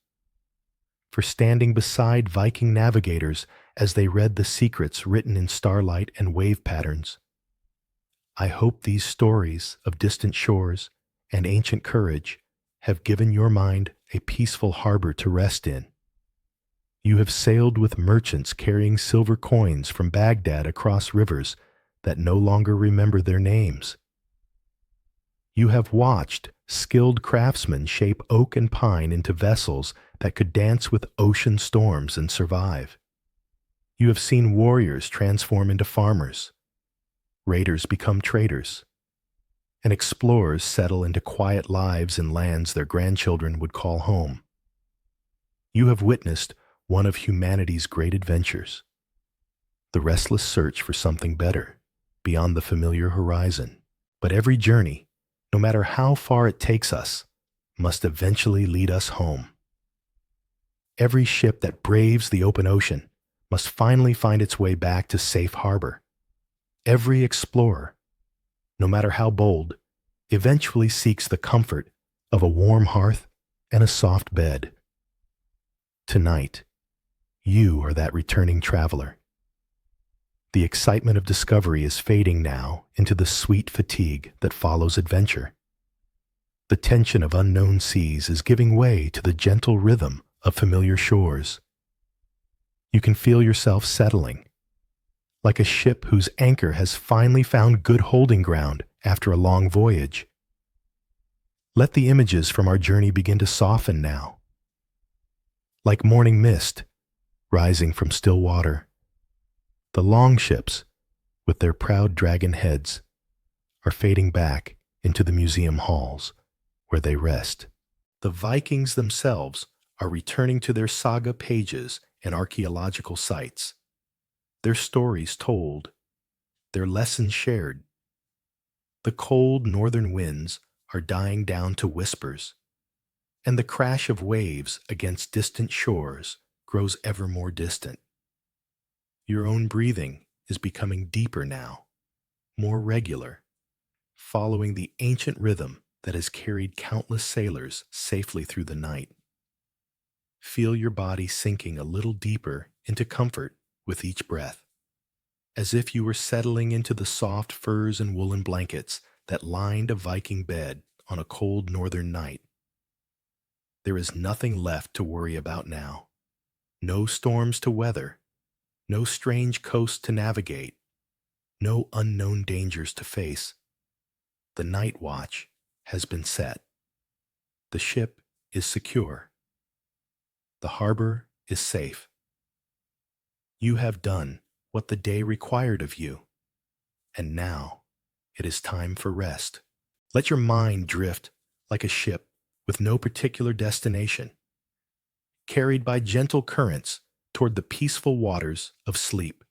for standing beside Viking navigators as they read the secrets written in starlight and wave patterns. I hope these stories of distant shores and ancient courage have given your mind a peaceful harbor to rest in. You have sailed with merchants carrying silver coins from Baghdad across rivers that no longer remember their names. You have watched skilled craftsmen shape oak and pine into vessels that could dance with ocean storms and survive. You have seen warriors transform into farmers, raiders become traders, and explorers settle into quiet lives in lands their grandchildren would call home. You have witnessed one of humanity's great adventures, the restless search for something better beyond the familiar horizon. But every journey, no matter how far it takes us, must eventually lead us home. Every ship that braves the open ocean must finally find its way back to safe harbor. Every explorer, no matter how bold, eventually seeks the comfort of a warm hearth and a soft bed. Tonight, you are that returning traveler. The excitement of discovery is fading now into the sweet fatigue that follows adventure. The tension of unknown seas is giving way to the gentle rhythm of familiar shores. You can feel yourself settling, like a ship whose anchor has finally found good holding ground after a long voyage. Let the images from our journey begin to soften now. Like morning mist rising from still water, the long ships, with their proud dragon heads, are fading back into the museum halls where they rest. The Vikings themselves are returning to their saga pages and archaeological sites, their stories told, their lessons shared. The cold northern winds are dying down to whispers, and the crash of waves against distant shores grows ever more distant. Your own breathing is becoming deeper now, more regular, following the ancient rhythm that has carried countless sailors safely through the night. Feel your body sinking a little deeper into comfort with each breath, as if you were settling into the soft furs and woolen blankets that lined a Viking bed on a cold northern night. There is nothing left to worry about now. No storms to weather, no strange coasts to navigate, no unknown dangers to face. The night watch has been set. The ship is secure. The harbor is safe. You have done what the day required of you, and now it is time for rest. Let your mind drift like a ship with no particular destination, carried by gentle currents toward the peaceful waters of sleep.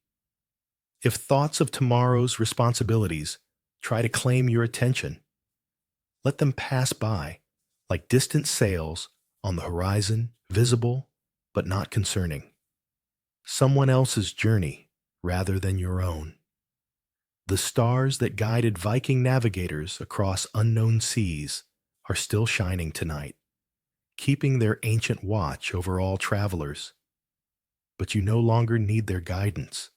If thoughts of tomorrow's responsibilities try to claim your attention, let them pass by like distant sails on the horizon, visible but not concerning. Someone else's journey rather than your own. The stars that guided Viking navigators across unknown seas are still shining tonight, keeping their ancient watch over all travelers. But you no longer need their guidance.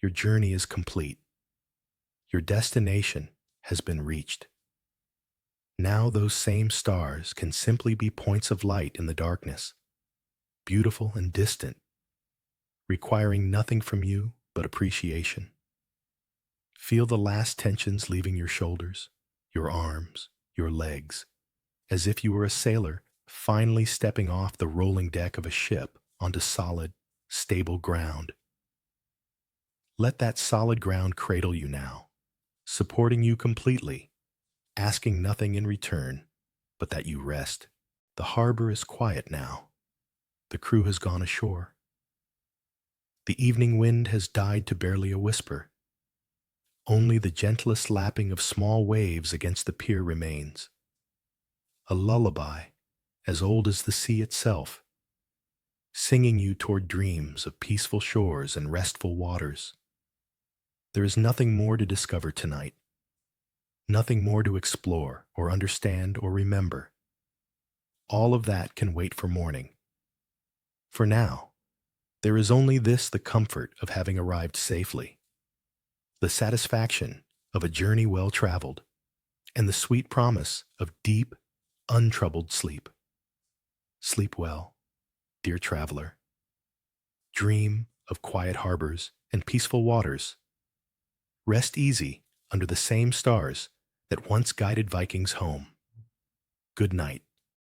Your journey is complete. Your destination has been reached. Now those same stars can simply be points of light in the darkness, beautiful and distant, requiring nothing from you but appreciation. Feel the last tensions leaving your shoulders, your arms, your legs, as if you were a sailor finally stepping off the rolling deck of a ship onto solid, stable ground. Let that solid ground cradle you now, supporting you completely, asking nothing in return but that you rest. The harbor is quiet now. The crew has gone ashore. The evening wind has died to barely a whisper. Only the gentlest lapping of small waves against the pier remains. A lullaby as old as the sea itself, singing you toward dreams of peaceful shores and restful waters. There is nothing more to discover tonight, nothing more to explore or understand or remember. All of that can wait for morning. For now, there is only this: the comfort of having arrived safely, the satisfaction of a journey well traveled, and the sweet promise of deep, untroubled sleep. Sleep well, dear traveler. Dream of quiet harbors and peaceful waters. Rest easy under the same stars that once guided Vikings home. Good night.